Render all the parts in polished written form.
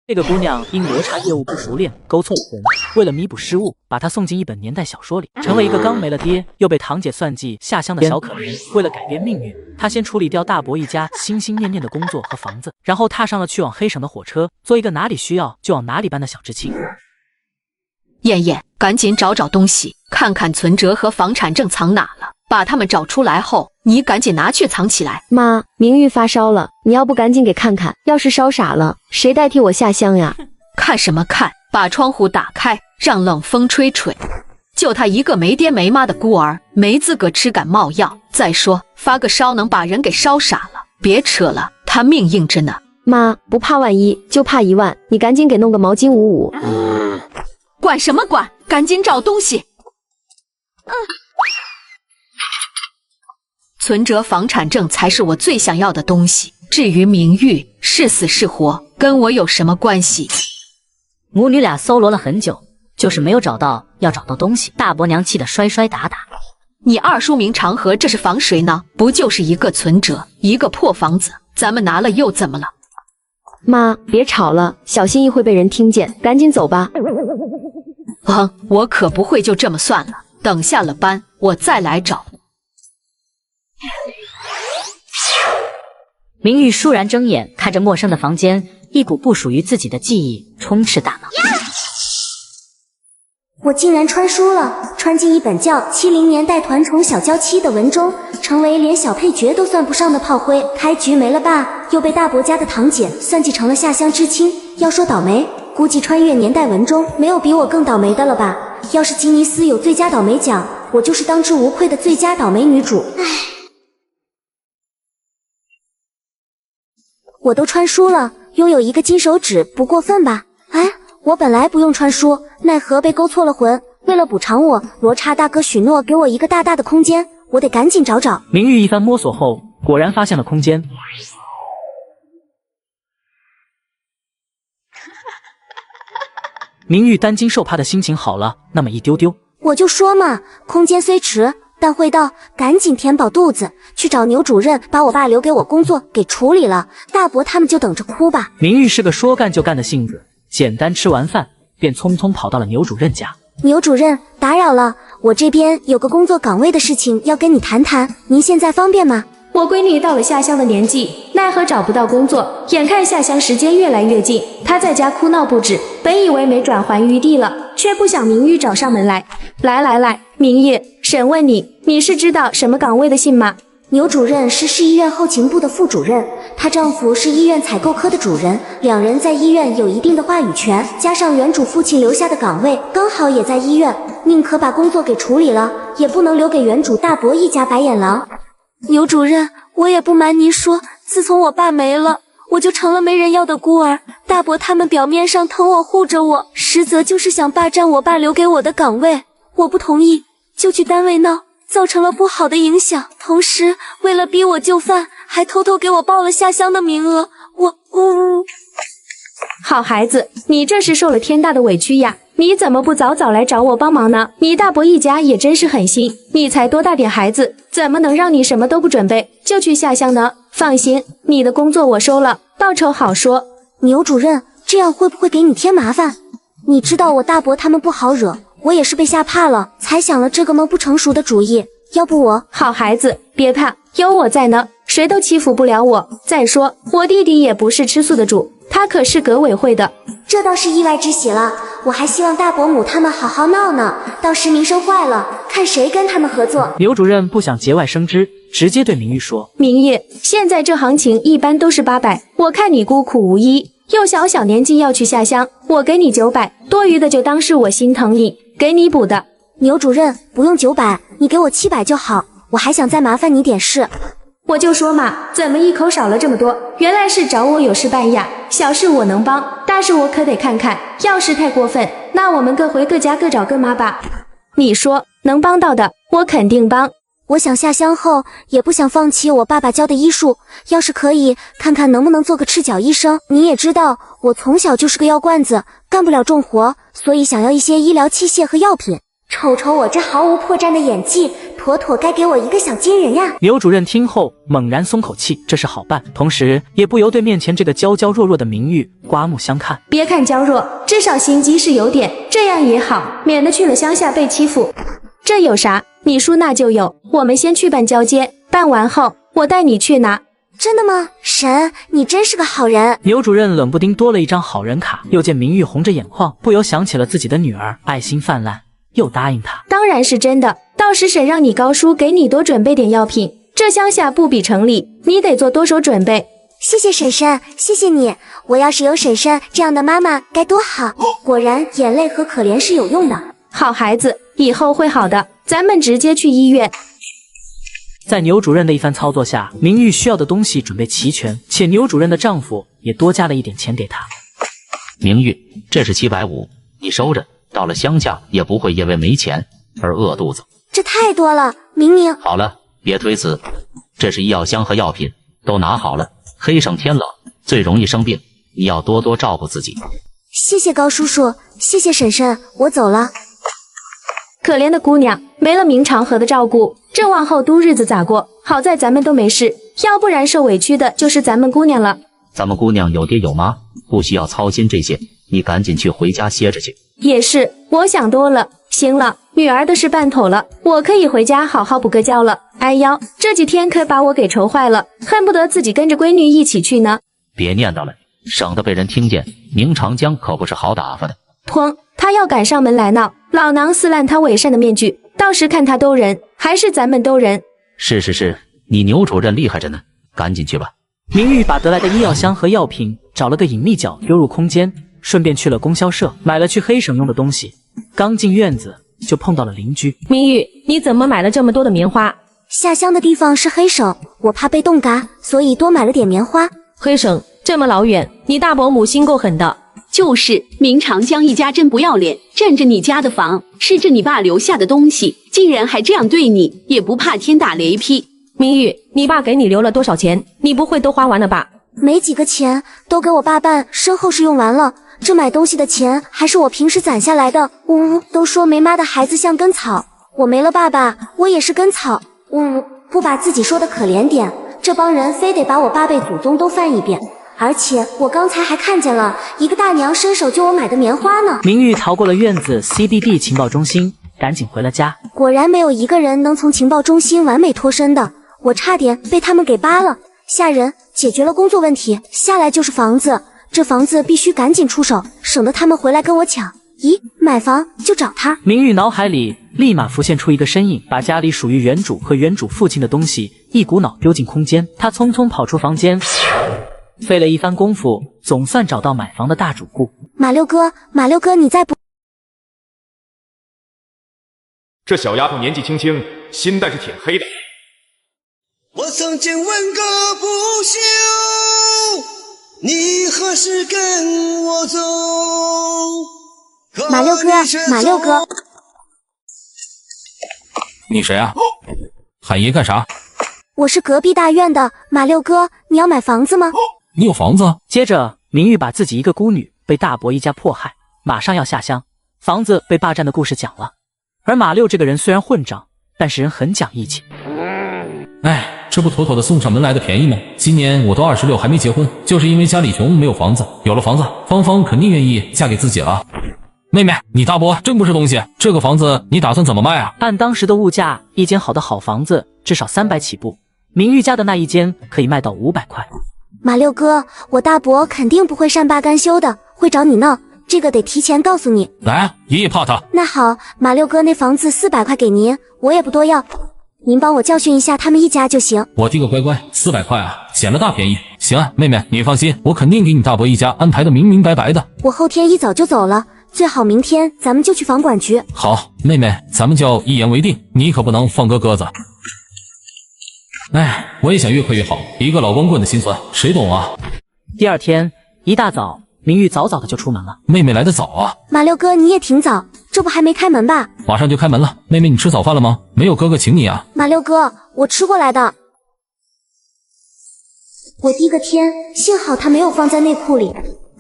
这个姑娘因罗刹业务不熟练，勾错人。为了弥补失误，把她送进一本年代小说里，成为一个刚没了爹又被堂姐算计下乡的小可怜。为了改变命运，她先处理掉大伯一家心心念念的工作和房子，然后踏上了去往黑省的火车，做一个哪里需要就往哪里搬的小知青。燕燕，赶紧找找东西，看看存折和房产证藏哪了。把他们找出来后，你赶紧拿去藏起来。妈，明玉发烧了，你要不赶紧给看看？要是烧傻了，谁代替我下乡呀？看什么看？把窗户打开，让冷风吹吹。就他一个没爹没妈的孤儿，没资格吃感冒药。再说发个烧能把人给烧傻了？别扯了，他命硬着呢。妈，不怕万一，就怕1万，你赶紧给弄个毛巾捂捂。管什么管？赶紧找东西。存折、房产证才是我最想要的东西。至于名誉，是死是活，跟我有什么关系？母女俩搜罗了很久，就是没有找到要找到东西。大伯娘气得摔摔打打。你二叔明长河这是防谁呢？不就是一个存折，一个破房子，咱们拿了又怎么了？妈，别吵了，小心意会被人听见，赶紧走吧。我可不会就这么算了，等下了班我再来找。明玉倏然睁眼，看着陌生的房间，一股不属于自己的记忆充斥大脑。我竟然穿书了，穿进一本叫《70年代团宠小娇妻》的文中，成为连小配角都算不上的炮灰。开局没了爸，又被大伯家的堂姐算计成了下乡知青。要说倒霉，估计穿越年代文中没有比我更倒霉的了吧？要是吉尼斯有最佳倒霉奖，我就是当之无愧的最佳倒霉女主。唉。我都穿书了，拥有一个金手指不过分吧？哎，我本来不用穿书，奈何被勾错了魂。为了补偿我，罗刹大哥许诺给我一个大大的空间，我得赶紧找找。明玉一番摸索后，果然发现了空间。明玉担惊受怕的心情好了那么一丢丢。我就说嘛，空间虽迟，但会到，赶紧填饱肚子，去找牛主任把我爸留给我工作给处理了。大伯他们就等着哭吧。明玉是个说干就干的性子，简单吃完饭便匆匆跑到了牛主任家。牛主任，打扰了，我这边有个工作岗位的事情要跟你谈谈，您现在方便吗？我闺女到了下乡的年纪，奈何找不到工作，眼看下乡时间越来越近，她在家哭闹不止，本以为没转圜余地了，却不想明玉找上门来。来，明玉，审问你，你是知道什么岗位的信吗？牛主任是市医院后勤部的副主任，她丈夫是医院采购科的主任，两人在医院有一定的话语权，加上原主父亲留下的岗位刚好也在医院，宁可把工作给处理了，也不能留给原主大伯一家白眼狼。牛主任，我也不瞒您说，自从我爸没了，我就成了没人要的孤儿。大伯他们表面上疼我护着我，实则就是想霸占我爸留给我的岗位。我不同意，就去单位闹，造成了不好的影响。同时，为了逼我就范，还偷偷给我报了下乡的名额。好孩子，你这是受了天大的委屈呀！你怎么不早早来找我帮忙呢？你大伯一家也真是狠心，你才多大点孩子，怎么能让你什么都不准备就去下乡呢？放心，你的工作我收了，报酬好说。牛主任，这样会不会给你添麻烦？你知道我大伯他们不好惹，我也是被吓怕了，才想了这个么不成熟的主意。要不我……好孩子，别怕，有我在呢，谁都欺负不了我。再说，我弟弟也不是吃素的主，他可是革委会的。这倒是意外之喜了，我还希望大伯母他们好好闹呢，到时名声坏了，看谁跟他们合作。牛主任不想节外生枝，直接对明玉说：明玉，现在这行情一般都是800，我看你孤苦无依，又小年纪要去下乡，我给你900，多余的就当是我心疼你，给你补的。牛主任，不用900，你给我700就好，我还想再麻烦你点事。我就说嘛，怎么一口少了这么多？原来是找我有事办呀。小事我能帮，大事我可得看看。要是太过分，那我们各回各家各找各妈吧。你说能帮到的，我肯定帮。我想下乡后也不想放弃我爸爸教的医术，要是可以，看看能不能做个赤脚医生。你也知道，我从小就是个药罐子，干不了重活，所以想要一些医疗器械和药品。瞅瞅我这毫无破绽的演技，妥妥该给我一个小金人呀！刘主任听后猛然松口气，这事好办，同时也不由对面前这个娇娇弱弱的明玉刮目相看。别看娇弱，至少心机是有点，这样也好，免得去了乡下被欺负。这有啥？你输那就有。我们先去办交接，办完后我带你去拿。真的吗？神，你真是个好人。刘主任冷不丁多了一张好人卡，又见明玉红着眼眶，不由想起了自己的女儿，爱心泛滥，又答应他。当然是真的，到时婶让你高叔给你多准备点药品，这乡下不比城里，你得做多手准备。谢谢婶婶，谢谢你。我要是有婶婶这样的妈妈该多好。果然眼泪和可怜是有用的。好孩子，以后会好的，咱们直接去医院。在牛主任的一番操作下，明玉需要的东西准备齐全，且牛主任的丈夫也多加了一点钱给她。明玉，这是750，你收着，到了乡下也不会因为没钱而饿肚子。这太多了，明明。好了，别推辞，这是医药箱和药品，都拿好了。黑省天冷，最容易生病，你要多多照顾自己。谢谢高叔叔，谢谢婶婶，我走了。可怜的姑娘，没了明长河的照顾，这往后度日子咋过？好在咱们都没事，要不然受委屈的就是咱们姑娘了。咱们姑娘有爹有妈，不需要操心这些，你赶紧去回家歇着去。也是，我想多了。行了，女儿的事办妥了，我可以回家好好补个觉了。哎呦，这几天可把我给愁坏了，恨不得自己跟着闺女一起去呢。别念叨了，省得被人听见。明长江可不是好打发的。砰！他要赶上门来闹，老娘撕烂他伪善的面具，到时看他兜人，还是咱们兜人。是，你牛主任厉害着呢，赶紧去吧。明玉把得来的医药箱和药品找了个隐秘角丢入空间，顺便去了供销社买了去黑省用的东西。刚进院子就碰到了邻居。明玉，你怎么买了这么多的棉花？下乡的地方是黑省，我怕被冻嘎，所以多买了点棉花。黑省这么老远，你大伯母心够狠的。就是明长江一家真不要脸，占着你家的房，吃着你爸留下的东西，竟然还这样对你，也不怕天打雷劈。明玉，你爸给你留了多少钱？你不会都花完了吧？没几个钱，都给我爸办身后事用完了。这买东西的钱还是我平时攒下来的。都说没妈的孩子像根草，我没了爸爸，我也是根草。不把自己说的可怜点，这帮人非得把我8辈祖宗都翻一遍。而且我刚才还看见了一个大娘伸手救我买的棉花呢。明玉逃过了院子 CBD 情报中心，赶紧回了家。果然没有一个人能从情报中心完美脱身的，我差点被他们给扒了。下人解决了工作问题，下来就是房子，这房子必须赶紧出手，省得他们回来跟我抢。咦，买房就找他。明玉脑海里立马浮现出一个身影，把家里属于原主和原主父亲的东西一股脑丢进空间。他匆匆跑出房间，费了一番功夫，总算找到买房的大主顾。马六哥，你在不？这小丫头年纪轻轻，心袋是挺黑的。我曾经问个不休，你何时跟我走？马六哥，你谁啊？喊爷干啥？我是隔壁大院的马六哥，你要买房子吗？你有房子？接着，明玉把自己一个孤女被大伯一家迫害，马上要下乡，房子被霸占的故事讲了。而马六这个人虽然混账，但是人很讲义气。哎，这不妥妥的送上门来的便宜吗？今年我都26还没结婚，就是因为家里穷没有房子，有了房子，芳芳肯定愿意嫁给自己了。妹妹，你大伯真不是东西，这个房子你打算怎么卖啊？按当时的物价，一间好的好房子至少300起步，明玉家的那一间可以卖到500块。马六哥，我大伯肯定不会善罢甘休的，会找你闹，这个得提前告诉你。来，爷爷怕他。那好，马六哥那房子400块给您，我也不多要，您帮我教训一下他们一家就行。我递个乖乖，400块啊，捡了大便宜。行啊，妹妹你放心，我肯定给你大伯一家安排的明明白白的。我后天一早就走了，最好明天咱们就去房管局。好，妹妹，咱们就一言为定，你可不能放鸽子。哎，我也想越快越好，一个老光棍的心酸，谁懂啊？第二天一大早，明玉早早的就出门了。妹妹来得早啊。马六哥你也挺早，这不还没开门吧？马上就开门了。妹妹你吃早饭了吗？没有哥哥请你啊。马六哥，我吃过来的。我第个天，幸好他没有放在内裤里。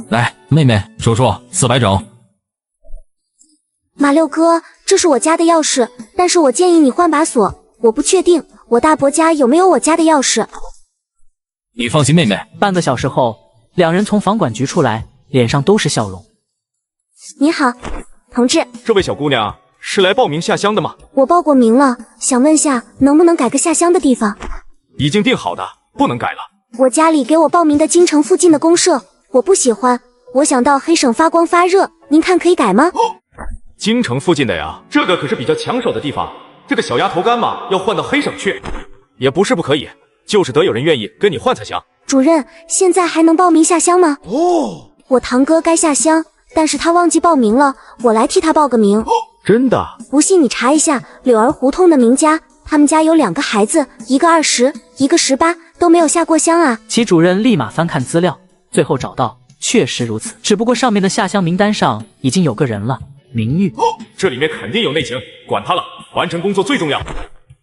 来，妹妹，数数400整。马六哥，这是我家的钥匙，但是我建议你换把锁，我不确定我大伯家有没有我家的钥匙。你放心，妹妹。半个小时后，两人从房管局出来，脸上都是笑容。你好，同志。这位小姑娘是来报名下乡的吗？我报过名了，想问下能不能改个下乡的地方？已经定好的，不能改了。我家里给我报名的京城附近的公社，我不喜欢，我想到黑省发光发热，您看可以改吗？京城附近的呀，这个可是比较抢手的地方，这个小丫头干嘛要换到黑省去？也不是不可以，就是得有人愿意跟你换才行。主任，现在还能报名下乡吗？哦，我堂哥该下乡，但是他忘记报名了，我来替他报个名。真的？不信你查一下柳儿胡同的名家，他们家有2个孩子，一个20，一个18，都没有下过乡啊。其主任立马翻看资料，最后找到，确实如此。只不过上面的下乡名单上已经有个人了，明玉。这里面肯定有内情，管他了，完成工作最重要。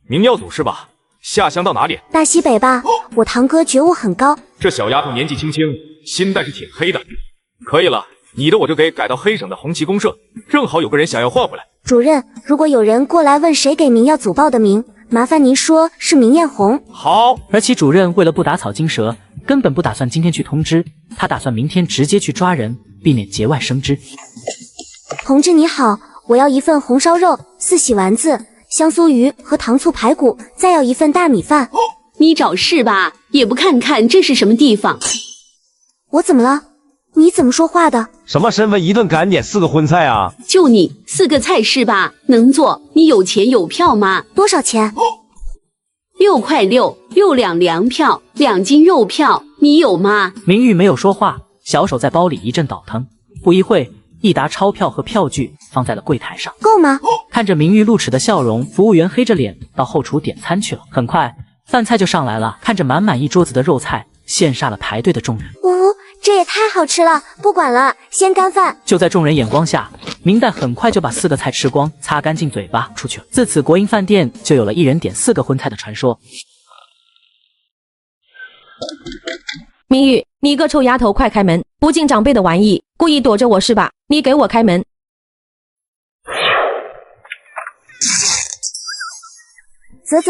明耀祖是吧？下乡到哪里？大西北吧。我堂哥觉悟很高。这小丫头年纪轻轻，心但是挺黑的。可以了，你的我就给改到黑省的红旗公社，正好有个人想要换回来。主任，如果有人过来问谁给明耀祖报的名，麻烦您说是明艳红。好。而其主任为了不打草惊蛇，根本不打算今天去通知，他打算明天直接去抓人，避免节外生枝。同志你好，我要1份红烧肉、4喜丸子、香酥鱼和糖醋排骨，再要1份大米饭。你找事吧，也不看看这是什么地方。我怎么了？你怎么说话的？什么身份一顿赶点4个荤菜啊？就你4个菜是吧？能做？你有钱有票吗？多少钱？6块6，6两粮票，2斤肉票，你有吗？明玉没有说话，小手在包里一阵倒腾，不一会，一沓钞票和票据放在了柜台上。够吗？看着明玉露齿的笑容，服务员黑着脸到后厨点餐去了。很快，饭菜就上来了，看着满满一桌子的肉菜，羡煞了排队的众人。这也太好吃了，不管了，先干饭。就在众人眼光下，明代很快就把4个菜吃光，擦干净嘴巴出去了。自此，国营饭店就有了1人点4个荤菜的传说。明玉，你个臭丫头，快开门！不敬长辈的玩意，故意躲着我是吧？你给我开门！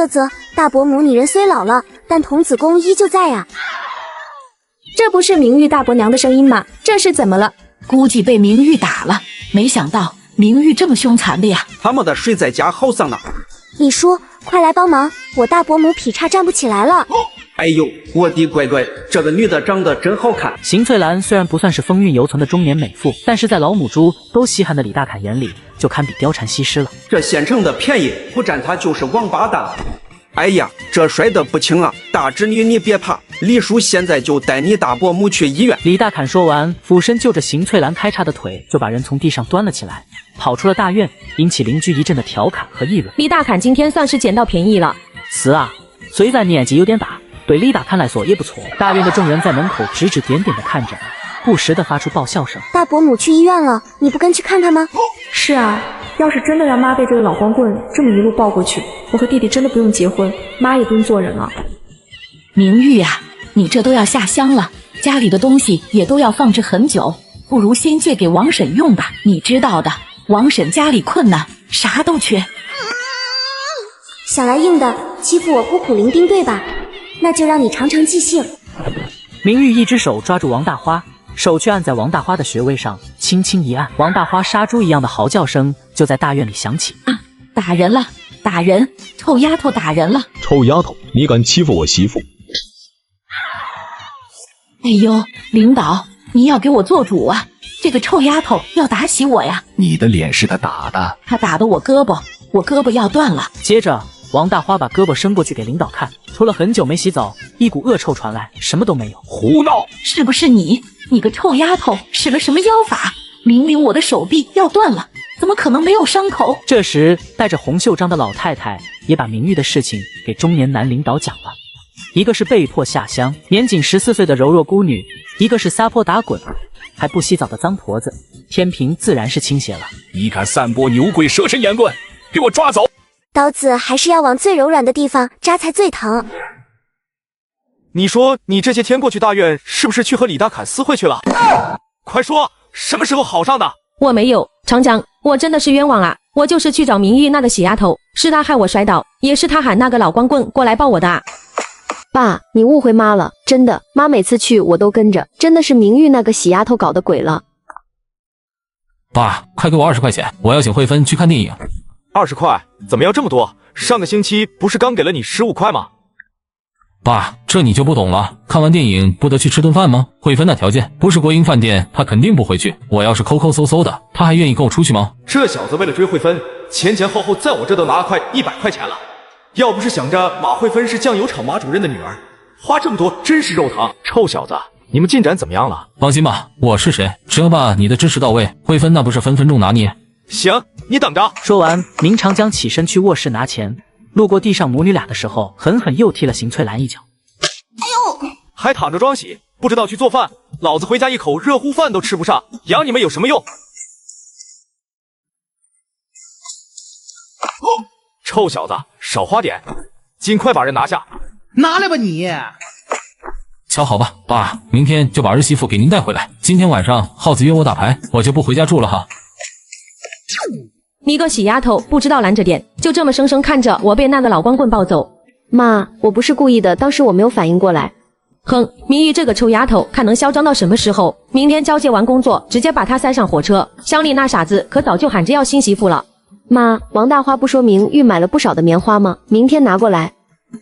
啧，大伯母你人虽老了，但童子功依旧在啊。这不是明玉大伯娘的声音吗？这是怎么了？估计被明玉打了，没想到明玉这么凶残的呀！他们的谁在家好上呢？李叔，快来帮忙，我大伯母劈叉站不起来了。哎呦，我的乖乖，这个女的长得真好看。邢翠兰虽然不算是风韵犹存的中年美妇，但是在老母猪都稀罕的李大侃眼里，就堪比貂蝉西施了。这县城的便宜，不占他就是王八蛋。哎呀，这摔得不轻啊！大侄女你别怕，李叔现在就带你大伯母去医院。李大侃说完，俯身就着邢翠兰开叉的腿，就把人从地上端了起来，跑出了大院，引起邻居一阵的调侃和议论。李大侃今天算是捡到便宜了。是啊，虽然年纪有点大，对李大侃来说也不错。大院的众人在门口指指点点的看着，不时的发出爆笑声。大伯母去医院了，你不跟去看看吗？是啊，要是真的让妈被这个老光棍这么一路抱过去，我和弟弟真的不用结婚，妈也不用做人了。明玉啊，你这都要下乡了，家里的东西也都要放置很久，不如先借给王婶用吧。你知道的，王婶家里困难，啥都缺。想来硬的，欺负我孤苦伶仃对吧？那就让你尝尝记性。明玉一只手抓住王大花，手却按在王大花的穴位上，轻轻一按，王大花杀猪一样的嚎叫声就在大院里响起。打人了，打人！臭丫头打人了！臭丫头，你敢欺负我媳妇？哎呦，领导，你要给我做主啊！这个臭丫头要打起我呀！你的脸是他打的，他打的我胳膊，我胳膊要断了。接着，王大花把胳膊伸过去给领导看，除了很久没洗澡，一股恶臭传来，什么都没有。胡闹！是不是你个臭丫头使了什么妖法？明明我的手臂要断了，怎么可能没有伤口？这时，戴着红袖章的老太太也把明玉的事情给中年男领导讲了。一个是被迫下乡，年仅14岁的柔弱孤女；一个是撒泼打滚，还不洗澡的脏婆子。天平自然是倾斜了。你敢散播牛鬼蛇神言论，给我抓走！刀子还是要往最柔软的地方扎才最疼。你说你这些天过去大院，是不是去和李大侃私会去了？快说，什么时候好上的？我没有，厂长，我真的是冤枉啊！我就是去找明玉那个死丫头，是他害我摔倒，也是他喊那个老光棍过来抱我的啊。爸，你误会妈了，真的，妈每次去我都跟着，真的是明玉那个死丫头搞的鬼了。爸，快给我20块钱，我要请慧芬去看电影。20块？怎么要这么多？上个星期不是刚给了你15块吗？爸，这你就不懂了。看完电影不得去吃顿饭吗？慧芬那条件，不是国营饭店，她肯定不会去。我要是抠抠搜搜的，她还愿意跟我出去吗？这小子为了追慧芬，前前后后在我这都拿了快100块钱了。要不是想着马慧芬是酱油厂马主任的女儿，花这么多真是肉疼。臭小子，你们进展怎么样了？放心吧，我是谁，只要把你的支持到位，慧芬那不是分分钟拿捏。行，你等着。说完，明长江起身去卧室拿钱，路过地上母女俩的时候，狠狠又踢了邢翠兰一脚。哎呦，还躺着装喜，不知道去做饭，老子回家一口热乎饭都吃不上，养你们有什么用？臭小子，少花点，尽快把人拿下。拿来吧你。瞧好吧，爸，明天就把儿媳妇给您带回来。今天晚上耗子约我打牌，我就不回家住了哈。你个死丫头，不知道拦着点，就这么生生看着我被那个老光棍抱走。妈，我不是故意的，当时我没有反应过来。哼，明玉这个臭丫头，看能嚣张到什么时候？明天交接完工作，直接把她塞上火车。乡里那傻子可早就喊着要新媳妇了。妈，王大花不说明玉买了不少的棉花吗？明天拿过来。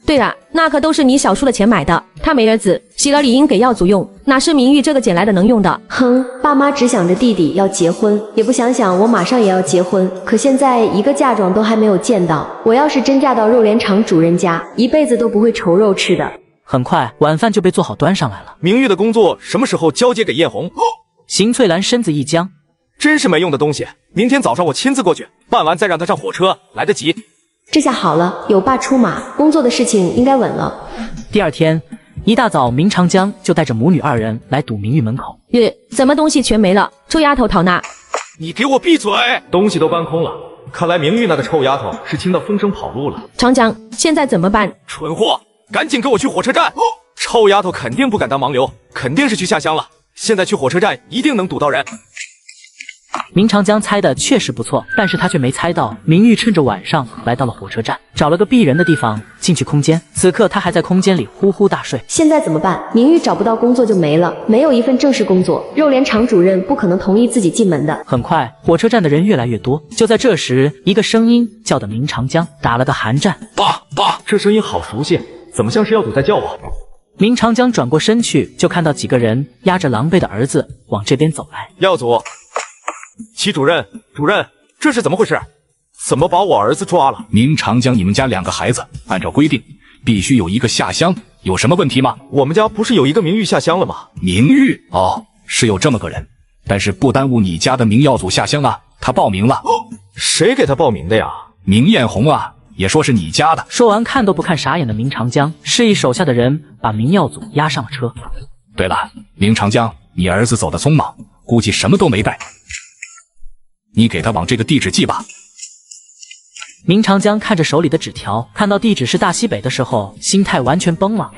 对了，那可都是你小叔的钱买的，他没儿子，洗了理应给耀祖用，哪是明玉这个捡来的能用的？哼，爸妈只想着弟弟要结婚，也不想想我马上也要结婚，可现在一个嫁妆都还没有见到，我要是真嫁到肉联厂主人家，一辈子都不会愁肉吃的。很快，晚饭就被做好端上来了。明玉的工作什么时候交接给艳红？邢翠兰身子一僵，真是没用的东西，明天早上我亲自过去，办完再让他上火车，来得及。这下好了，有爸出马，工作的事情应该稳了。第二天一大早，明长江就带着母女2人来堵明玉门口。怎么东西全没了？臭丫头讨那！你给我闭嘴！东西都搬空了，看来明玉那个臭丫头是听到风声跑路了。长江，现在怎么办？蠢货，赶紧给我去火车站！臭丫头肯定不敢当盲流，肯定是去下乡了。现在去火车站一定能堵到人。明长江猜的确实不错，但是他却没猜到明玉趁着晚上来到了火车站，找了个避人的地方进去空间。此刻他还在空间里呼呼大睡。现在怎么办？明玉找不到工作就没了，没有一份正式工作，肉联厂主任不可能同意自己进门的。很快，火车站的人越来越多。就在这时，一个声音叫的明长江打了个寒战。爸，这声音好熟悉，怎么像是耀祖在叫我？明长江转过身去，就看到几个人押着狼狈的儿子往这边走来。耀祖，齐主任，这是怎么回事？怎么把我儿子抓了？明长江，你们家2个孩子，按照规定必须有一个下乡，有什么问题吗？我们家不是有一个明玉下乡了吗？明玉？哦，是有这么个人，但是不耽误你家的明耀祖下乡啊，他报名了。谁给他报名的呀？明艳红啊，也说是你家的。说完，看都不看傻眼的明长江示意手下的人把明耀祖押上了车。对了，明长江，你儿子走得匆忙，估计什么都没带，你给他往这个地址寄吧。明长江看着手里的纸条，看到地址是大西北的时候，心态完全崩了。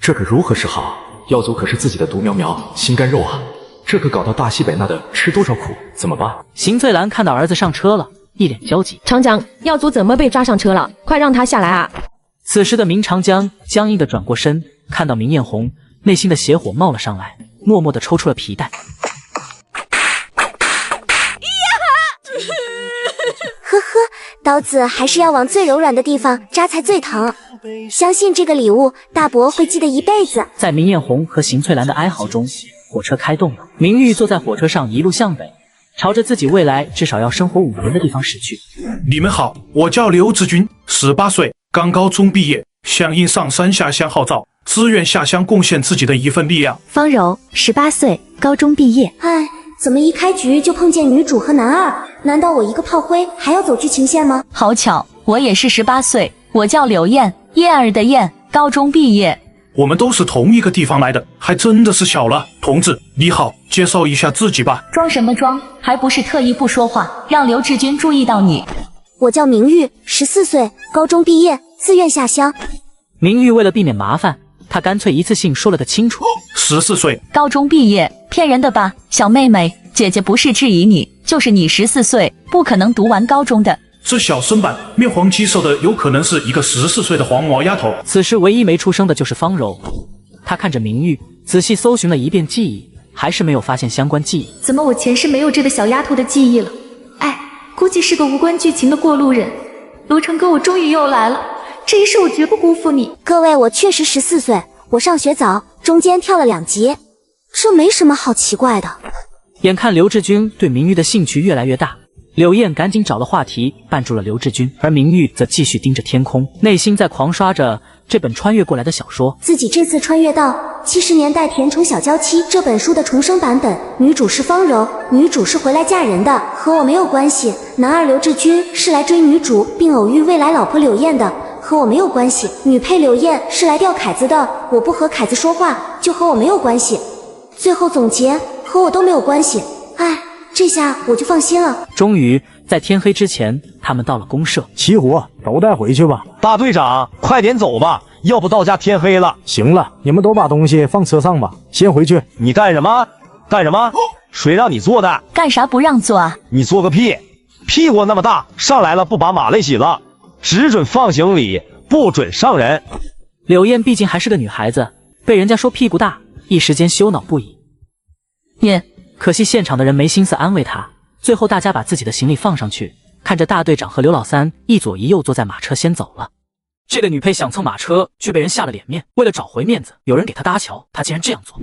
这可如何是好？耀祖可是自己的独苗苗，心肝肉啊！这可搞到大西北那的吃多少苦？怎么办？邢翠兰看到儿子上车了，一脸焦急。长江，耀祖怎么被抓上车了？快让他下来啊！此时的明长江僵硬地转过身，看到明艳红，内心的邪火冒了上来，默默地抽出了皮带。呵呵，刀子还是要往最柔软的地方扎才最疼。相信这个礼物，大伯会记得一辈子。在明艳红和邢翠兰的哀嚎中，火车开动了。明玉坐在火车上，一路向北，朝着自己未来至少要生活5年的地方驶去。你们好，我叫刘志军，18岁，刚高中毕业，响应上山下乡号召，自愿下乡贡献自己的一份力量。方柔，18岁，高中毕业。哎，怎么一开局就碰见女主和男二？难道我一个炮灰还要走剧情线吗？好巧，我也是18岁，我叫刘燕，燕儿的燕，高中毕业。我们都是同一个地方来的，还真的是巧了。同志，你好，介绍一下自己吧。装什么装？还不是特意不说话，让刘志军注意到你。我叫明玉，14岁，高中毕业，自愿下乡。明玉为了避免麻烦，他干脆一次性说了个清楚。14岁，高中毕业，骗人的吧？小妹妹，姐姐不是质疑你，就是你14岁，不可能读完高中的。这小身板面黄肌瘦的，有可能是一个14岁的黄毛丫头。此时唯一没出声的就是方柔，她看着明玉，仔细搜寻了一遍记忆，还是没有发现相关记忆。怎么我前世没有这个小丫头的记忆了？哎，估计是个无关剧情的过路人。罗成哥，我终于又来了，这一世我绝不辜负你。各位，我确实14岁，我上学早，中间跳了2级，这没什么好奇怪的。眼看刘志军对明玉的兴趣越来越大，柳燕赶紧找了话题绊住了刘志军，而明玉则继续盯着天空，内心在狂刷着这本穿越过来的小说。自己这次穿越到70年代甜宠小娇妻这本书的重生版本，女主是方柔，女主是回来嫁人的，和我没有关系。男二刘志军是来追女主并偶遇未来老婆柳燕的，和我没有关系。女配柳燕是来钓凯子的，我不和凯子说话，就和我没有关系。最后总结，和我都没有关系。哎，这下我就放心了。终于在天黑之前，他们到了公社。起火，都带回去吧。大队长，快点走吧，要不到家天黑了。行了，你们都把东西放车上吧，先回去。你干什么？干什么？谁让你做的？干啥不让做啊？你做个屁！屁股那么大，上来了不把马累洗了，只准放行李，不准上人。柳燕毕竟还是个女孩子，被人家说屁股大，一时间羞恼不已。可惜现场的人没心思安慰她。最后大家把自己的行李放上去，看着大队长和刘老三一左一右坐在马车先走了。这个女配想蹭马车，却被人下了脸面。为了找回面子，有人给她搭桥，她竟然这样做。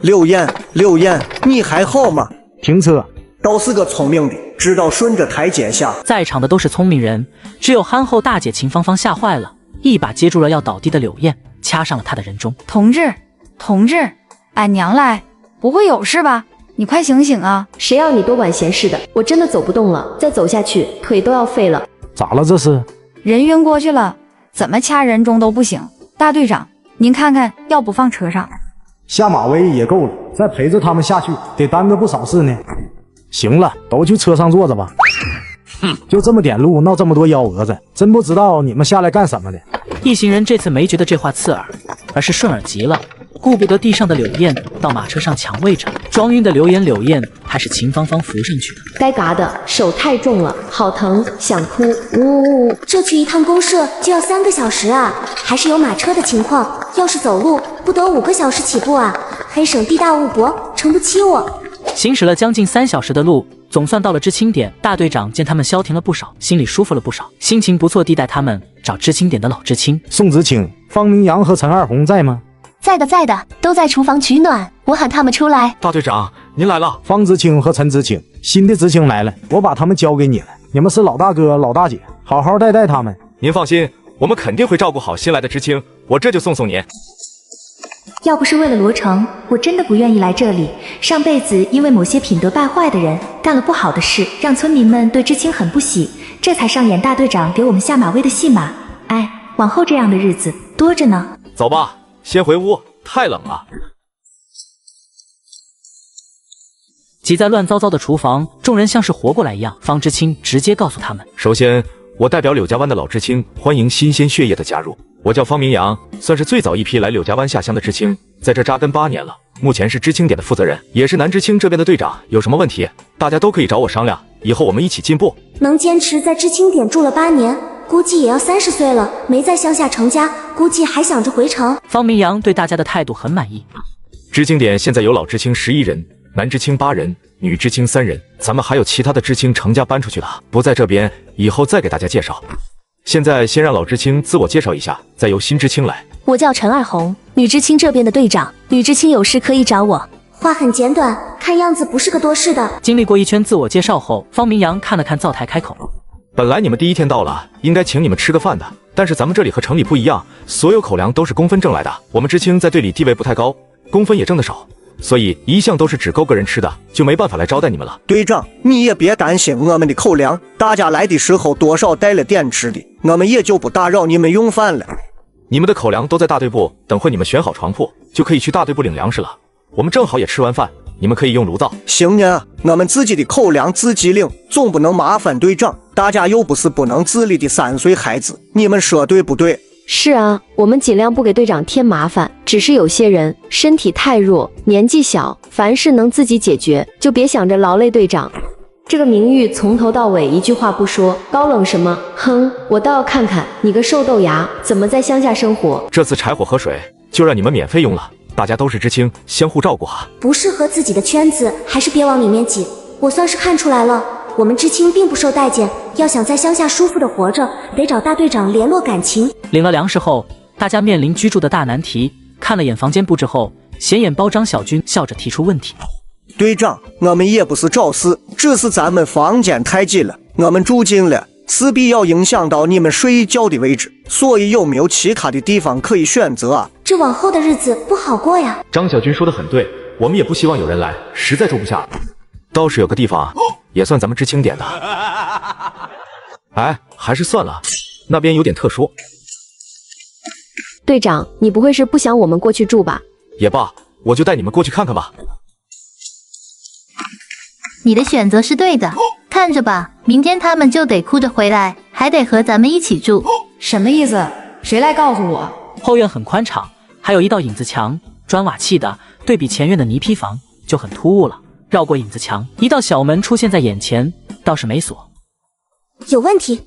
柳燕，你还好吗？停车。倒是个聪明的，知道顺着台阶下。在场的都是聪明人，只有憨厚大姐秦芳芳吓坏了，一把接住了要倒地的柳燕，掐上了她的人中。同志，俺娘来，不会有事吧？你快醒醒啊！谁要你多管闲事的？我真的走不动了，再走下去腿都要废了。咋了这是？人晕过去了，怎么掐人中都不行。大队长，您看看，要不放车上？下马威也够了，再陪着他们下去，得耽搁不少事呢。行了，都去车上坐着吧。就这么点路，闹这么多幺蛾子，真不知道你们下来干什么的。一行人这次没觉得这话刺耳，而是顺耳极了，顾不得地上的柳燕到马车上抢位置，装晕的柳燕还是秦芳芳扶上去的。该嘎的，手太重了，好疼，想哭，呜。这去一趟公社就要3个小时啊，还是有马车的情况，要是走路不得5个小时起步啊，黑省地大物博，撑不起我。行驶了将近3小时的路，总算到了知青点。大队长见他们消停了不少，心里舒服了不少，心情不错地带他们找知青点的老知青。宋知青、方明阳和陈二红在吗？在的，都在厨房取暖，我喊他们出来。大队长，您来了。方知青和陈知青，新的知青来了，我把他们交给你了，你们是老大哥老大姐，好好带他们。您放心，我们肯定会照顾好新来的知青，我这就送您。要不是为了罗成，我真的不愿意来这里。上辈子因为某些品德败坏的人干了不好的事，让村民们对知青很不喜，这才上演大队长给我们下马威的戏码。哎，往后这样的日子多着呢。走吧，先回屋，太冷了。挤在乱糟糟的厨房，众人像是活过来一样。方知青直接告诉他们：首先，我代表柳家湾的老知青欢迎新鲜血液的加入。我叫方明阳，算是最早一批来柳家湾下乡的知青，在这扎根8年了，目前是知青点的负责人，也是男知青这边的队长。有什么问题，大家都可以找我商量，以后我们一起进步。能坚持在知青点住了8年，估计也要30岁了，没在乡下成家，估计还想着回城。方明阳对大家的态度很满意。知青点现在有老知青11人，男知青8人，女知青3人，咱们还有其他的知青成家搬出去了，不在这边，以后再给大家介绍。现在先让老知青自我介绍一下，再由新知青来。我叫陈二红，女知青这边的队长，女知青有事可以找我。话很简短，看样子不是个多事的。经历过一圈自我介绍后，方明阳看了看灶台，开口：本来你们第1天到了，应该请你们吃个饭的，但是咱们这里和城里不一样，所有口粮都是公分挣来的，我们知青在队里地位不太高，公分也挣得少，所以一向都是只够个人吃的，就没办法来招待你们了。队长，你也别担心我们的口粮，大家来的时候多少带了点吃的，我们也就不打扰你们用饭了。你们的口粮都在大队部，等会你们选好床铺，就可以去大队部领粮食了。我们正好也吃完饭，你们可以用炉灶。行呢，我们自己的口粮自己领，总不能麻烦队长，大家又不是不能自理的3岁孩子，你们说对不对？是啊，我们尽量不给队长添麻烦，只是有些人身体太弱，年纪小，凡事能自己解决，就别想着劳累队长。这个明玉从头到尾一句话不说，高冷什么？哼，我倒要看看你个瘦豆芽怎么在乡下生活。这次柴火和水就让你们免费用了，大家都是知青，相互照顾啊。不适合自己的圈子，还是别往里面挤。我算是看出来了，我们知青并不受待见，要想在乡下舒服的活着，得找大队长联络感情。领了粮食后，大家面临居住的大难题。看了眼房间布置后，显眼包张小军笑着提出问题。队长，我们也不是找事，只是咱们房间太挤了，我们住近了，势必要影响到你们睡觉的位置，所以有没有其他的地方可以选择啊？这往后的日子不好过呀。张小军说的很对，我们也不希望有人来，实在住不下了。倒是有个地方也算咱们知青点的，哎，还是算了，那边有点特殊。队长，你不会是不想我们过去住吧？也罢，我就带你们过去看看吧。你的选择是对的，看着吧，明天他们就得哭着回来，还得和咱们一起住。什么意思？谁来告诉我？后院很宽敞，还有一道影子墙，砖瓦砌的，对比前院的泥坯房就很突兀了。绕过影子墙，一道小门出现在眼前，倒是没锁。有问题？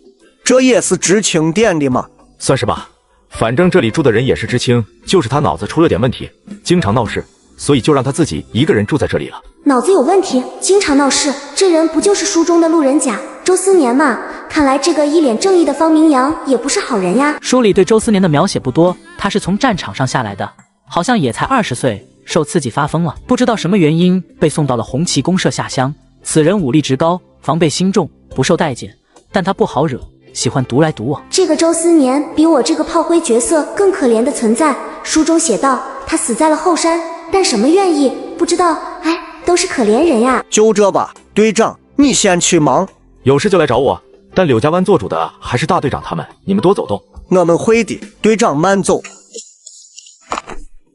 这也是知青点的吗？算是吧，反正这里住的人也是知青，就是他脑子出了点问题，经常闹事，所以就让他自己一个人住在这里了。脑子有问题，经常闹事，这人不就是书中的路人甲周思年吗？看来这个一脸正义的方明阳也不是好人呀。书里对周思年的描写不多，他是从战场上下来的，好像也才20岁，受刺激发疯了，不知道什么原因被送到了红旗公社下乡。此人武力值高，防备心重，不受待见，但他不好惹，喜欢独来独往。这个周思年比我这个炮灰角色更可怜的存在。书中写道，他死在了后山，但什么愿意不知道，哎，都是可怜人呀。就这吧，队长，你先去忙，有事就来找我。但柳家湾做主的还是大队长他们，你们多走动。我们会的，队长慢走。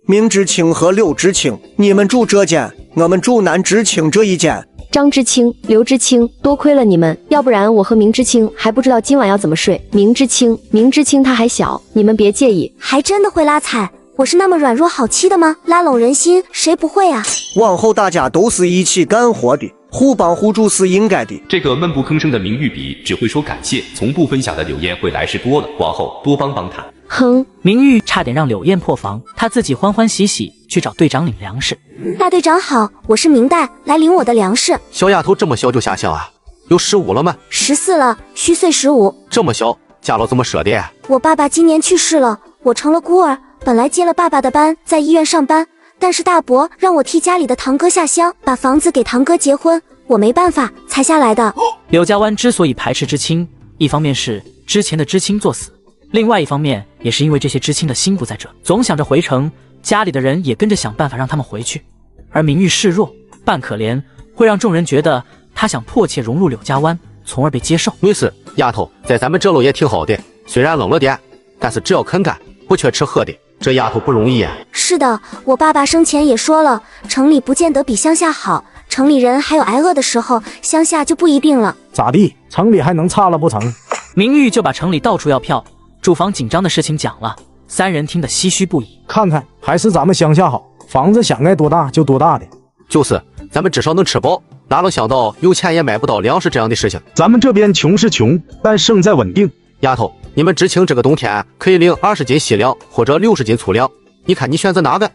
明知青和柳知青，你们住这间，我们住南知青这一间。张知青、刘知青，多亏了你们，要不然我和明知青还不知道今晚要怎么睡。明知青他还小，你们别介意。还真的会拉踩，我是那么软弱好欺的吗？拉拢人心，谁不会啊？往后大家都是一起干活的，互帮互助是应该的。这个闷不吭声的明玉比只会说感谢，从不分享的柳燕会来事多了，往后多帮帮他。哼，明玉差点让柳燕破防，他自己欢欢喜喜去找队长领粮食。大队长好，我是明代，来领我的粮食。小丫头这么小就下乡啊？有15了吗？14了，虚岁15。这么小，家老怎么舍的？我爸爸今年去世了，我成了孤儿，本来接了爸爸的班，在医院上班，但是大伯让我替家里的堂哥下乡，把房子给堂哥结婚，我没办法才下来的。柳家湾之所以排斥知青，一方面是之前的知青作死，另外一方面也是因为这些知青的心不在这，总想着回城，家里的人也跟着想办法让他们回去。而明玉示弱扮可怜，会让众人觉得他想迫切融入柳家湾，从而被接受。没事，丫头在咱们这楼也挺好的，虽然冷了点，但是只要肯干，不缺吃喝的，这丫头不容易啊。是的，我爸爸生前也说了，城里不见得比乡下好，城里人还有挨饿的时候，乡下就不一定了。咋地？城里还能差了不成？明玉就把城里到处要票、住房紧张的事情讲了，三人听得唏嘘不已。看看还是咱们乡下好，房子想盖多大就多大的。就是咱们至少能吃饱，哪能想到有钱也买不到粮食这样的事情。咱们这边穷是穷，但胜在稳定。丫头，你们知青这个冬天可以领20斤细粮或者60斤粗粮，你看你选择哪个？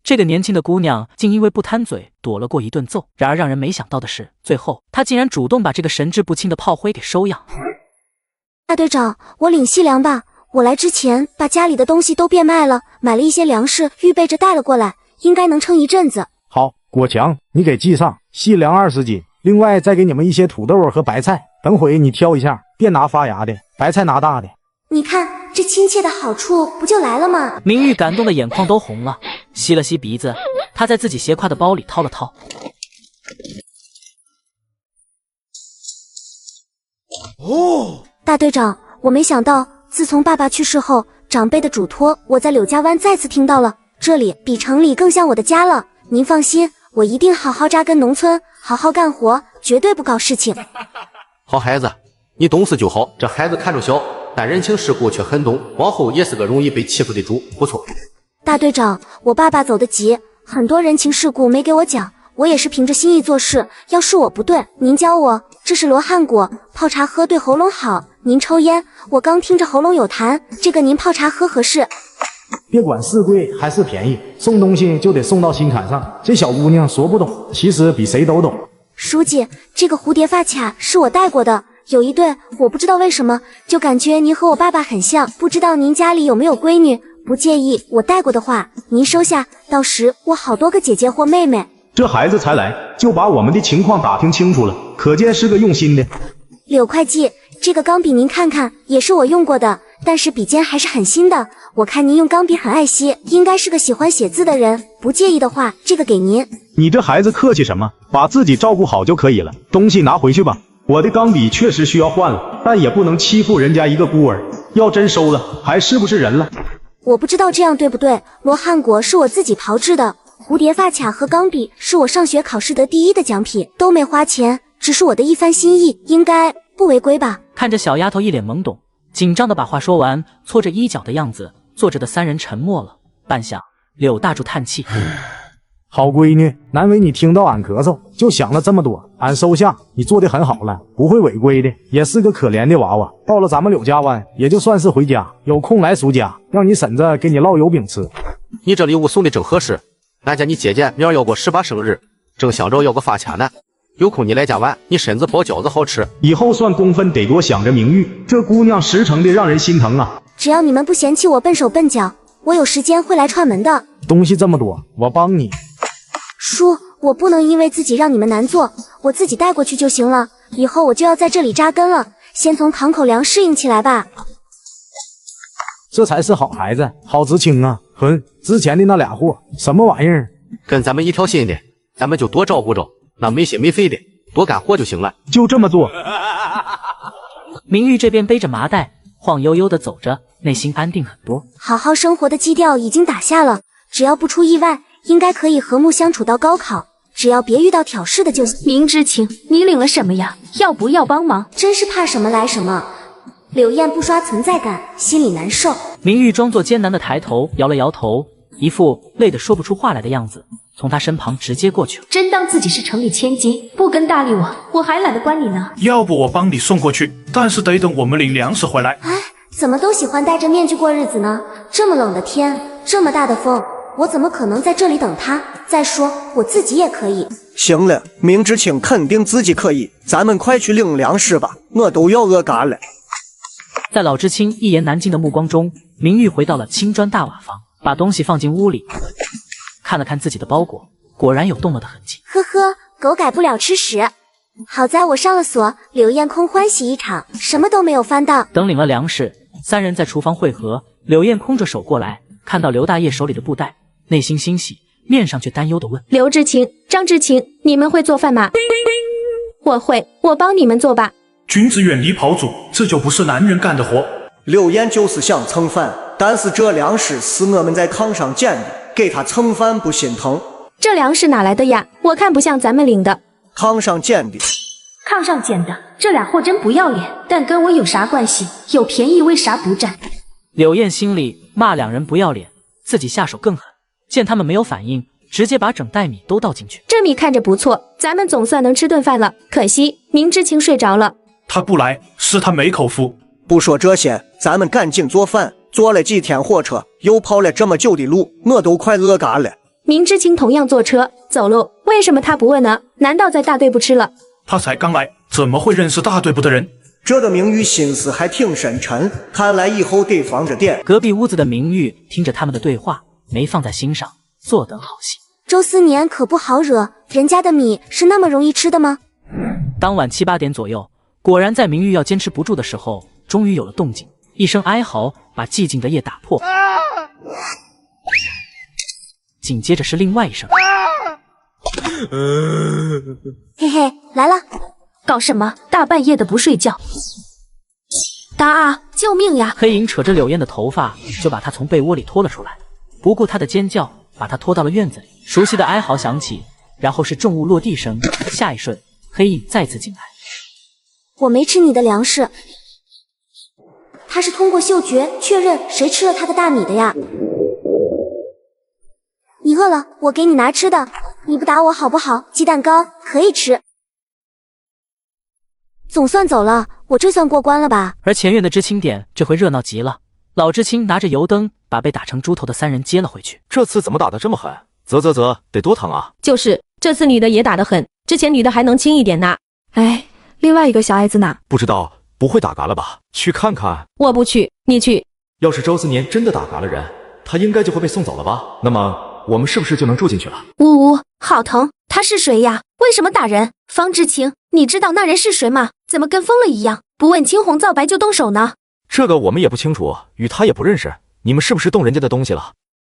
这个年轻的姑娘竟因为不贪嘴躲了过一顿揍，然而让人没想到的是，最后她竟然主动把这个神志不清的炮灰给收养。大队长，我领细粮吧，我来之前把家里的东西都变卖了，买了一些粮食预备着带了过来，应该能撑一阵子。好，果强，你给记上，细粮20斤，另外再给你们一些土豆和白菜，等会你挑一下，别拿发芽的，白菜拿大的。你看这亲切的好处不就来了吗？明玉感动的眼眶都红了，吸了吸鼻子，他在自己斜挎的包里掏了掏。哦，大队长，我没想到自从爸爸去世后，长辈的嘱托我在柳家湾再次听到了，这里比城里更像我的家了。您放心，我一定好好扎根农村，好好干活，绝对不搞事情。好孩子，你懂事就好。这孩子看着小，但人情世故却很懂，往后也是个容易被欺负的主，不错。大队长，我爸爸走得急，很多人情世故没给我讲，我也是凭着心意做事，要是我不对，您教我。这是罗汉果，泡茶喝对喉咙好。您抽烟，我刚听着喉咙有痰，这个您泡茶喝合适。别管是贵还是便宜，送东西就得送到心坎上。这小姑娘说不懂，其实比谁都懂。书记，这个蝴蝶发卡是我戴过的，有一对，我不知道为什么，就感觉您和我爸爸很像。不知道您家里有没有闺女？不介意我戴过的话，您收下，到时我好多个姐姐或妹妹。这孩子才来，就把我们的情况打听清楚了，可见是个用心的。柳会计，这个钢笔您看看，也是我用过的，但是笔尖还是很新的。我看您用钢笔很爱惜，应该是个喜欢写字的人。不介意的话，这个给您。你这孩子客气什么？把自己照顾好就可以了。东西拿回去吧。我的钢笔确实需要换了，但也不能欺负人家一个孤儿。要真收了，还是不是人了？我不知道这样对不对。罗汉果是我自己炮制的，蝴蝶发卡和钢笔是我上学考试得第1的奖品，都没花钱，只是我的一番心意，应该不违规吧？看着小丫头一脸懵懂，紧张的把话说完，搓着衣角的样子，坐着的3人沉默了半晌。柳大柱叹气：好闺女，难为你听到俺咳嗽就想了这么多。俺收下，你做得很好了，不会违规的，也是个可怜的娃娃。到了咱们柳家湾，也就算是回家，有空来叔家，让你婶子给你烙油饼吃。你这礼物送的正合适，俺家你姐姐明儿要过18生日，正想着要个发卡呢。有空你来家玩，你婶子包饺子好吃。以后算公分得多想着名誉，这姑娘实诚的让人心疼啊。只要你们不嫌弃我笨手笨脚，我有时间会来串门的。东西这么多，我帮你。叔，我不能因为自己让你们难做，我自己带过去就行了。以后我就要在这里扎根了，先从堂口粮适应起来吧。这才是好孩子，好知青啊！哼，之前的那俩货什么玩意儿？跟咱们一条心的，咱们就多照顾着，那没心没肺的多干活就行了。就这么做。明玉这边背着麻袋，晃悠悠的走着，内心安定很多。好好生活的基调已经打下了，只要不出意外，应该可以和睦相处到高考。只要别遇到挑事的就行。明知情，你领了什么呀？要不要帮忙？真是怕什么来什么。柳燕不刷存在感，心里难受。明玉装作艰难的抬头，摇了摇头，一副累得说不出话来的样子，从他身旁直接过去了。真当自己是城里千金，不跟搭理我，我还懒得管你呢。要不我帮你送过去，但是得等我们领粮食回来。哎，怎么都喜欢戴着面具过日子呢？这么冷的天，这么大的风，我怎么可能在这里等他？再说我自己也可以。行了，明知青肯定自己可以，咱们快去领粮食吧，我都要饿嘎了。在老知青一言难尽的目光中，明玉回到了青砖大瓦房，把东西放进屋里，看了看自己的包裹，果然有动了的痕迹。呵呵，狗改不了吃屎。好在我上了锁，柳燕空欢喜一场，什么都没有翻到。等领了粮食，3人在厨房会合。柳燕空着手过来，看到刘大爷手里的布袋，内心欣喜，面上却担忧地问：刘知青、张知青，你们会做饭吗？我会，我帮你们做吧。君子远离庖祖，这就不是男人干的活。柳燕就是想蹭饭，但是这粮食是我们在炕上捡的，给他蹭饭不心疼。这粮食哪来的呀？我看不像咱们领的。炕上捡的。炕上捡的，这俩货真不要脸，但跟我有啥关系？有便宜为啥不占？柳燕心里骂2人不要脸，自己下手更狠。见他们没有反应，直接把整袋米都倒进去。这米看着不错，咱们总算能吃顿饭了。可惜明知情睡着了。他不来，是他没口福。不说这些，咱们赶紧做饭。坐了几天火车，又跑了这么久的路，我都快饿嘎了。明知情同样坐车走路，为什么他不问呢？难道在大队部吃了？他才刚来，怎么会认识大队部的人？这个明玉心思还挺深沉，看来以后得防着点。隔壁屋子的明玉听着他们的对话，没放在心上，坐等好戏。周思年可不好惹，人家的米是那么容易吃的吗？当晚7、8点左右，果然在明玉要坚持不住的时候，终于有了动静，一声哀嚎把寂静的夜打破。紧接着是另外一声。嘿嘿，来了。搞什么？大半夜的不睡觉。达啊，救命呀！黑影扯着柳燕的头发，就把她从被窝里拖了出来，不顾她的尖叫，把她拖到了院子里。熟悉的哀嚎响起，然后是重物落地声，下一瞬，黑影再次进来。我没吃你的粮食。他是通过嗅觉确认谁吃了他的大米的呀。你饿了，我给你拿吃的。你不打我好不好？鸡蛋糕可以吃。总算走了，我这算过关了吧？而前院的知青点这回热闹极了，老知青拿着油灯把被打成猪头的3人接了回去。这次怎么打得这么狠？得多疼啊！就是这次女的也打得狠，之前女的还能轻一点呢。哎，另外一个小矮子呢？不知道，不会打嘎了吧？去看看。我不去，你去。要是周思年真的打嘎了人，他应该就会被送走了吧？那么我们是不是就能住进去了？呜呜，好疼！他是谁呀？为什么打人？方知情，你知道那人是谁吗？怎么跟疯了一样，不问青红皂白就动手呢？这个我们也不清楚，与他也不认识。你们是不是动人家的东西了？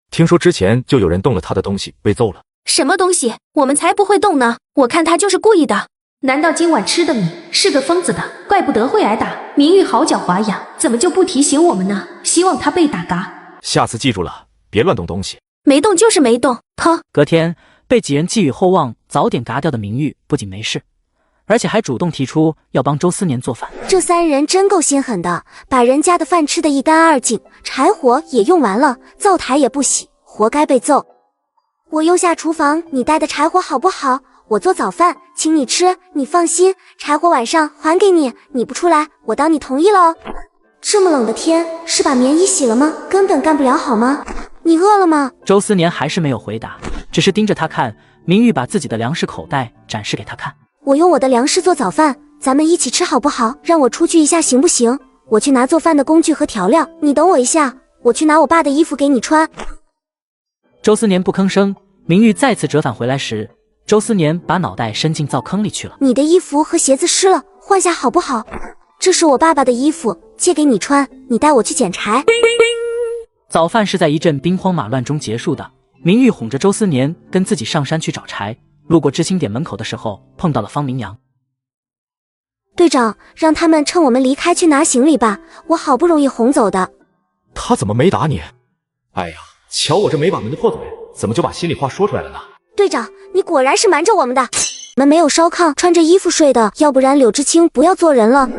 听说之前就有人动了他的东西，被揍了。什么东西？我们才不会动呢！我看他就是故意的。难道今晚吃的米是个疯子的？怪不得会挨打。明玉好狡猾呀，怎么就不提醒我们呢？希望他被打嘎。下次记住了，别乱动东西。没动就是没动，哼！隔天被几人寄予厚望早点嘎掉的明玉不仅没事，而且还主动提出要帮周思年做饭。这3人真够心狠的，把人家的饭吃得一干二净，柴火也用完了，灶台也不洗，活该被揍。我又下厨房，你带的柴火好不好？我做早饭，请你吃，你放心，柴火晚上还给你。你不出来，我当你同意了哦。这么冷的天，是把棉衣洗了吗？根本干不了好吗？你饿了吗？周思年还是没有回答，只是盯着他看。明玉把自己的粮食口袋展示给他看。我用我的粮食做早饭，咱们一起吃好不好？让我出去一下行不行？我去拿做饭的工具和调料，你等我一下，我去拿我爸的衣服给你穿。周思年不吭声。明玉再次折返回来时，周思年把脑袋伸进灶坑里去了。你的衣服和鞋子湿了，换下好不好？这是我爸爸的衣服，借给你穿，你带我去捡柴。早饭是在一阵兵荒马乱中结束的。明玉哄着周思年跟自己上山去找柴，路过知青点门口的时候，碰到了方明阳。队长，让他们趁我们离开去拿行李吧，我好不容易哄走的。他怎么没打你？哎呀，瞧我这没把门的破嘴，怎么就把心里话说出来了呢？队长，你果然是瞒着我们的。我们没有烧炕，穿着衣服睡的，要不然柳知青不要做人了。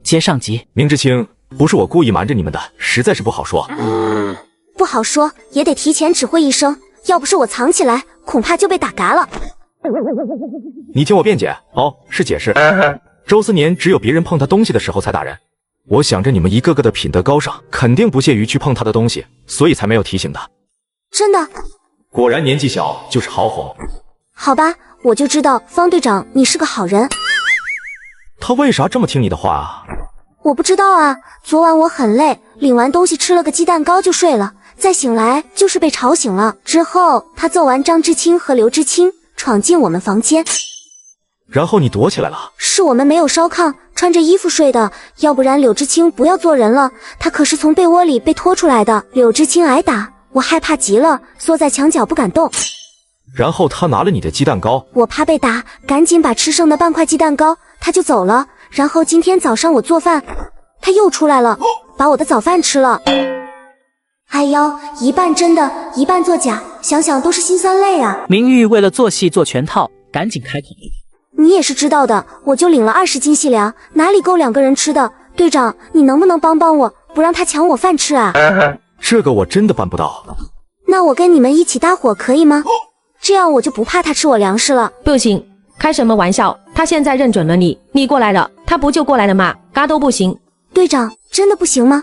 接上集。明知青，不是我故意瞒着你们的，实在是不好说。不好说，也得提前指挥一声，要不是我藏起来，恐怕就被打嘎了。你听我辩解。哦，是解释。周思年只有别人碰他东西的时候才打人。我想着你们一个个的品德高尚，肯定不屑于去碰他的东西，所以才没有提醒的。真的？果然年纪小就是好哄。好吧，我就知道方队长你是个好人。他为啥这么听你的话啊？我不知道啊，昨晚我很累，领完东西吃了个鸡蛋糕就睡了，再醒来就是被吵醒了。之后他揍完张知青和刘知青，闯进我们房间。然后你躲起来了？是我们没有烧炕，穿着衣服睡的，要不然柳知青不要做人了，他可是从被窝里被拖出来的。柳知青挨打，我害怕极了，缩在墙角不敢动。然后他拿了你的鸡蛋糕，我怕被打，赶紧把吃剩的半块鸡蛋糕，他就走了。然后今天早上我做饭，他又出来了，把我的早饭吃了。哎呦，一半真的，一半作假，想想都是心酸泪啊。明玉为了做戏做全套，赶紧开口。你也是知道的，我就领了20斤细粮，哪里够2个人吃的？队长，你能不能帮帮我，不让他抢我饭吃啊？这个我真的办不到。那我跟你们一起搭伙可以吗？这样我就不怕他吃我粮食了。不行，开什么玩笑？他现在认准了你，你过来了，他不就过来了吗？嘎都不行。队长，真的不行吗？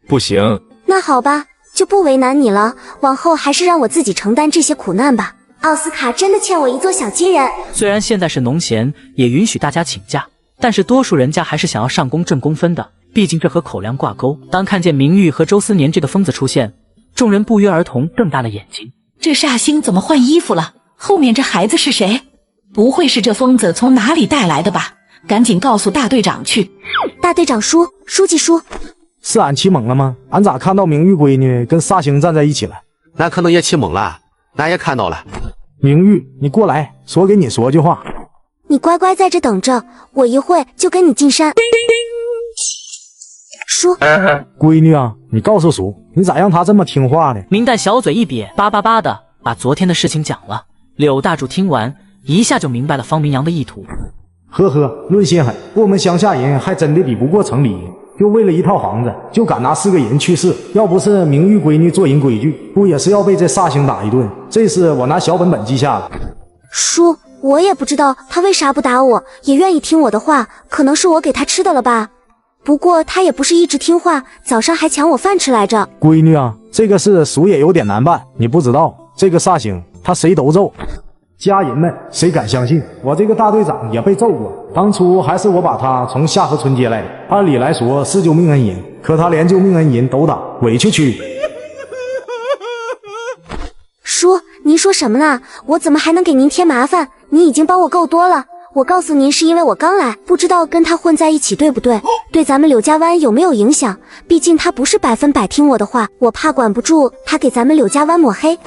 不行。那好吧，就不为难你了，往后还是让我自己承担这些苦难吧。奥斯卡真的欠我一座小金人。虽然现在是农闲，也允许大家请假，但是多数人家还是想要上工挣工分的，毕竟这和口粮挂钩。当看见明玉和周思年这个疯子出现，众人不约而同瞪大了眼睛。这煞星怎么换衣服了？后面这孩子是谁？不会是这疯子从哪里带来的吧？赶紧告诉大队长去。大队长书记书，是俺起猛了吗？俺咋看到明玉闺女跟煞星站在一起了？那可能也起猛了，俺也看到了。明玉，你过来，说给你说句话。你乖乖在这等着，我一会就跟你进山。叔，闺女啊，你告诉叔，你咋让他这么听话呢？明代小嘴一瘪，叭叭叭的把昨天的事情讲了。柳大柱听完，一下就明白了方明阳的意图。呵呵，论心狠，我们乡下人还真的比不过城里人。就为了一套房子，就敢拿4个人去试。要不是明玉闺女做人规矩，不也是要被这煞星打一顿？这事我拿小本本记下了。叔，我也不知道他为啥不打我，也愿意听我的话，可能是我给他吃的了吧。不过他也不是一直听话，早上还抢我饭吃来着。闺女啊，这个事叔也有点难办，你不知道，这个煞星他谁都揍。家人们，谁敢相信我这个大队长也被揍过？当初还是我把他从下河村接来的，按理来说是救命恩人，可他连救命恩人都打，委屈去。叔，您说什么呢？我怎么还能给您添麻烦？您已经帮我够多了。我告诉您，是因为我刚来，不知道跟他混在一起对不对，对咱们柳家湾有没有影响？毕竟他不是100%听我的话，我怕管不住他给咱们柳家湾抹黑。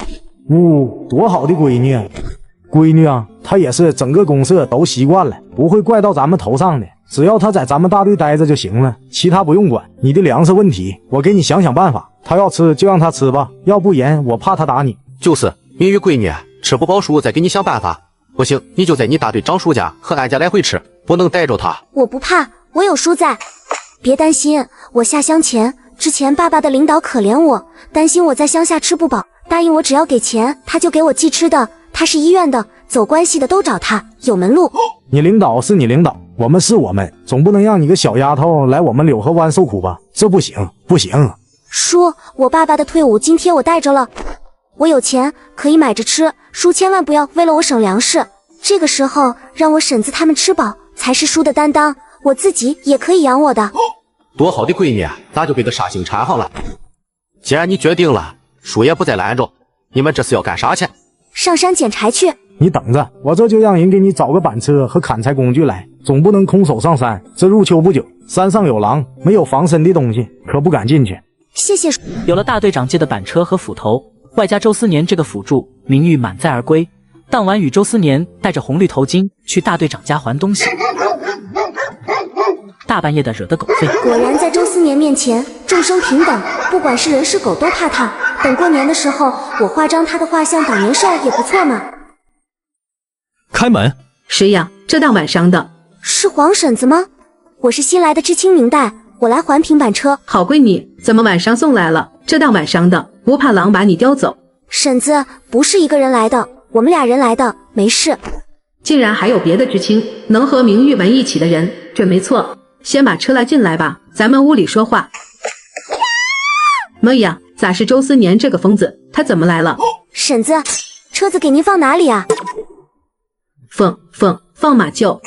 多好的闺女啊！闺女啊，她也是整个公社都习惯了，不会怪到咱们头上的。只要她在咱们大队待着就行了，其他不用管。你的粮食问题，我给你想想办法。她要吃就让她吃吧，要不然我怕她打你。就是明玉闺女，吃不饱叔再给你想办法。不行，你就在你大队长叔家和俺家来回吃，不能逮着他。我不怕，我有叔在。别担心，我下乡前之前，爸爸的领导可怜我，担心我在乡下吃不饱，答应我只要给钱，他就给我寄吃的。他是医院的，走关系的都找他，有门路。你领导是你领导，我们是我们，总不能让你个小丫头来我们柳河湾受苦吧？这不行，不行。叔，我爸爸的退伍津贴我带着了，我有钱可以买着吃，叔千万不要为了我省粮食。这个时候让我婶子他们吃饱才是叔的担当，我自己也可以养我的。多好的闺女，咋就被个煞星缠上了？既然你决定了，叔也不再拦着。你们这是要干啥去？上山捡柴去。你等着，我这就让人给你找个板车和砍柴工具来，总不能空手上山。这入秋不久，山上有狼，没有防身的东西可不敢进去。谢谢。有了大队长借的板车和斧头，外加周思年这个辅助，明玉满载而归。当晚与周思年戴着红绿头巾去大队长家还东西，大半夜的惹得狗吠。果然在周思年面前众生平等，不管是人是狗都怕他。等过年的时候，我画张他的画像挡年兽也不错嘛。开门。谁呀？这大晚上的。是黄婶子吗？我是新来的知青明代，我来还平板车。好闺女，怎么晚上送来了？这大晚上的，不怕狼把你叼走？婶子，不是一个人来的，我们俩人来的，没事。竟然还有别的知青能和明玉们一起的人，准没错。先把车拉进来吧，咱们屋里说话。妈呀，咋是周思年这个疯子？他怎么来了？婶子，车子给您放哪里啊？放马厩。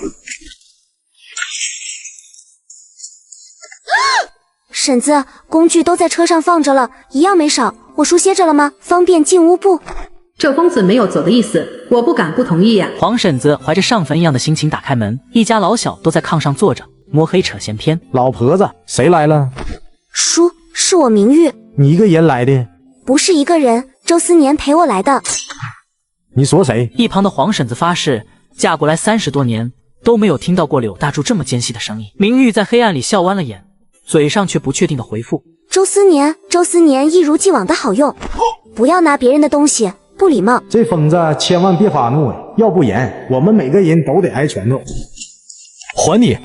婶子，工具都在车上放着了，一样没少。我书歇着了吗？方便进屋不？这疯子没有走的意思，我不敢不同意呀。黄婶子怀着上坟一样的心情打开门，一家老小都在炕上坐着，摸黑扯闲篇。老婆子，谁来了？叔，是我明玉。你一个人来的？不是一个人，周思年陪我来的。你说谁？一旁的黄婶子发誓，嫁过来30多年都没有听到过柳大柱这么尖细的声音。明玉在黑暗里笑弯了眼，嘴上却不确定的回复：周思年，周思年一如既往的好用，不要拿别人的东西，不礼貌。这疯子千万别发怒，要不然我们每个人都得挨拳头。还你！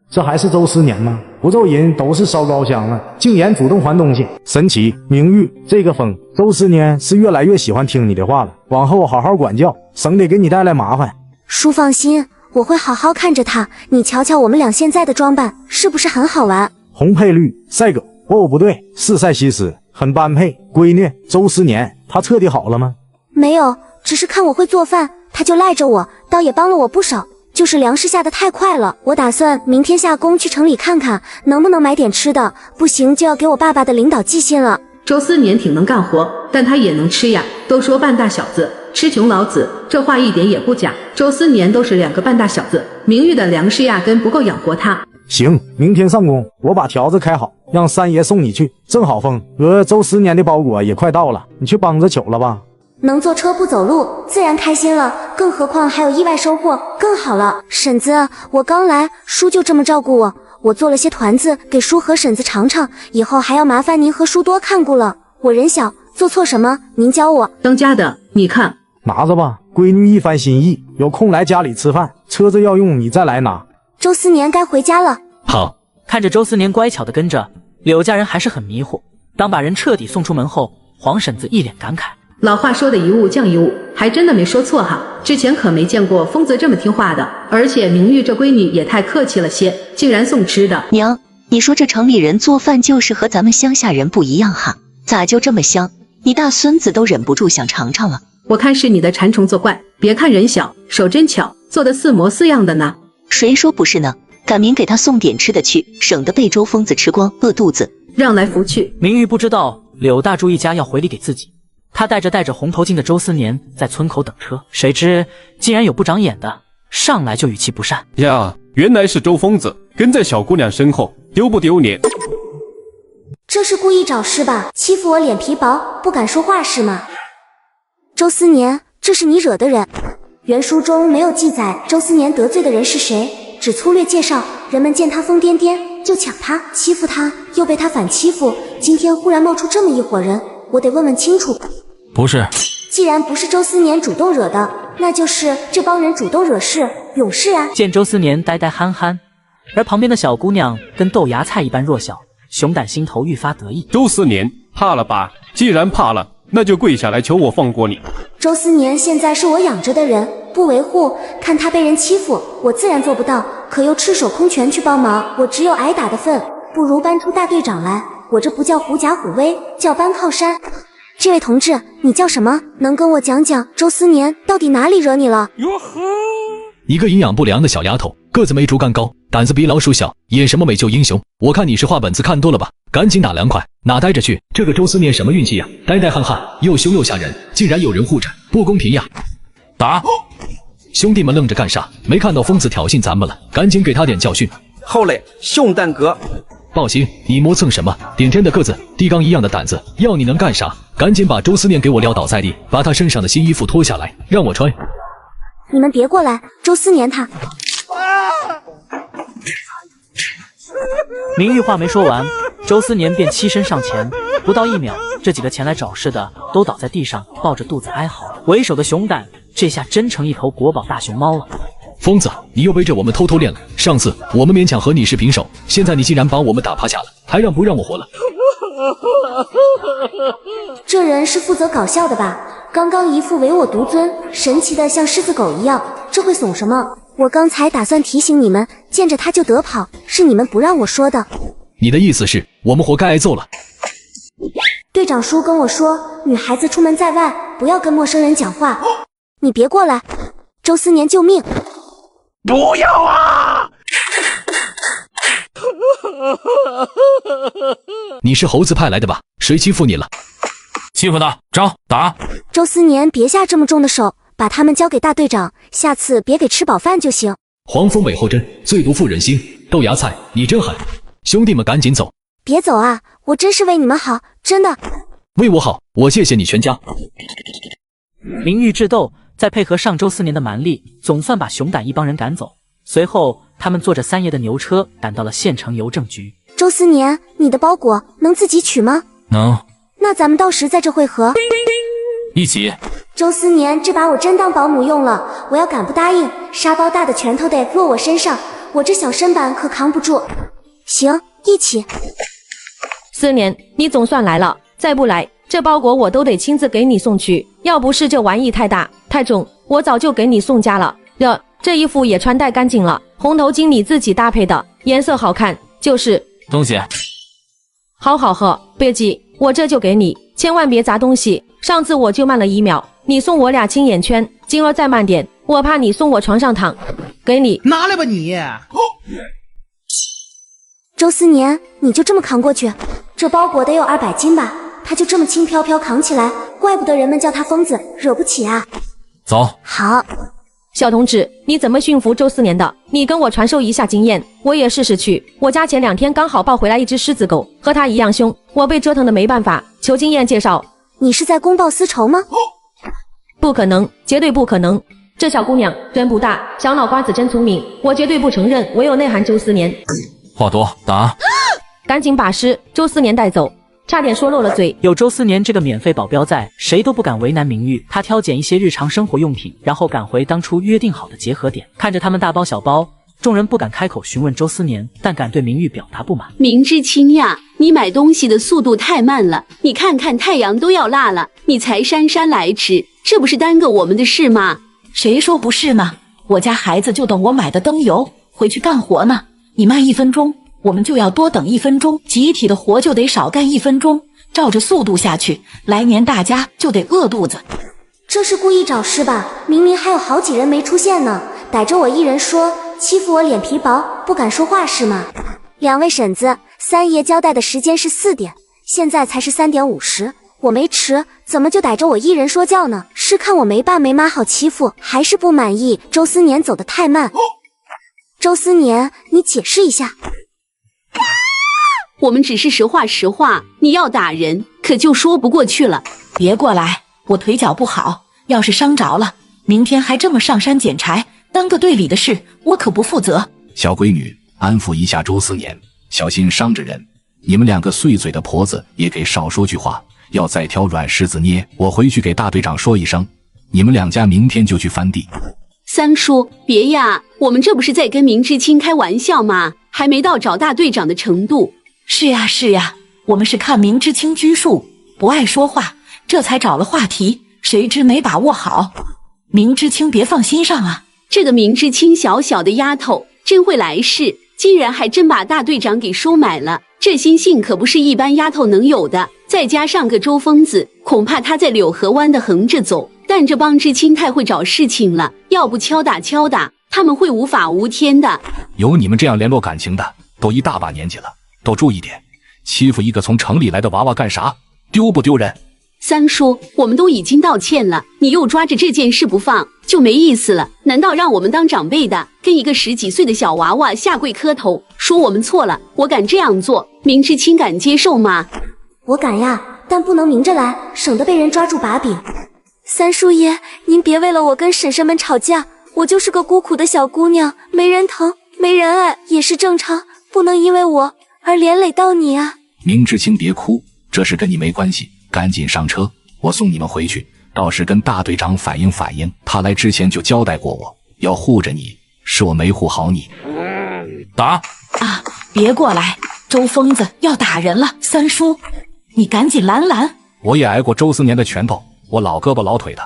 这还是周思年吗？不揍人都是烧高香了，竟然主动还东西，神奇！明玉这个疯，周思年是越来越喜欢听你的话了，往后好好管教，省得给你带来麻烦。叔放心，我会好好看着他。你瞧瞧我们俩现在的装扮，是不是很好玩？红配绿，赛狗。哦，不对，是赛西施，很般配。闺女，周思年他彻底好了吗？没有，只是看我会做饭，他就赖着我，倒也帮了我不少。就是粮食下得太快了，我打算明天下工去城里看看，能不能买点吃的，不行就要给我爸爸的领导寄信了。周思年挺能干活，但他也能吃呀。都说半大小子吃穷老子，这话一点也不假。周思年都是2个半大小子，明玉的粮食压根不够养活他。行，明天上工，我把条子开好，让三爷送你去。正好风周思年的包裹也快到了，你去帮着取了吧。能坐车不走路，自然开心了，更何况还有意外收获，更好了。婶子，我刚来，叔就这么照顾我，我做了些团子给叔和婶子尝尝，以后还要麻烦您和叔多看顾了。我人小，做错什么您教我。当家的，你看，拿着吧，闺女一番心意，有空来家里吃饭，车子要用你再来拿。周思年该回家了。好，看着周思年乖巧的跟着，柳家人还是很迷糊。当把人彻底送出门后，黄婶子一脸感慨：老话说的一物降一物，还真的没说错哈。之前可没见过疯子这么听话的，而且明玉这闺女也太客气了些，竟然送吃的。娘，你说这城里人做饭就是和咱们乡下人不一样哈，咋就这么香？你大孙子都忍不住想尝尝了。我看是你的馋虫作怪，别看人小，手真巧，做的似模似样的呢。谁说不是呢？赶明给他送点吃的去，省得被周疯子吃光饿肚子。让来福去。明玉不知道柳大柱一家要回礼给自己，他带着红头巾的周思年在村口等车，谁知竟然有不长眼的上来就语气不善：呀，原来是周疯子，跟在小姑娘身后，丢不丢脸？这是故意找事吧？欺负我脸皮薄，不敢说话是吗？周思年，这是你惹的人。原书中没有记载周思年得罪的人是谁，只粗略介绍人们见他疯癫癫就抢他，欺负他，又被他反欺负。今天忽然冒出这么一伙人，我得问问清楚。不是，既然不是周思年主动惹的，那就是这帮人主动惹事，勇士啊！见周思年呆呆憨憨，而旁边的小姑娘跟豆芽菜一般弱小，熊胆心头愈发得意。周思年，怕了吧？既然怕了，那就跪下来求我放过你。周思年现在是我养着的人，不维护，看他被人欺负，我自然做不到，可又赤手空拳去帮忙，我只有挨打的份，不如搬出大队长来，我这不叫狐假虎威，叫搬靠山。这位同志，你叫什么？能跟我讲讲周思年到底哪里惹你了？哟呵，一个营养不良的小丫头，个子没竹竿高，胆子比老鼠小，演什么美救英雄？我看你是画本子看多了吧，赶紧打凉快，哪待着去？这个周思年什么运气呀？呆呆憨憨，又凶又吓人，竟然有人护着，不公平呀！打！兄弟们愣着干啥？没看到疯子挑衅咱们了，赶紧给他点教训。好嘞，熊蛋哥。暴行，你磨蹭什么？顶天的个子，地缸一样的胆子，要你能干啥？赶紧把周思念给我撂倒在地，把他身上的新衣服脱下来，让我穿。你们别过来，周思年他。明玉话没说完，周思年便欺身上前，不到1秒，这几个前来找事的都倒在地上，抱着肚子哀嚎。为首的熊胆这下真成一头国宝大熊猫了。疯子，你又背着我们偷偷练了。上次我们勉强和你是平手，现在你竟然把我们打趴下了，还让不让我活了？这人是负责搞笑的吧？刚刚一副唯我独尊，神奇的像狮子狗一样，这会怂什么？我刚才打算提醒你们，见着他就得跑，是你们不让我说的。你的意思是我们活该挨揍了？队长叔跟我说，女孩子出门在外不要跟陌生人讲话。你别过来，周思年救命！不要啊！你是猴子派来的吧？谁欺负你了？欺负他，招打！周思年，别下这么重的手，把他们交给大队长，下次别给吃饱饭就行。黄蜂尾后针，最毒妇人心。豆芽菜，你真狠！兄弟们赶紧走！别走啊，我真是为你们好，真的。为我好，我谢谢你全家。明玉智斗，再配合上周思年的蛮力，总算把熊胆一帮人赶走。随后，他们坐着3爷的牛车赶到了县城邮政局。周思年，你的包裹能自己取吗？能。那咱们到时在这会合。一起。周思年，这把我真当保姆用了，我要敢不答应，沙包大的拳头得落我身上，我这小身板可扛不住。行，一起。思年，你总算来了，再不来，这包裹我都得亲自给你送去。要不是这玩意太大太重，我早就给你送家了。这衣服也穿戴干净了，红头巾你自己搭配的，颜色好看，就是东西。好好喝，别急，我这就给你，千万别砸东西。上次我就慢了1秒，你送我俩青眼圈，今儿再慢点，我怕你送我床上躺。给你，拿来吧你。周思年，你就这么扛过去？这包裹得有200斤吧？他就这么轻飘飘扛起来，怪不得人们叫他疯子，惹不起啊。走。好。小同志，你怎么驯服周思年的？你跟我传授一下经验，我也试试去。我家前2天刚好抱回来一只狮子狗，和它一样凶，我被折腾的没办法，求经验介绍。你是在公报私仇吗？不可能，绝对不可能。这小姑娘人不大，小脑瓜子真聪明，我绝对不承认我有内涵周思年。话多，打！赶紧把周思年带走。差点说漏了嘴。有周思年这个免费保镖在，谁都不敢为难明玉。他挑拣一些日常生活用品，然后赶回当初约定好的结合点。看着他们大包小包众人不敢开口询问周思年，但敢对明玉表达不满。明知青呀，你买东西的速度太慢了，你看看太阳都要落了，你才姗姗来迟，这不是耽搁我们的事吗？谁说不是呢？我家孩子就等我买的灯油回去干活呢。你慢1分钟，我们就要多等1分钟，集体的活就得少干1分钟。照着速度下去，来年大家就得饿肚子。这是故意找事吧？明明还有好几人没出现呢，逮着我一人说，欺负我脸皮薄，不敢说话是吗？两位婶子，三爷交代的时间是4点，现在才是3点50，我没迟，怎么就逮着我一人说教呢？是看我没爸没妈好欺负，还是不满意周思年走得太慢？周思年，你解释一下。我们只是实话实话，你要打人可就说不过去了。别过来，我腿脚不好，要是伤着了，明天还这么上山捡柴，耽搁队里的事，我可不负责。小闺女，安抚一下周思年，小心伤着人。你们2个碎嘴的婆子也给少说句话，要再挑软柿子捏，我回去给大队长说一声，你们2家明天就去翻地。三叔，别呀，我们这不是在跟明知青开玩笑吗？还没到找大队长的程度。是呀是呀，我们是看明知青拘束，不爱说话，这才找了话题，谁知没把握好。明知青别放心上啊。这个明知青小小的丫头真会来事，竟然还真把大队长给收买了，这心性可不是一般丫头能有的。再加上个周疯子，恐怕他在柳河湾的横着走，但这帮知青太会找事情了，要不敲打敲打，他们会无法无天的。有你们这样联络感情的，都一大把年纪了，都注意点，欺负一个从城里来的娃娃干啥？丢不丢人？三叔，我们都已经道歉了，你又抓着这件事不放，就没意思了。难道让我们当长辈的跟一个10几岁的小娃娃下跪磕头，说我们错了？我敢这样做，明知青敢接受吗？我敢呀，但不能明着来，省得被人抓住把柄。三叔爷，您别为了我跟婶婶们吵架，我就是个孤苦的小姑娘，没人疼，没人爱也是正常，不能因为我而连累到你啊。明知青别哭，这事跟你没关系，赶紧上车，我送你们回去。到时跟大队长反映反映，他来之前就交代过我，要护着你，是我没护好你。打啊！别过来，周疯子要打人了，三叔，你赶紧拦拦。我也挨过周思年的拳头，我老胳膊老腿的，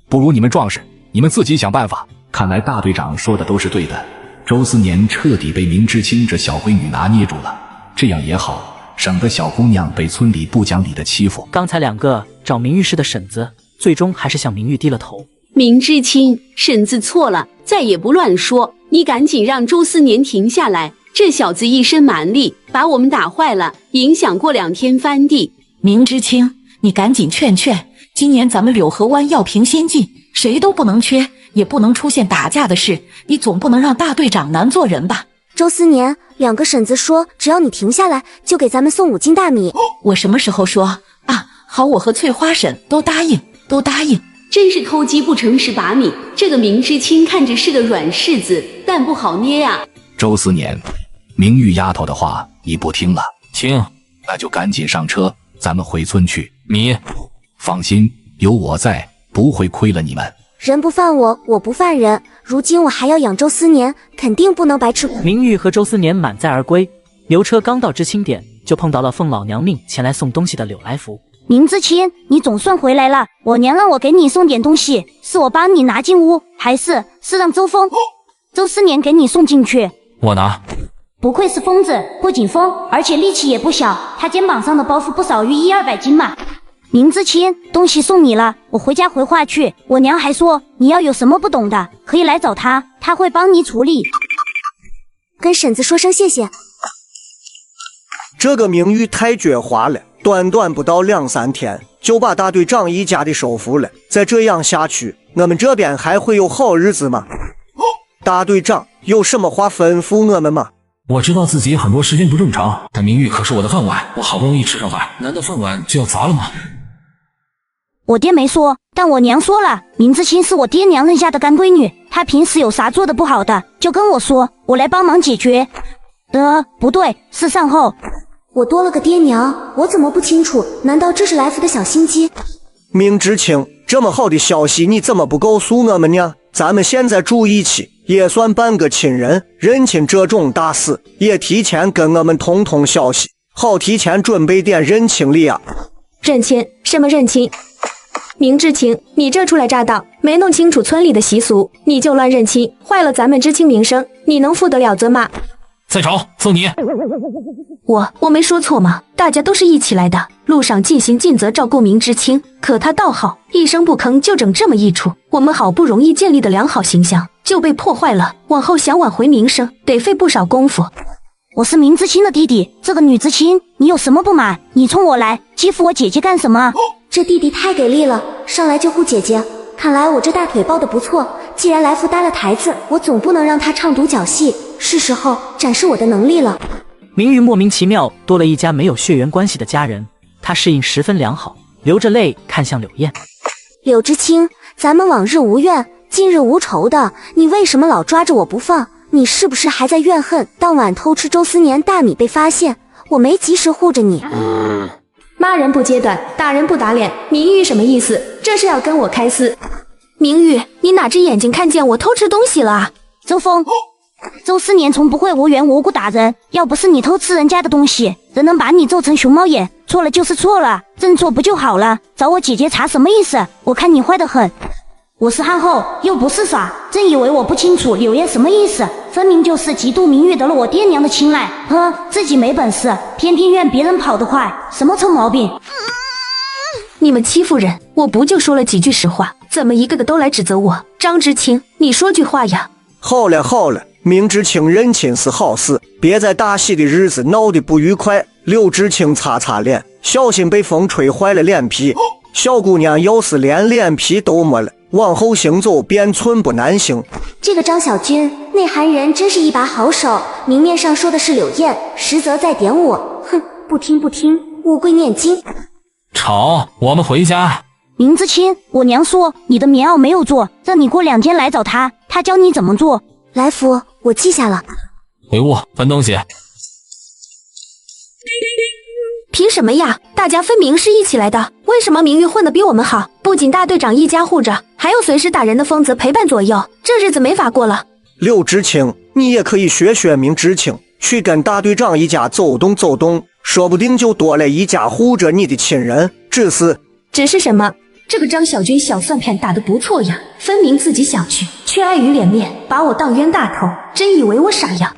不如你们壮实，你们自己想办法。看来大队长说的都是对的，周思年彻底被明知青这小闺女拿捏住了，这样也好，省得小姑娘被村里不讲理的欺负。刚才2个找明玉氏的婶子，最终还是向明玉低了头。明知青，婶子错了，再也不乱说，你赶紧让周思年停下来，这小子一身蛮力，把我们打坏了，影响过2天翻地。明知青，你赶紧劝劝，今年咱们柳河湾药瓶先进，谁都不能缺，也不能出现打架的事，你总不能让大队长难做人吧？周思年，2个婶子说，只要你停下来，就给咱们送5斤大米。我什么时候说啊？好，我和翠花婶都答应。真是偷鸡不成蚀把米，这个明知青看着是个软柿子，但不好捏呀。周思年，明玉丫头的话你不听了？听。那就赶紧上车，咱们回村去。你放心，有我在，不会亏了你们。人不犯我，我不犯人。如今我还要养周思年，肯定不能白吃苦。明玉和周思年满载而归，牛车刚到知青点，就碰到了奉老娘命前来送东西的柳来福。明知青，你总算回来了，我娘让我给你送点东西，是我帮你拿进屋，还是让周思年给你送进去？我拿。不愧是疯子，不仅疯，而且力气也不小，他肩膀上的包袱不少于100-200斤吧。明知青，东西送你了，我回家回话去。我娘还说，你要有什么不懂的，可以来找她，她会帮你处理。跟婶子说声谢谢。这个明玉太绝滑了，短短不到2-3天就把大队长一家的收服了。再这样下去，我们这边还会有好日子吗？大队长有什么话吩咐我们吗？我知道自己很多时间不正常，但明玉可是我的饭碗，我好不容易吃上饭，难道饭碗就要砸了吗？我爹没说，但我娘说了，明知青是我爹娘认下的干闺女，她平时有啥做的不好的，就跟我说，我来帮忙解决。不对，是善后。我多了个爹娘，我怎么不清楚？难道这是来福的小心机？明知青，这么好的消息你怎么不告诉我们呢？咱们现在住一起也算半个亲人，认亲这种大事也提前跟我们通消息，好提前准备点认亲礼啊。认亲？什么认亲？明知青，你这初来乍到，没弄清楚村里的习俗，你就乱认亲，坏了咱们知青名声，你能负得了责吗？在朝，送你。我没说错吗？大家都是一起来的，路上尽心尽责照顾明知青，可他倒好，一声不吭就整这么一出，我们好不容易建立的良好形象就被破坏了，往后想挽回名声，得费不少功夫。我是明知青的弟弟，这个女知青，你有什么不满？你冲我来欺负我姐姐干什么？这弟弟太给力了，上来就护姐姐。看来我这大腿抱得不错，既然来福搭了台子，我总不能让他唱独角戏，是时候展示我的能力了。明玉莫名其妙多了一家没有血缘关系的家人，他适应十分良好，流着泪看向柳燕。柳知青，咱们往日无怨，近日无仇的，你为什么老抓着我不放？你是不是还在怨恨当晚偷吃周思年大米被发现，我没及时护着你？骂人不揭短，打人不打脸，明玉什么意思？这是要跟我开撕？明玉，你哪只眼睛看见我偷吃东西了啊？周峰，周思年从不会无缘无故打人，要不是你偷吃人家的东西，人能把你揍成熊猫眼，错了就是错了，认错不就好了？找我姐姐查什么意思？我看你坏得很。我是汉后，又不是傻，真以为我不清楚柳燕什么意思？分明就是嫉妒明玉得了我爹娘的青睐，自己没本事，偏偏怨别人跑得快，什么臭毛病？你们欺负人，我不就说了几句实话，怎么一个个都来指责我？张知青，你说句话呀！好了，明知青认亲是好事，别在大喜的日子闹得不愉快。柳知青擦擦脸，小心被风吹坏了脸皮。小姑娘要是连脸皮都没了，往后行走便寸步难行。这个张小军，内涵人真是一把好手，明面上说的是柳燕，实则在点我。哼，不听，乌龟念经。吵，我们回家。明知青，我娘说你的棉袄没有做，让你过2天来找她，她教你怎么做。来福，我记下了。回屋分东西。凭什么呀？大家分明是一起来的，为什么明玉混得比我们好？不仅大队长一家护着，还有随时打人的疯子陪伴左右，这日子没法过了。柳知青，你也可以学明知青，去跟大队长一家走动，说不定就多了一家护着你的亲人。只是什么？这个张小军小算盘打得不错呀，分明自己想去，却碍于脸面，把我当冤大头，真以为我傻呀？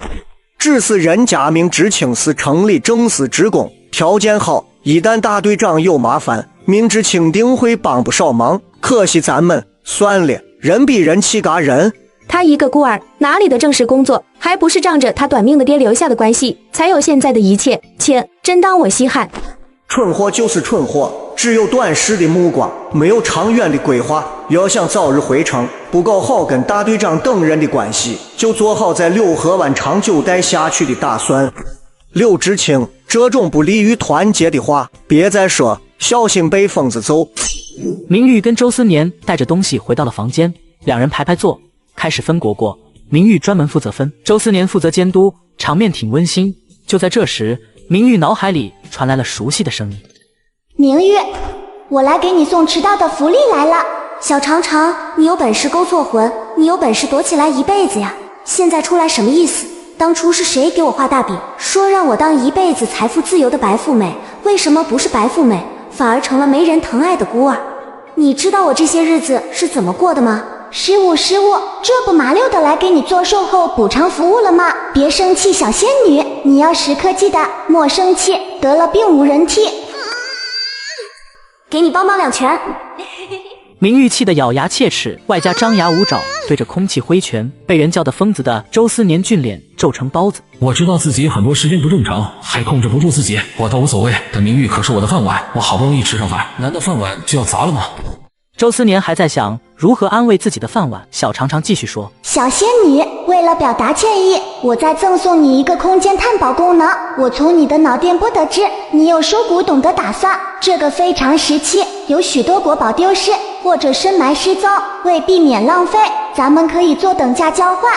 只是人家明知青是城里正司职工，条件好，一旦大队长有麻烦，明知青定会帮不少忙。可惜咱们算了，人比人气嘎人。他一个孤儿，哪里的正式工作？还不是仗着他短命的爹留下的关系，才有现在的一切。切，真当我稀罕？蠢货就是蠢货，只有短视的目光，没有长远的规划。要想早日回城，不搞好跟大队长等人的关系，就做好在柳河湾长久待下去的打算。柳知青，这种不利于团结的话，别再说，小心被疯子揍。明玉跟周思年带着东西回到了房间，两人排坐，开始分果。明玉专门负责分，周思年负责监督，场面挺温馨。就在这时，明玉脑海里传来了熟悉的声音：明玉，我来给你送迟到的福利来了。小长长，你有本事勾错魂，你有本事躲起来一辈子呀，现在出来什么意思？当初是谁给我画大饼，说让我当一辈子财富自由的白富美？为什么不是白富美，反而成了没人疼爱的孤儿？你知道我这些日子是怎么过的吗？失误，这不麻溜的来给你做售后补偿服务了吗？别生气，小仙女，你要时刻记得莫生气，得了病无人替。给你帮忙2拳。明玉气得咬牙切齿，外加张牙舞爪，对着空气挥拳，被人叫得疯子的周思年俊脸皱成包子。我知道自己很多时间不正常，还控制不住自己，我倒无所谓，但明玉可是我的饭碗，我好不容易吃上饭，难道饭碗就要砸了吗？周思年还在想如何安慰自己的饭碗，小长长继续说：小仙女，为了表达歉意，我再赠送你一个空间探宝功能。我从你的脑电波得知你有收古董的打算，这个非常时期有许多国宝丢失或者深埋失踪，为避免浪费，咱们可以做等价交换。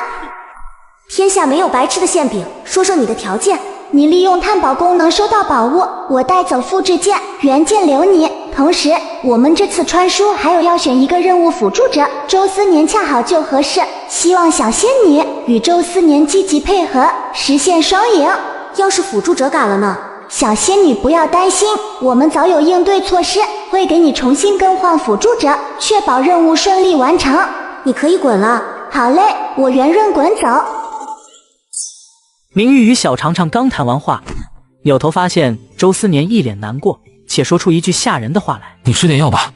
天下没有白吃的馅饼，说说你的条件。你利用探宝功能收到宝物，我带走复制件、原件留你，同时我们这次穿书还有要选一个任务辅助者，周思年恰好就合适，希望小仙女与周思年积极配合，实现双赢。要是辅助者嘎了呢？小仙女不要担心，我们早有应对措施，会给你重新更换辅助者，确保任务顺利完成。你可以滚了。好嘞，我圆润滚走。明玉与小长长刚谈完话，扭头发现周思年一脸难过，且说出一句吓人的话来：你吃点药吧。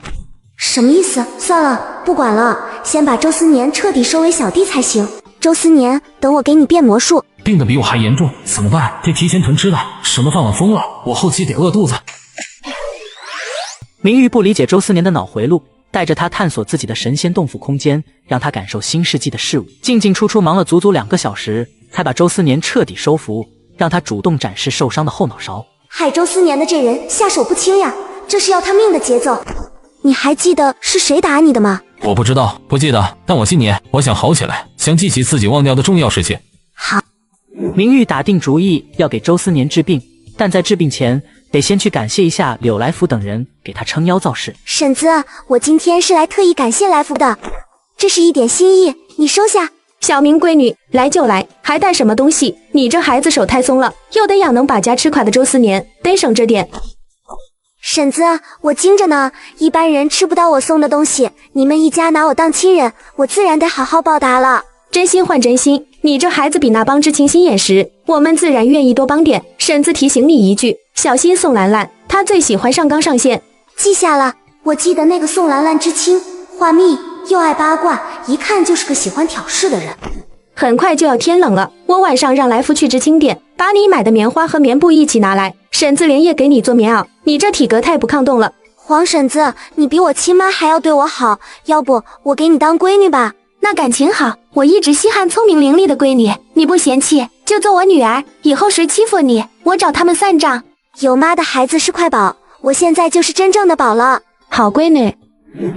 什么意思？算了，不管了，先把周思年彻底收为小弟才行。周思年，等我给你变魔术。病得比我还严重，怎么办？得提前囤吃的，省得饭碗疯了，我后期得饿肚子。明玉不理解周思年的脑回路，带着他探索自己的神仙洞府空间，让他感受新世纪的事物，进进出出忙了足足2个小时，才把周思年彻底收服，让他主动展示受伤的后脑勺。害周思年的这人下手不轻呀，这是要他命的节奏。你还记得是谁打你的吗？我不知道，不记得，但我信你，我想好起来，想记起自己忘掉的重要事情。好。明玉打定主意要给周思年治病，但在治病前得先去感谢一下柳来福等人给他撑腰造势。婶子，我今天是来特意感谢来福的，这是一点心意，你收下。小明闺女，来就来，还带什么东西？你这孩子手太松了，又得养能把家吃垮的周思年，得省着点。婶子，我精着呢，一般人吃不到我送的东西，你们一家拿我当亲人，我自然得好好报答了。真心换真心，你这孩子比那帮知青心眼实，我们自然愿意多帮点。婶子提醒你一句，小心宋兰兰，她最喜欢上纲上线。记下了，我记得那个宋兰兰知青，话密又爱八卦，一看就是个喜欢挑事的人。很快就要天冷了，我晚上让来福去知青店，把你买的棉花和棉布一起拿来，婶子连夜给你做棉袄。你这体格太不抗冻了。黄婶子，你比我亲妈还要对我好，要不我给你当闺女吧？那感情好，我一直稀罕聪明伶俐的闺女，你不嫌弃就做我女儿，以后谁欺负你，我找他们算账。有妈的孩子是块宝，我现在就是真正的宝了。好闺女。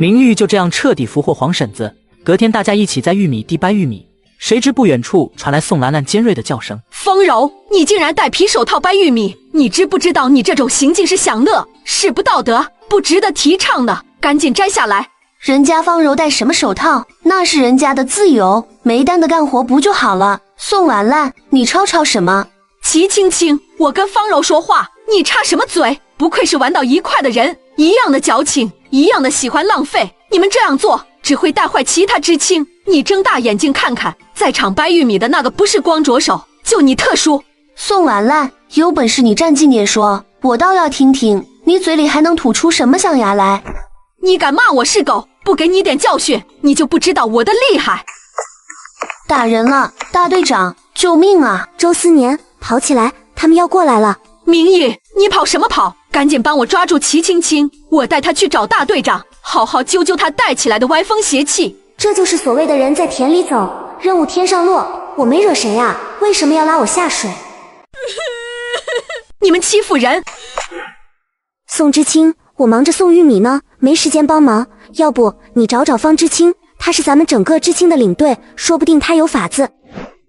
明玉就这样彻底俘获黄婶子。隔天大家一起在玉米地掰玉米，谁知不远处传来宋兰兰尖锐的叫声：丰柔，你竟然戴皮手套掰玉米，你知不知道你这种行径是享乐，是不道德，不值得提倡的，赶紧摘下来。人家方柔戴什么手套？那是人家的自由，没单的干活不就好了？宋兰兰，你吵吵什么？齐青青，我跟方柔说话，你插什么嘴？不愧是玩到一块的人，一样的矫情，一样的喜欢浪费。你们这样做只会带坏其他知青。你睁大眼睛看看，在场掰玉米的那个不是光着手，就你特殊。宋兰兰，有本事你站近点说，我倒要听听你嘴里还能吐出什么象牙来。你敢骂我是狗，不给你点教训，你就不知道我的厉害。打人了，大队长，救命啊！周思年，跑起来，他们要过来了。明玉，你跑什么跑？赶紧帮我抓住齐青青，我带他去找大队长，好好揪揪他带起来的歪风邪气。这就是所谓的人在田里走，任务天上落。我没惹谁啊，为什么要拉我下水？你们欺负人！宋知青，我忙着送玉米呢，没时间帮忙。要不你找找方知青，他是咱们整个知青的领队，说不定他有法子。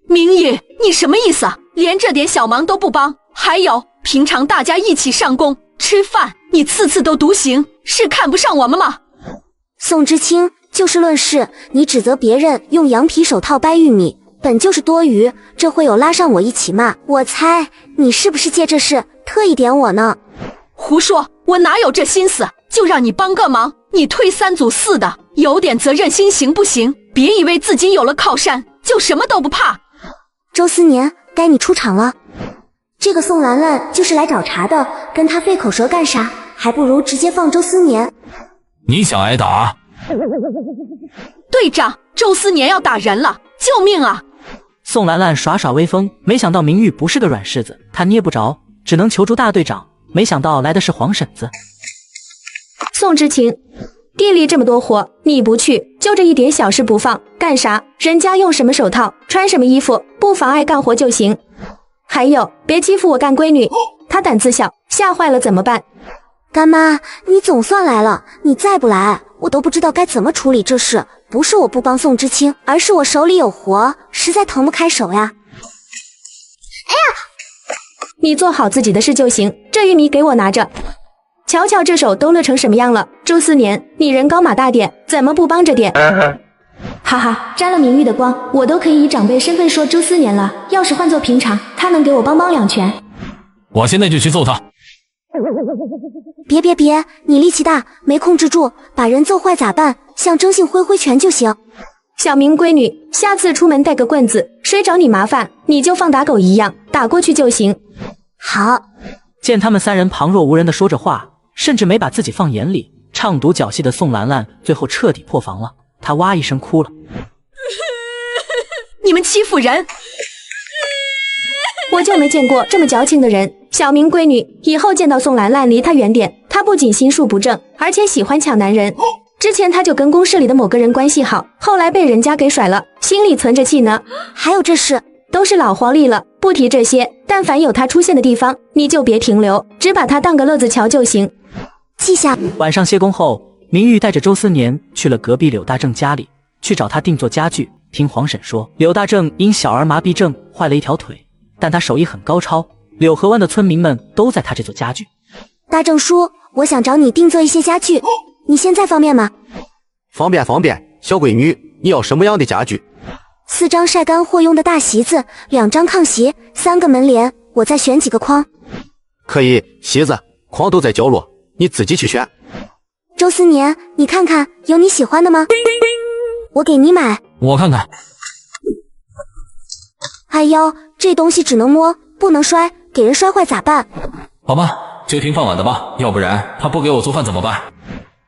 明玉，你什么意思？连这点小忙都不帮？还有，平常大家一起上工吃饭，你次次都独行，是看不上我们吗？宋知青，就事论事，你指责别人用羊皮手套掰玉米，本就是多余，这会有拉上我一起骂。我猜你是不是借这事特意点我呢？胡说，我哪有这心思，就让你帮个忙，你推三阻四的，有点责任心行不行？别以为自己有了靠山就什么都不怕。周思年，该你出场了。这个宋兰兰就是来找茬的，跟他费口舌干啥？还不如直接放周思年。你想挨打？队长，周思年要打人了，救命啊！宋兰兰耍耍威风，没想到明玉不是个软柿子，她捏不着，只能求助大队长。没想到来的是黄婶子。宋知青，地里这么多活，你不去，就这一点小事不放，干啥？人家用什么手套，穿什么衣服，不妨碍干活就行。还有，别欺负我干闺女，她胆子小，吓坏了怎么办？干妈，你总算来了，你再不来，我都不知道该怎么处理这事。不是我不帮宋知青，而是我手里有活，实在腾不开手呀。哎呀！你做好自己的事就行，这玉米给我拿着。瞧瞧这手都乐成什么样了。周思年，你人高马大点，怎么不帮着点？哈哈，沾了明玉的光，我都可以以长辈身份说周思年了。要是换做平常，他能给我帮2拳。我现在就去揍他。别，你力气大，没控制住，把人揍坏咋办？象征性挥拳就行。小明闺女，下次出门带个棍子，谁找你麻烦，你就放打狗一样打过去就行。好。见他们3人旁若无人地说着话，甚至没把自己放眼里，唱独角戏的宋兰兰最后彻底破防了，她哇一声哭了。你们欺负人！我就没见过这么矫情的人。小明闺女，以后见到宋兰兰离她远点，她不仅心术不正，而且喜欢抢男人。之前她就跟公社里的某个人关系好，后来被人家给甩了，心里存着气呢。还有这事，都是老黄历了，不提这些，但凡有他出现的地方，你就别停留，只把他当个乐子瞧就行。记下。晚上歇工后，明玉带着周思年去了隔壁柳大正家里，去找他定做家具。听黄婶说，柳大正因小儿麻痹症坏了一条腿，但他手艺很高超，柳河湾的村民们都在他这做家具。大正叔，我想找你定做一些家具，你现在方便吗？方便，小闺女，你要什么样的家具？4张晒干货用的大席子，2张炕席，3个门帘，我再选几个框。可以，席子、框都在角落，你自己去选。周思年，你看看有你喜欢的吗？我给你买。我看看。哎呦，这东西只能摸，不能摔，给人摔坏咋办？好吧，就听饭碗的吧，要不然他不给我做饭怎么办？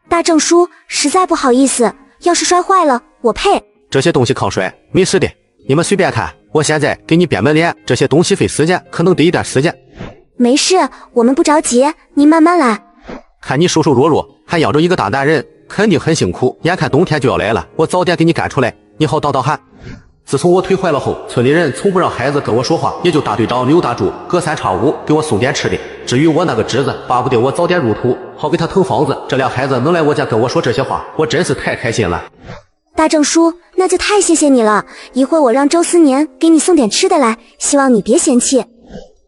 大正叔，实在不好意思，要是摔坏了，我赔。这些东西抗摔，没事的，你们随便看。我现在给你编门帘，这些东西费时间，可能得一点时间。没事，我们不着急，您慢慢来。看你瘦瘦弱弱，还养着一个大男人，肯定很辛苦。眼看冬天就要来了，我早点给你赶出来，你好挡挡寒。自从我腿坏了后，村里人从不让孩子跟我说话，也就大队长刘大柱隔3差5给我送点吃的。至于我那个侄子，巴不得我早点入土，好给他腾房子。这俩孩子能来我家跟我说这些话，我真是太开心了。大正叔，那就太谢谢你了。一会儿我让周思年给你送点吃的来，希望你别嫌弃。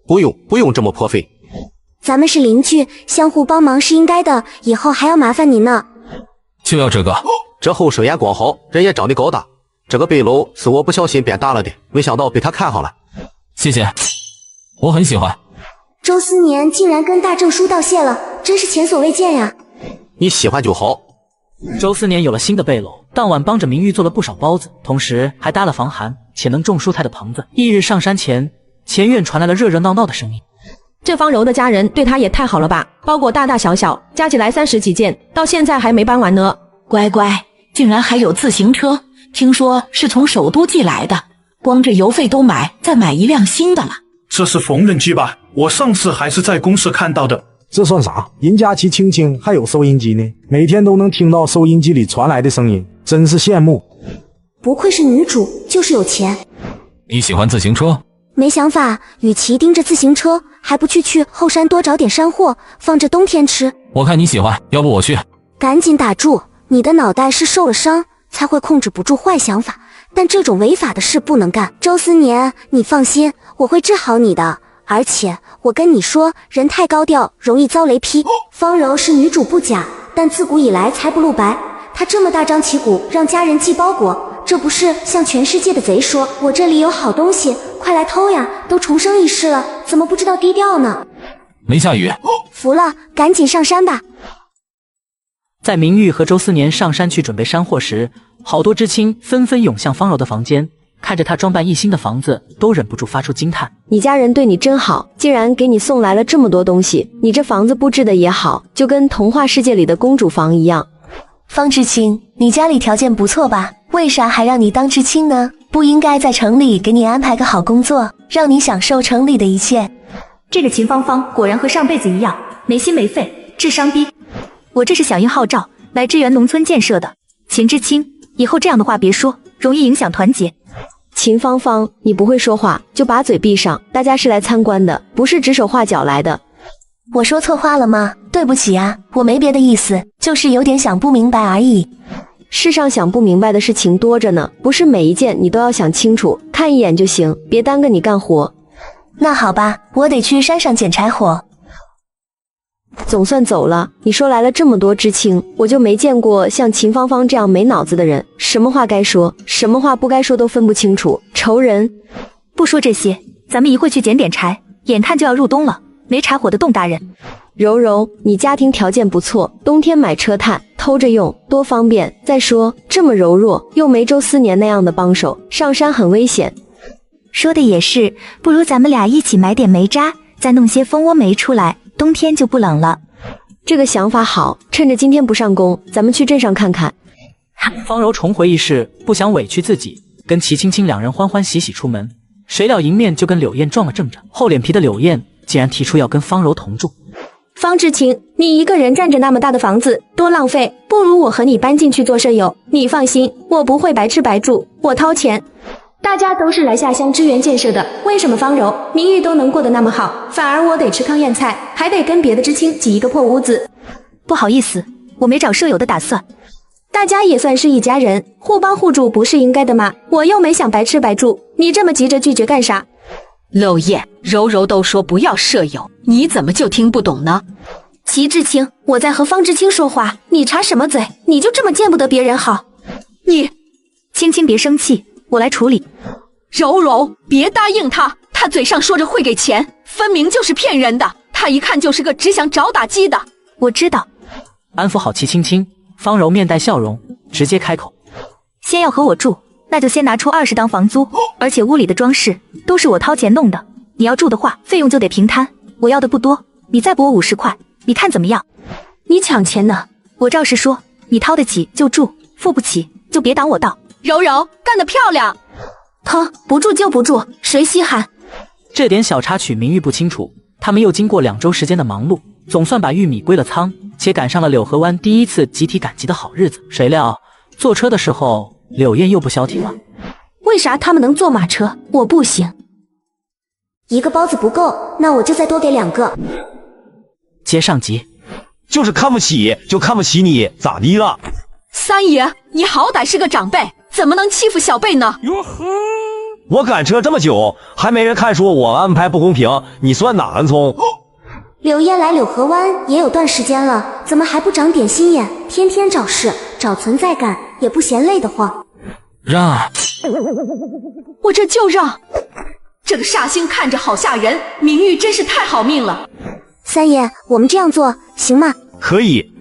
不用这么破费。咱们是邻居，相互帮忙是应该的，以后还要麻烦您呢。就要这个。这后生眼光好，人也长得高大。这个背篓是我不小心变大了的，没想到被他看上了。谢谢，我很喜欢。周思年竟然跟大正叔道谢了，真是前所未见呀。你喜欢就好。周思年有了新的背篓，当晚帮着明玉做了不少包子，同时还搭了防寒且能种蔬菜的棚子。翌日上山前，前院传来了热热闹闹的声音。这方柔的家人对他也太好了吧，包裹大大小小加起来30几件，到现在还没搬完呢。乖乖，竟然还有自行车，听说是从首都寄来的，光这邮费都买，再买一辆新的了。这是缝纫机吧？我上次还是在公司看到的。这算啥？人家齐青青还有收音机呢，每天都能听到收音机里传来的声音，真是羡慕。不愧是女主，就是有钱。你喜欢自行车？没想法，与其盯着自行车，还不去后山多找点山货，放着冬天吃。我看你喜欢，要不我去。赶紧打住，你的脑袋是受了伤，才会控制不住坏想法，但这种违法的事不能干。周思年，你放心，我会治好你的。而且我跟你说，人太高调，容易遭雷劈。方柔是女主不假，但自古以来财不露白，她这么大张旗鼓让家人寄包裹，这不是向全世界的贼说，我这里有好东西，快来偷呀！都重生一世了，怎么不知道低调呢？没下雨。服了，赶紧上山吧。在明玉和周思年上山去准备山货时，好多知青纷纷涌向方柔的房间，看着她装扮一新的房子，都忍不住发出惊叹。你家人对你真好，竟然给你送来了这么多东西，你这房子布置的也好，就跟童话世界里的公主房一样。方知青，你家里条件不错吧？为啥还让你当知青呢？不应该在城里给你安排个好工作，让你享受城里的一切。这个秦芳芳果然和上辈子一样，没心没肺，智商低。我这是响应号召来支援农村建设的。秦知青，以后这样的话别说，容易影响团结。秦芳芳，你不会说话就把嘴闭上，大家是来参观的，不是指手画脚来的。我说错话了吗？对不起啊，我没别的意思，就是有点想不明白而已。世上想不明白的事情多着呢，不是每一件你都要想清楚，看一眼就行，别耽搁你干活。那好吧，我得去山上捡柴火。总算走了。你说来了这么多知青，我就没见过像秦芳芳这样没脑子的人，什么话该说，什么话不该说都分不清楚。仇人！不说这些，咱们一会去捡点柴，眼看就要入冬了，没柴火的洞大人。柔柔，你家庭条件不错，冬天买车炭偷着用多方便。再说这么柔弱，又没周思年那样的帮手，上山很危险。说的也是，不如咱们俩一起买点煤渣，再弄些蜂窝煤出来，冬天就不冷了。这个想法好，趁着今天不上工，咱们去镇上看看。方柔重回一世，不想委屈自己，跟齐青青两人欢欢喜喜出门，谁料迎面就跟柳燕撞了正着。厚脸皮的柳燕竟然提出要跟方柔同住。方知青，你一个人占着那么大的房子，多浪费，不如我和你搬进去做舍友。你放心，我不会白吃白住，我掏钱。大家都是来下乡支援建设的，为什么方柔、明玉都能过得那么好，反而我得吃糠咽菜，还得跟别的知青挤一个破屋子？不好意思，我没找舍友的打算。大家也算是一家人，互帮互助不是应该的吗？我又没想白吃白住，你这么急着拒绝干啥？娄烨，柔柔都说不要舍友，你怎么就听不懂呢？齐知青，我在和方知青说话，你插什么嘴？你就这么见不得别人好？你，青青别生气，我来处理。柔柔，别答应他，他嘴上说着会给钱，分明就是骗人的，他一看就是个只想找打击的。我知道。安抚好齐青青，方柔面带笑容，直接开口：先要和我住，那就先拿出20当房租，而且屋里的装饰都是我掏钱弄的。你要住的话，费用就得平摊，我要的不多，你再拨我50块，你看怎么样？你抢钱呢？我照实说，你掏得起就住，付不起就别挡我道。柔柔干得漂亮！哼，不住就不住，谁稀罕？这点小插曲明玉不清楚，他们又经过2周时间的忙碌，总算把玉米归了仓，且赶上了柳河湾第一次集体赶集的好日子。谁料坐车的时候，柳燕又不消停了。为啥他们能坐马车，我不行？一个包子不够，那我就再多给2个。接上集，就是看不起就看不起你，咋地了？三爷，你好歹是个长辈，怎么能欺负小辈呢？哟呵，我赶车这么久，还没人看说我安排不公平，你算哪根葱？柳燕来柳河湾也有段时间了，怎么还不长点心眼？天天找事，找存在感，也不嫌累得慌。让，我这就让。这个煞星看着好吓人，明玉真是太好命了。三爷，我们这样做行吗？可以，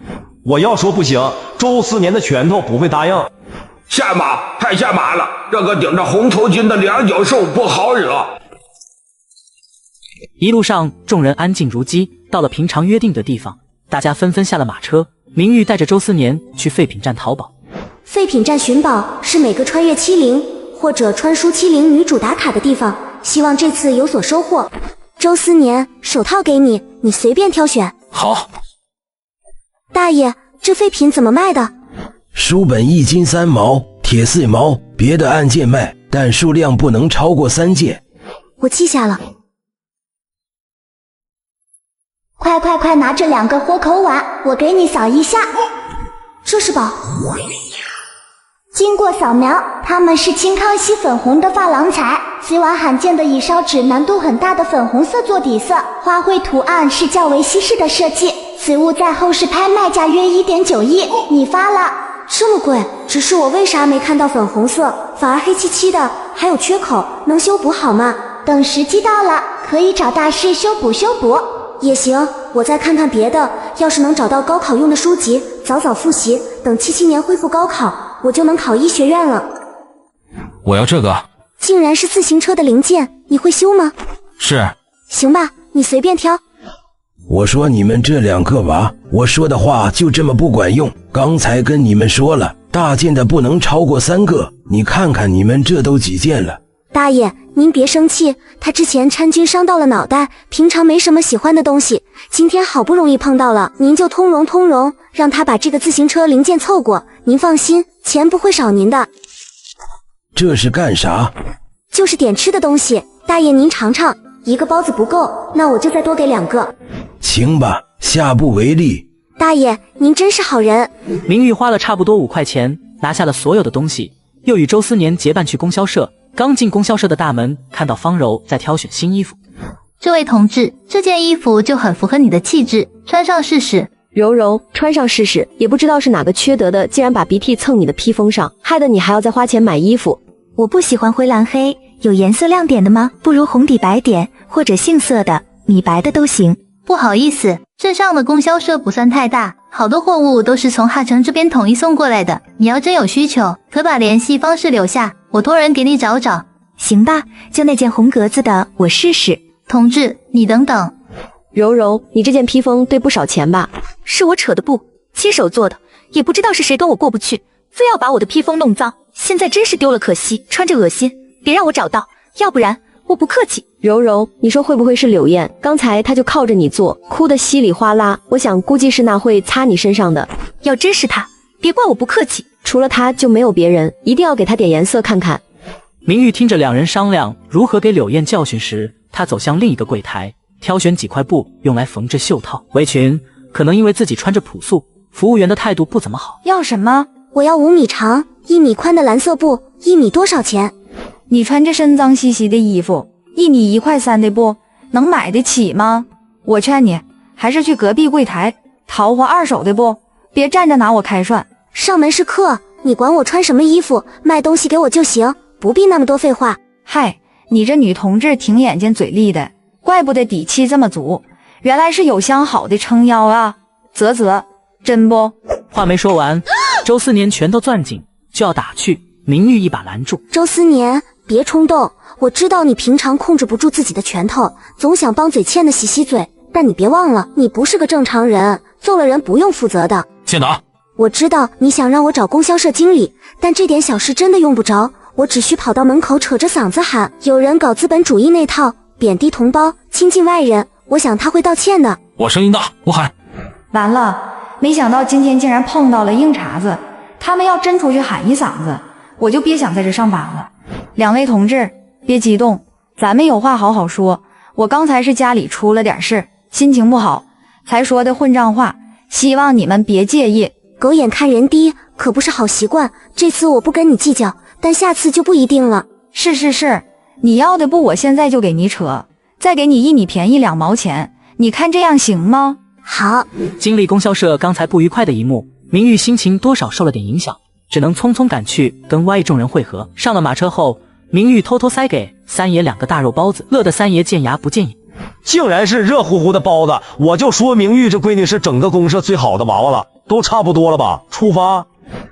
我要说不行，周思年的拳头不会答应。下马，太下马了！这个顶着红头巾的两脚兽不好惹。一路上，众人安静如鸡。到了平常约定的地方，大家纷纷下了马车。明玉带着周思年去废品站淘宝。废品站寻宝是每个穿越70或者穿书70女主打卡的地方，希望这次有所收获。周思年，手套给你，你随便挑选。好。大爷，这废品怎么卖的？书本1斤3毛，铁4毛，别的按件卖，但数量不能超过3件。我记下了。快拿这2个活口碗，我给你扫一下。这是宝。经过扫描，它们是清康熙粉红的珐琅彩，C碗罕见的以烧纸难度很大的粉红色做底色，花卉图案是较为西式的设计。此物在后市拍卖价约1.9亿，你发了。这么贵，只是我为啥没看到粉红色，反而黑漆漆的，还有缺口，能修补好吗？等时机到了，可以找大师修补也行。我再看看别的，要是能找到高考用的书籍，早早复习，等77年恢复高考，我就能考医学院了。我要这个。竟然是自行车的零件，你会修吗？是。行吧，你随便挑。我说你们这2个娃，我说的话就这么不管用。刚才跟你们说了，大件的不能超过3个，你看看你们这都几件了。大爷，您别生气，他之前参军伤到了脑袋，平常没什么喜欢的东西，今天好不容易碰到了，您就通融，让他把这个自行车零件凑过。您放心，钱不会少您的。这是干啥？就是点吃的东西，大爷您尝尝。1个包子不够，那我就再多给2个。行吧，下不为例。大爷，您真是好人。明玉花了差不多5块钱，拿下了所有的东西，又与周思年结伴去供销社。刚进供销社的大门，看到方柔在挑选新衣服。这位同志，这件衣服就很符合你的气质，穿上试试。柔柔，穿上试试。也不知道是哪个缺德的，竟然把鼻涕蹭你的披风上，害得你还要再花钱买衣服。我不喜欢灰蓝黑，有颜色亮点的吗？不如红底白点，或者杏色的、米白的都行。不好意思，镇上的供销社不算太大，好多货物都是从哈城这边统一送过来的。你要真有需求，可把联系方式留下，我托人给你找找。行吧，就那件红格子的，我试试。同志，你等等。柔柔，你这件披风对不少钱吧？是我扯的布，亲手做的，也不知道是谁端我过不去，非要把我的披风弄脏，现在真是丢了可惜，穿着恶心，别让我找到，要不然我不客气。柔柔，你说会不会是柳燕？刚才她就靠着你坐，哭得稀里哗啦，我想估计是那会擦你身上的。要真是她，别怪我不客气。除了她就没有别人，一定要给她点颜色看看。明玉听着两人商量如何给柳燕教训时，他走向另一个柜台，挑选几块布用来缝制袖套、围裙。可能因为自己穿着朴素，服务员的态度不怎么好。要什么？我要5米长、1米宽的蓝色布，1米多少钱？你穿着身脏兮兮的衣服，1米1块3的布，能买得起吗？我劝你还是去隔壁柜台淘换2手的布，别站着拿我开涮。上门是客，你管我穿什么衣服，卖东西给我就行，不必那么多废话。嗨，你这女同志挺眼睛嘴利的，怪不得底气这么足，原来是有相好的撑腰啊！啧，真不？话没说完，周思年拳头攥紧就要打去，明玉一把拦住。周思年，别冲动，我知道你平常控制不住自己的拳头，总想帮嘴欠的洗嘴，但你别忘了，你不是个正常人，揍了人不用负责的。欠打！我知道你想让我找供销社经理，但这点小事真的用不着，我只需跑到门口扯着嗓子喊，有人搞资本主义那套，贬低同胞，亲近外人，我想他会道歉的。我声音大，我喊。完了，没想到今天竟然碰到了硬茬子，他们要真出去喊一嗓子，我就别想在这上班了。两位同志，别激动，咱们有话好好说。我刚才是家里出了点事，心情不好，才说的混账话，希望你们别介意。狗眼看人低可不是好习惯，这次我不跟你计较，但下次就不一定了。是，你要的布我现在就给你扯，再给你1米便宜2毛钱，你看这样行吗？好。经历供销社刚才不愉快的一幕，明玉心情多少受了点影响，只能匆匆赶去跟歪众人会合。上了马车后，明玉偷偷塞给三爷2个大肉包子，乐得三爷见牙不见眼。竟然是热乎乎的包子，我就说明玉这闺女是整个公社最好的娃娃了，都差不多了吧？出发。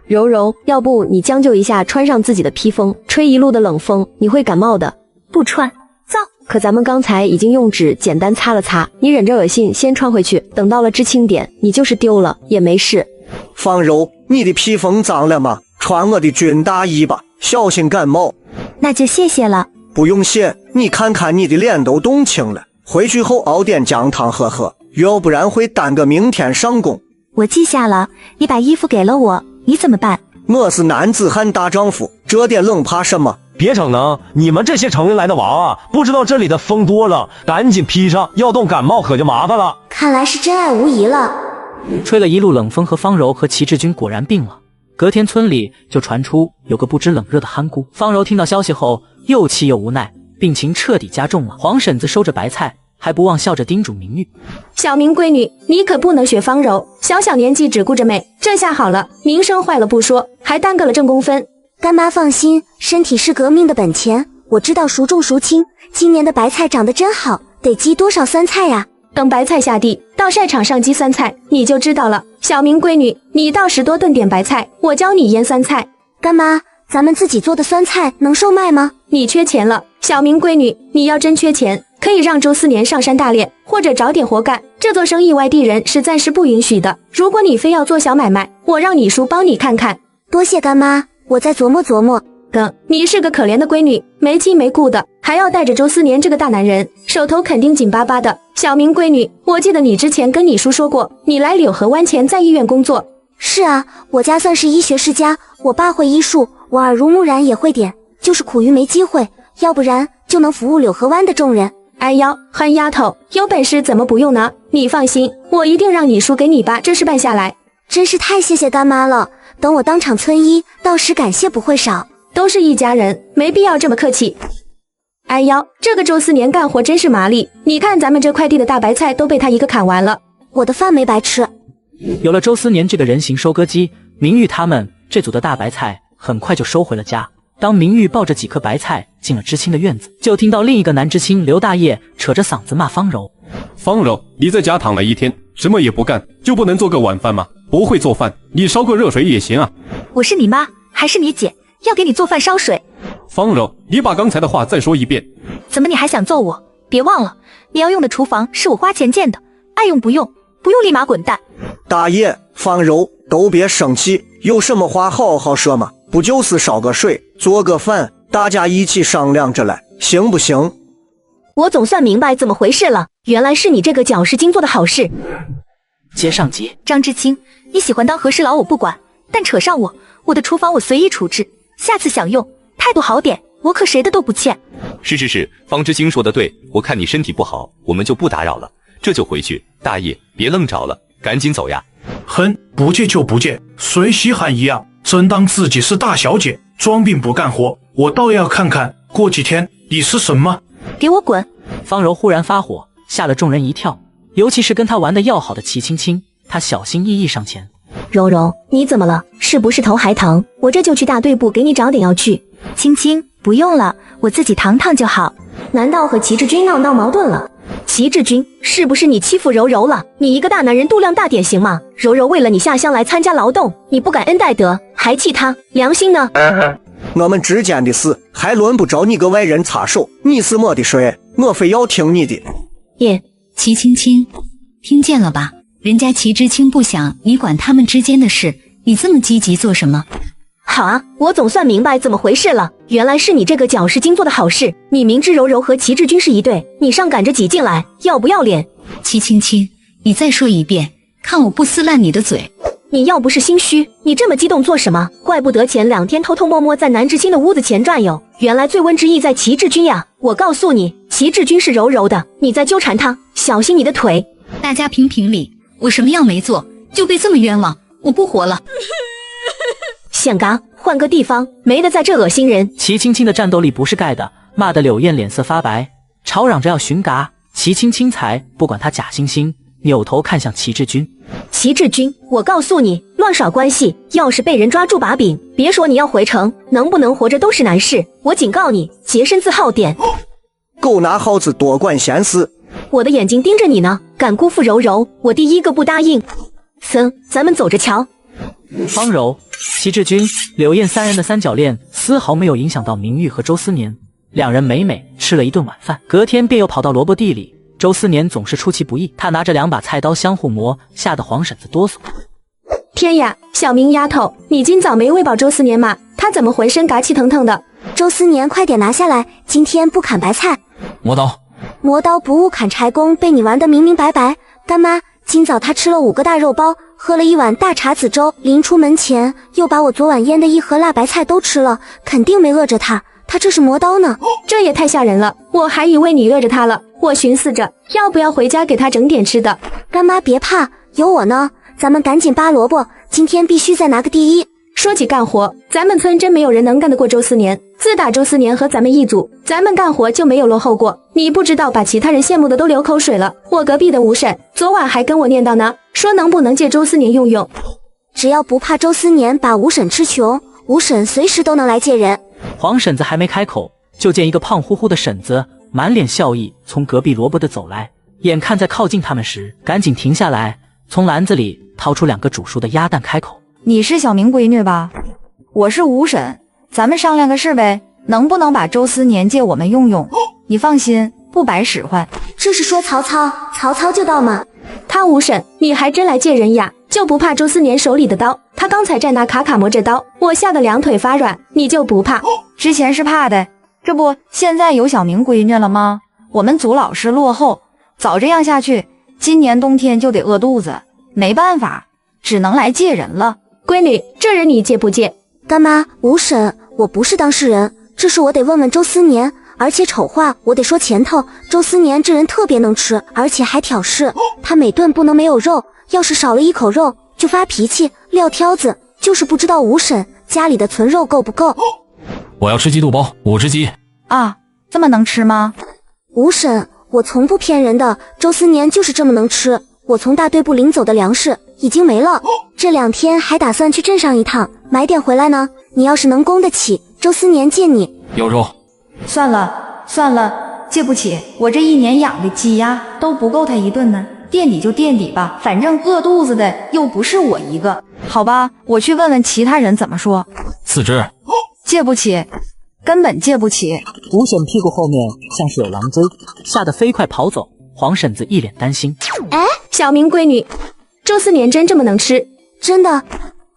柔柔，要不你将就一下，穿上自己的披风，吹一路的冷风，你会感冒的。不穿，造。可咱们刚才已经用纸简单擦了擦，你忍着恶心先穿回去，等到了知青点，你就是丢了也没事。方柔，你的披风脏了吗？穿我的军大衣吧，小心感冒。那就谢谢了。不用谢，你看看你的脸都冻青了，回去后熬点姜汤喝喝，要不然会耽搁明天上工。我记下了，你把衣服给了我，你怎么办？我是男子汉大丈夫，这点冷怕什么？别逞能，你们这些城里来的娃娃，不知道这里的风多冷，赶紧披上，要冻感冒可就麻烦了。看来是真爱无疑了。吹了一路冷风和方柔和齐志军果然病了。隔天村里就传出有个不知冷热的憨姑。方柔听到消息后又气又无奈，病情彻底加重了。黄婶子收着白菜，还不忘笑着叮嘱明玉：小明闺女，你可不能学方柔，小年纪只顾着美，这下好了，名声坏了不说，还耽搁了正宫分。干妈放心，身体是革命的本钱，我知道孰重孰轻。今年的白菜长得真好，得积多少酸菜呀？等白菜下地，到晒场上积酸菜，你就知道了。小明闺女，你到时多炖点白菜，我教你腌酸菜。干妈，咱们自己做的酸菜能售卖吗？你缺钱了，小明闺女，你要真缺钱，可以让周思年上山大练，或者找点活干。这做生意外地人是暂时不允许的。如果你非要做小买卖，我让你叔帮你看看。多谢干妈，我再琢磨琢磨。你是个可怜的闺女，没亲没故的，还要带着周思年这个大男人，手头肯定紧巴巴的。小明闺女，我记得你之前跟你叔说过，你来柳河湾前在医院工作。是啊，我家算是医学世家，我爸会医术，我耳濡目染也会点，就是苦于没机会，要不然就能服务柳河湾的众人。哎呦，憨丫头，有本事怎么不用呢？你放心，我一定让你叔给你爸这事办下来。真是太谢谢干妈了，等我当场村医，到时感谢不会少。都是一家人，没必要这么客气。哎呦，这个周思年干活真是麻利，你看咱们这块地的大白菜都被他一个砍完了，我的饭没白吃。有了周思年这个人形收割机，明玉他们这组的大白菜很快就收回了家。当明玉抱着几颗白菜进了知青的院子，就听到另一个男知青刘大爷扯着嗓子骂方柔：方柔，你在家躺了一天，什么也不干，就不能做个晚饭吗？不会做饭，你烧个热水也行啊。我是你妈还是你姐，要给你做饭烧水？方柔，你把刚才的话再说一遍。怎么你还想揍我？别忘了，你要用的厨房是我花钱建的，爱用不用，不用立马滚蛋。大爷，方柔，都别生气，有什么话好好说嘛，不就是烧个水，做个饭，大家一起商量着来，行不行？我总算明白怎么回事了，原来是你这个搅屎精做的好事。接上集，张知青，你喜欢当和事佬我不管，但扯上我的厨房我随意处置，下次想用态度好点，我可谁的都不欠。是，方知青说的对，我看你身体不好，我们就不打扰了，这就回去。大爷别愣着了，赶紧走呀。哼，不借就不借，随稀罕一样，真当自己是大小姐，装病不干活，我倒要看看过几天你是什么。给我滚！方柔忽然发火，吓了众人一跳，尤其是跟他玩的要好的齐青青，他小心翼翼上前：柔柔，你怎么了？是不是头还疼？我这就去大队部给你找点药去。青青，不用了，我自己躺躺就好。难道和齐志军闹矛盾了？齐志军，是不是你欺负柔柔了？你一个大男人度量大点行吗？柔柔为了你下乡来参加劳动，你不感恩戴德，还气他，良心呢？我们之间的事还轮不着你个外人插手，你是我的谁？我非要听你的。齐青青，听见了吧？人家齐知青不想你管他们之间的事，你这么积极做什么？好啊，我总算明白怎么回事了，原来是你这个搅屎精做的好事。你明知柔柔和齐志军是一对，你上赶着挤进来，要不要脸？齐青青，你再说一遍，看我不撕烂你的嘴。你要不是心虚，你这么激动做什么？怪不得前2天偷偷摸摸在南知青的屋子前转悠，原来醉翁之意在齐志军呀！我告诉你，齐志军是柔柔的，你在纠缠他，小心你的腿。大家评评理，我什么样没做就被这么冤枉？我不活了。显嘎，换个地方，没得在这恶心人。齐青青的战斗力不是盖的，骂得柳燕脸色发白，吵嚷着要寻嘎。齐青青才不管他假惺惺，扭头看向齐志军。齐志军，我告诉你，乱耍关系，要是被人抓住把柄，别说你要回城，能不能活着都是难事。我警告你，洁身自好点。狗拿耗子多管闲事。我的眼睛盯着你呢，敢辜负柔柔，我第一个不答应。森，咱们走着瞧。方柔、齐志军、柳燕3人的三角恋丝毫没有影响到明玉和周思年，两人美美吃了一顿晚饭，隔天便又跑到萝卜地里。周思年总是出其不意，他拿着2把菜刀相互磨，吓得黄婶子哆嗦。天呀，小明丫头，你今早没喂饱周思年吗？他怎么浑身嘎气腾腾的？周思年，快点拿下来，今天不砍白菜。磨刀，磨刀不误砍柴工，被你玩得明明白白。干妈，今早他吃了5个大肉包，喝了1碗大碴子粥，临出门前又把我昨晚腌的1盒辣白菜都吃了，肯定没饿着他。他这是磨刀呢，这也太吓人了，我还以为你饿着他了。我寻思着要不要回家给他整点吃的。干妈别怕，有我呢，咱们赶紧扒萝卜，今天必须再拿个第一。说起干活，咱们村真没有人能干得过周思年。自打周思年和咱们一组，咱们干活就没有落后过。你不知道，把其他人羡慕的都流口水了。我隔壁的吴婶昨晚还跟我念叨呢，说能不能借周思年用用。只要不怕周思年把吴婶吃穷，吴婶随时都能来借人。黄婶子还没开口，就见一个胖乎乎的婶子满脸笑意从隔壁萝卜的走来，眼看在靠近他们时，赶紧停下来，从篮子里掏出2个煮熟的鸭蛋，开口：你是小明闺女吧？我是吴婶，咱们商量个事呗，能不能把周思年借我们用用？你放心，不白使唤。这是说曹操，曹操就到吗？他吴婶，你还真来借人呀，就不怕周思年手里的刀？他刚才在拿卡磨着刀，我吓得2腿发软，你就不怕？之前是怕的，这不现在有小明闺女了吗？我们祖老是落后，早这样下去，今年冬天就得饿肚子，没办法，只能来借人了。闺女，这人你借不借？干妈，吴婶，我不是当事人，这事我得问问周思年，而且丑话我得说前头。周思年这人特别能吃，而且还挑事，他每顿不能没有肉，要是少了1口肉就发脾气撂挑子，就是不知道吴婶家里的存肉够不够。我要吃鸡肚包，5只鸡。啊，这么能吃吗？吴婶，我从不骗人的，周思年就是这么能吃。我从大队部领走的粮食已经没了，这2天还打算去镇上一趟，买点回来呢。你要是能供得起，周思年借你。有肉。算了，借不起，我这1年养的鸡鸭都不够他一顿呢。垫底就垫底吧，反正饿肚子的又不是我一个。好吧，我去问问其他人怎么说。4只。借不起，根本借不起。吴婶屁股后面像是有狼追，吓得飞快跑走。黄婶子一脸担心。哎，小明闺女，周思年真这么能吃？真的，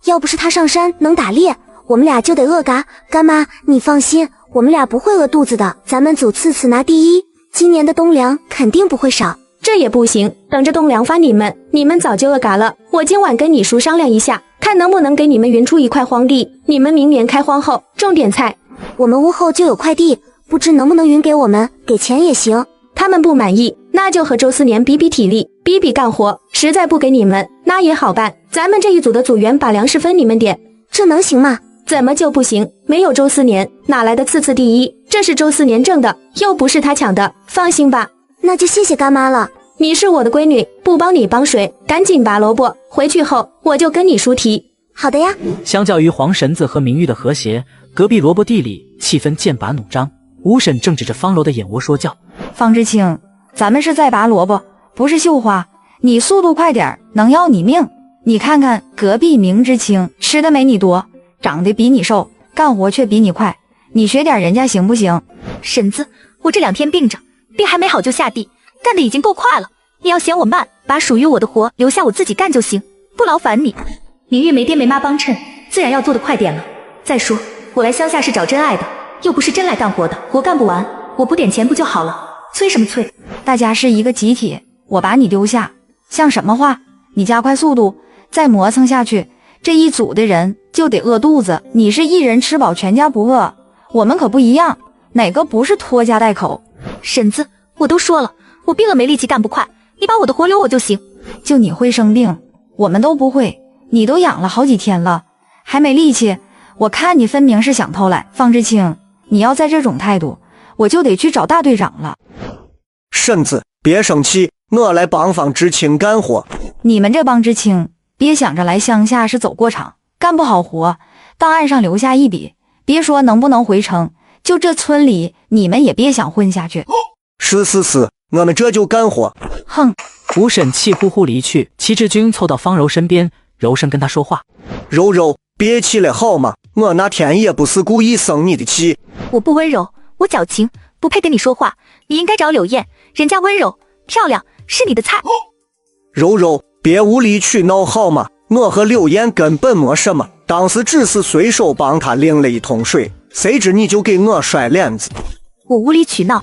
要不是他上山能打猎，我们俩就得饿嘎。干妈，你放心，我们俩不会饿肚子的。咱们组次次拿第一，今年的冬粮肯定不会少。这也不行，等着冬粮发你们早就饿嘎了。我今晚跟你叔商量一下，看能不能给你们匀出一块荒地，你们明年开荒后种点菜。我们屋后就有块地，不知能不能匀给我们，给钱也行。他们不满意，那就和周思年比比体力，比比干活。实在不给你们，那也好办，咱们这一组的组员把粮食分你们点。这能行吗？怎么就不行？没有周思年，哪来的次第一？这是周思年挣的，又不是他抢的，放心吧。那就谢谢干妈了。你是我的闺女，不帮你帮谁？赶紧拔萝卜，回去后我就跟你叔提。好的呀。相较于黄婶子和明玉的和谐，隔壁萝卜地里气氛剑拔弩张。吴婶正指着方柔的眼窝说教：方知青，咱们是在拔萝卜，不是绣花，你速度快点，能要你命。你看看隔壁明知青，吃的没你多，长得比你瘦，干活却比你快，你学点人家行不行？婶子，我这2天病着，病还没好就下地，干的已经够快了。你要嫌我慢，把属于我的活留下我自己干就行，不劳烦你。明玉没爹没妈帮衬，自然要做得快点了。再说我来乡下是找真爱的，又不是真来干活的，活干不完，我补点钱不就好了？催什么催？大家是一个集体，我把你丢下，像什么话？你加快速度，再磨蹭下去，这一组的人就得饿肚子。你是一人吃饱全家不饿，我们可不一样，哪个不是拖家带口？婶子，我都说了，我病了没力气干不快，你把我的活留我就行。就你会生病，我们都不会。你都养了好几天了，还没力气，我看你分明是想偷懒。方知青，你要再这种态度，我就得去找大队长了。婶子，别生气，我来帮方知青干活。你们这帮知青，别想着来乡下是走过场，干不好活，档案上留下一笔，别说能不能回城，就这村里你们也别想混下去。是，我们这就干活。哼！吴婶气呼呼离去，齐志军凑到方柔身边，柔声跟他说话：柔柔，别气了好吗？我那天也不是故意生你的气。我不温柔，我矫情，不配跟你说话。你应该找柳燕，人家温柔漂亮，是你的菜。柔柔，别无理取闹好吗？我和柳燕根本没什么，当时只是随手帮她淋了一桶水，谁知你就给我甩脸子。我无理取闹？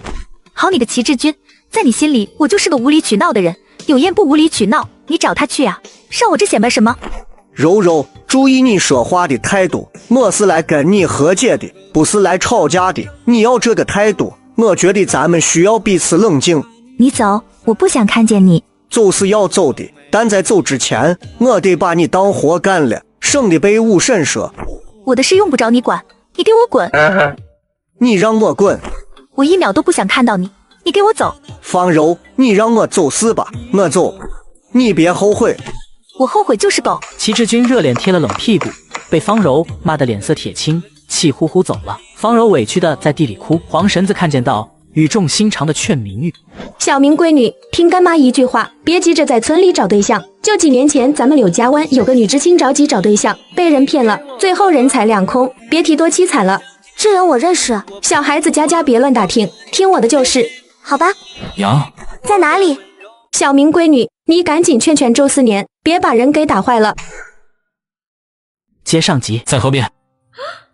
好你的齐志军，在你心里我就是个无理取闹的人。柳燕不无理取闹，你找她去啊，上我这显摆什么？柔柔，注意你说话的态度，我是来跟你和解的，不是来吵架的。你要这个态度，我觉得咱们需要彼此冷静。你走，我不想看见你。走是要走的，但在走之前，我得把你当活干了，省得被武婶说。我的事用不着你管，你给我滚！你让我滚？我1秒都不想看到你，你给我走！方柔，你让我走是吧？我走，你别后悔。我后悔就是狗。齐志军热脸贴了冷屁股，被方柔骂得脸色铁青，气呼呼走了。方柔委屈的在地里哭。黄婶子看见到，语重心长的劝明玉：小明闺女，听干妈一句话，别急着在村里找对象。就几年前咱们柳家湾有个女知青着急找对象，被人骗了，最后人财两空，别提多凄惨了。这人我认识，小孩子家别乱打听，听我的就是。好吧。娘在哪里？小明闺女，你赶紧劝劝周思年，别把人给打坏了。接上集，在河边。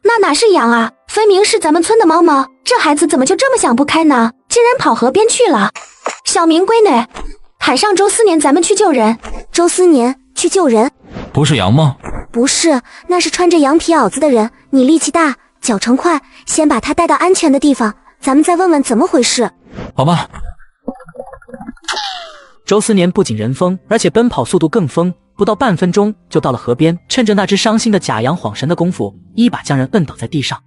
那哪是羊啊，分明是咱们村的猫猫。这孩子怎么就这么想不开呢？竟然跑河边去了。小明闺女，喊上周思年，咱们去救人。周思年去救人？不是羊吗？不是，那是穿着羊皮袄子的人。你力气大，脚程快，先把他带到安全的地方，咱们再问问怎么回事。好吧。周思年不仅人疯，而且奔跑速度更疯，不到半分钟就到了河边，趁着那只伤心的假羊晃神的功夫，一把将人摁倒在地上。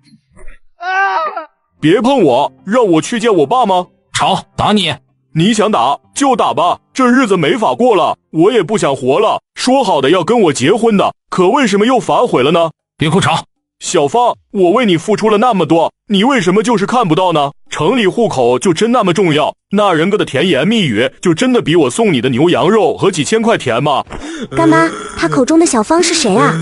别碰我，让我去见我爸吗？吵，打你！你想打就打吧，这日子没法过了，我也不想活了。说好的要跟我结婚的，可为什么又反悔了呢？别哭吵！小芳，我为你付出了那么多，你为什么就是看不到呢？城里户口就真那么重要？那人哥的甜言蜜语就真的比我送你的牛羊肉和几千块甜吗？干妈，他口中的小芳是谁啊？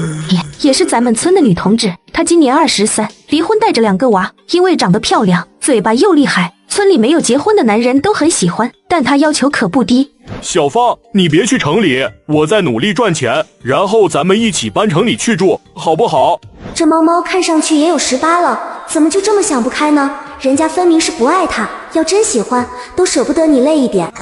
也是咱们村的女同志，她今年23，离婚带着2个娃，因为长得漂亮，嘴巴又厉害，村里没有结婚的男人都很喜欢，但她要求可不低。小芳，你别去城里，我在努力赚钱，然后咱们一起搬城里去住，好不好？这猫猫看上去也有18了，怎么就这么想不开呢？人家分明是不爱他，要真喜欢，都舍不得你累一点。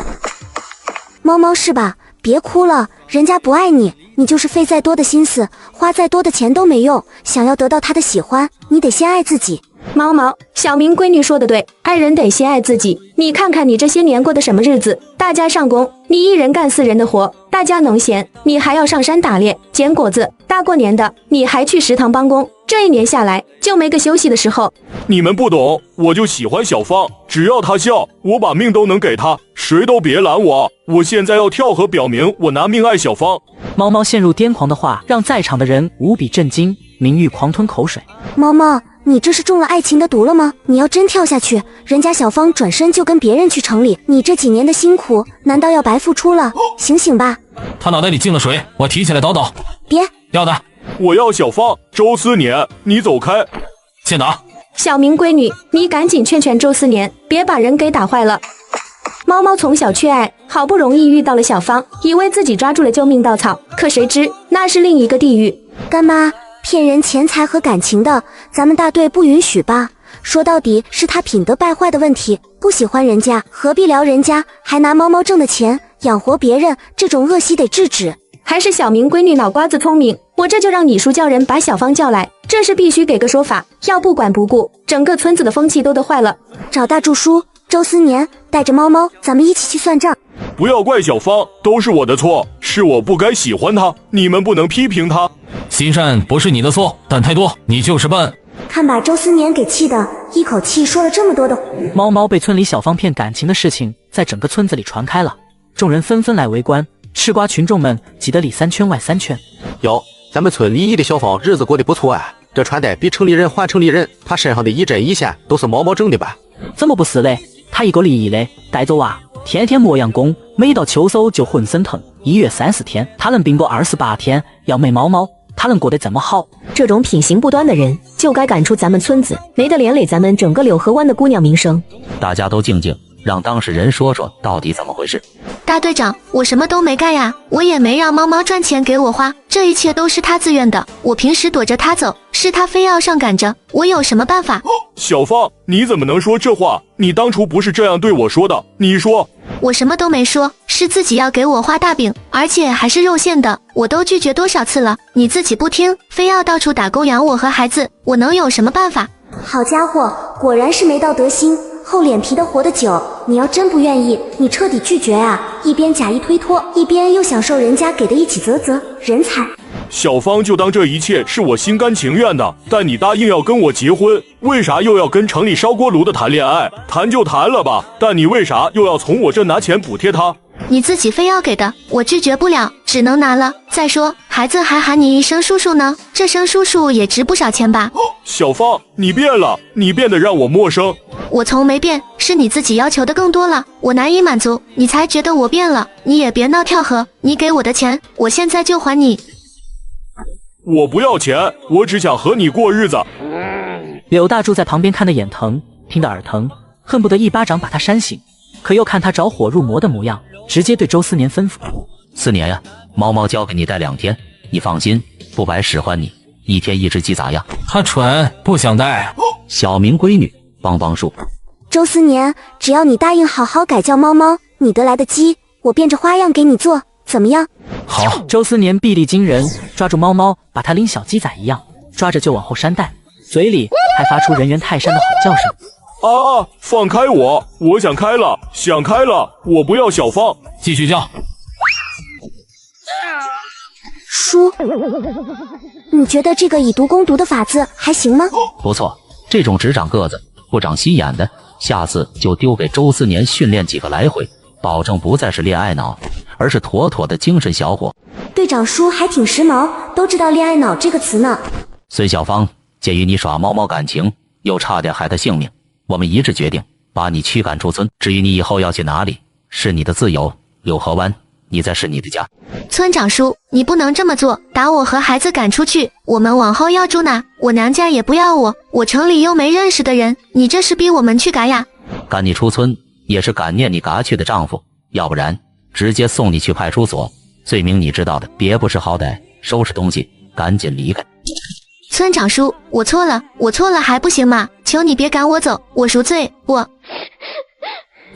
猫猫是吧？别哭了，人家不爱你，你就是费再多的心思，花再多的钱都没用。想要得到他的喜欢，你得先爱自己。毛毛，小明闺女说的对，爱人得先爱自己。你看看你这些年过的什么日子？大家上工，你一人干4人的活；大家农闲，你还要上山打猎、捡果子；大过年的，你还去食堂帮工。这1年下来，就没个休息的时候。你们不懂，我就喜欢小芳，只要她笑，我把命都能给她，谁都别拦我。我现在要跳河表明我拿命爱小芳。猫猫陷入癫狂的话，让在场的人无比震惊。明玉狂吞口水。猫猫，你这是中了爱情的毒了吗？你要真跳下去，人家小芳转身就跟别人去城里，你这几年的辛苦难道要白付出了？醒醒吧！他脑袋里进了水，我提起来叨叨。别要的，我要小芳。周思年，你走开！先打。小明闺女，你赶紧劝劝周思年，别把人给打坏了。猫猫从小缺爱，好不容易遇到了小芳，以为自己抓住了救命稻草，可谁知那是另一个地狱。干妈，骗人钱财和感情的，咱们大队不允许吧？说到底是他品德败坏的问题，不喜欢人家，何必撩人家，还拿猫猫挣的钱养活别人，这种恶习得制止。还是小明闺女脑瓜子聪明，我这就让你叔叫人把小芳叫来，这事必须给个说法，要不管不顾，整个村子的风气都得坏了。找大柱叔周思年，带着猫猫，咱们一起去算账。不要怪小芳，都是我的错，是我不该喜欢她，你们不能批评她。心善不是你的错，但太多，你就是笨。看把周思年给气的，一口气说了这么多的。猫猫被村里小芳骗感情的事情在整个村子里传开了，众人纷纷来围观。吃瓜群众们挤得里3圈外3圈。哟，咱们村里的小芳日子过得不错啊，这穿戴比城里人还城里人，她身上的一针一线都是猫猫挣的吧？怎么不是嘞？她一个离异嘞，带走啊，天天磨洋工，每到秋收就浑身疼。1月30天，她能病过28天，要没猫猫，她能过得这么好？这种品行不端的人，就该赶出咱们村子，没得连累咱们整个柳河湾的姑娘名声。大家都静静，让当事人说说到底怎么回事。大队长，我什么都没干呀，我也没让猫猫赚钱给我花，这一切都是他自愿的。我平时躲着他走，是他非要上赶着，我有什么办法？小芳，你怎么能说这话？你当初不是这样对我说的，你说。我什么都没说，是自己要给我画大饼，而且还是肉馅的，我都拒绝多少次了，你自己不听，非要到处打工养我和孩子，我能有什么办法？好家伙，果然是没道德心，厚脸皮的活得久。你要真不愿意，你彻底拒绝啊！一边假意推脱，一边又享受人家给的一起啧啧，人才。小芳就当这一切是我心甘情愿的，但你答应要跟我结婚，为啥又要跟城里烧锅炉的谈恋爱？谈就谈了吧，但你为啥又要从我这拿钱补贴他？你自己非要给的，我拒绝不了，只能拿了。再说，孩子还喊你一声叔叔呢，这声叔叔也值不少钱吧？小芳，你变了，你变得让我陌生。我从没变，是你自己要求的更多了，我难以满足，你才觉得我变了。你也别闹跳河，你给我的钱，我现在就还你。我不要钱，我只想和你过日子。柳大柱在旁边看得眼疼，听得耳疼，恨不得一巴掌把他扇醒，可又看他着火入魔的模样，直接对周思年吩咐：思年呀，猫猫交给你带2天，你放心，不白使唤你，1天1只鸡咋样？他蠢，不想带。小明闺女，帮帮数。周思年，只要你答应好好改叫猫猫，你得来的鸡，我变着花样给你做，怎么样？好。周思年臂力惊人，抓住猫猫，把它拎小鸡仔一样，抓着就往后扇带，嘴里还发出人猿泰山的吼叫声。啊！放开我！我想开了，想开了！我不要小芳。继续叫。叔，你觉得这个以毒攻毒的法子还行吗？不错，这种只长个子不长心眼的，下次就丢给周思年训练几个来回，保证不再是恋爱脑，而是妥妥的精神小伙。队长叔还挺时髦，都知道恋爱脑这个词呢。孙小芳，鉴于你耍猫猫感情，又差点害他性命，我们一致决定把你驱赶出村。至于你以后要去哪里，是你的自由。柳河湾，你在是你的家。村长叔，你不能这么做，把我和孩子赶出去，我们往后要住哪？我娘家也不要我，我城里又没认识的人，你这是逼我们去嘎呀？赶你出村也是感念你嘎去的丈夫，要不然直接送你去派出所，罪名你知道的，别不识好歹，收拾东西赶紧离开。村长叔，我错了还不行吗？求你别赶我走，我赎罪，我。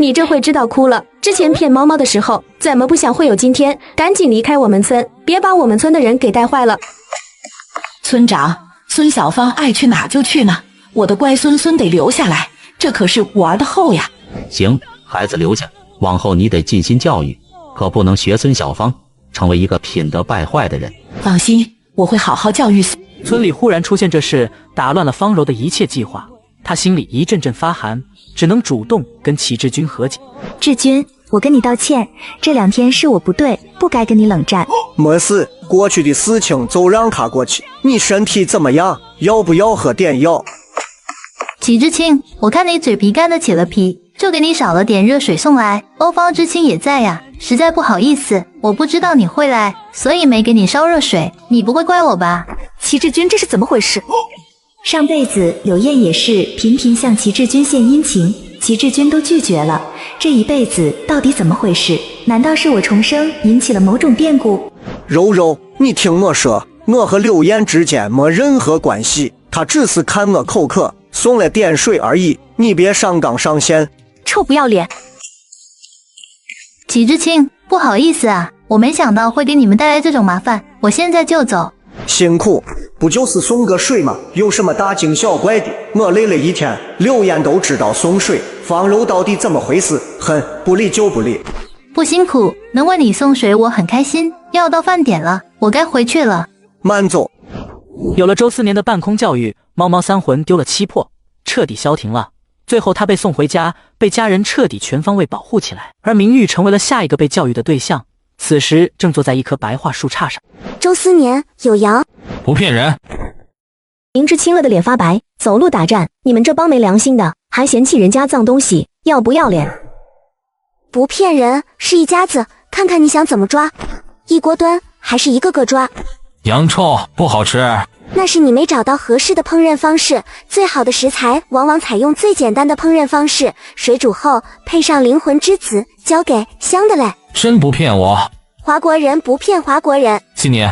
你这会知道哭了，之前骗猫猫的时候，怎么不想会有今天？赶紧离开我们村，别把我们村的人给带坏了。村长，孙小芳爱去哪就去哪，我的乖孙孙得留下来，这可是我儿的后呀。行，孩子留下，往后你得尽心教育，可不能学孙小芳，成为一个品德败坏的人。放心，我会好好教育。村里忽然出现这事，打乱了方柔的一切计划，他心里一阵阵发寒，只能主动跟齐志军和解。志军，我跟你道歉，这2天是我不对，不该跟你冷战。没事，过去的事情就让它过去。你身体怎么样？要不要喝点药？齐志清，我看你嘴皮干得起了皮，就给你少了点热水送来。欧方知青也在呀，实在不好意思，我不知道你会来，所以没给你烧热水，你不会怪我吧？齐志军，这是怎么回事？上辈子柳燕也是频频向齐志军献殷勤，齐志军都拒绝了，这一辈子到底怎么回事？难道是我重生引起了某种变故？柔柔，你听我说，我和柳燕之间没任何关系，她只是看我口渴，送了点水而已，你别上纲上线。臭不要脸！齐志清，不好意思啊，我没想到会给你们带来这种麻烦，我现在就走。辛苦，不就是送个水吗？有什么大惊小怪的？我累了一天，柳燕都知道送水，方柔到底怎么回事？哼，不理就不理。不辛苦，能为你送水我很开心。要到饭点了，我该回去了。慢走。有了周思年的半空教育，猫猫三魂丢了7魄，彻底消停了。最后他被送回家，被家人彻底全方位保护起来，而明玉成为了下一个被教育的对象。此时正坐在一棵白桦树杈上。周思年，有羊。不骗人。明知青了的脸发白，走路打颤，你们这帮没良心的，还嫌弃人家脏东西，要不要脸？不骗人，是一家子，看看你想怎么抓，一锅端还是一个个抓？羊臭不好吃。那是你没找到合适的烹饪方式，最好的食材往往采用最简单的烹饪方式，水煮后配上灵魂之子，交给香的嘞。真不骗我。华国人不骗华国人。信你。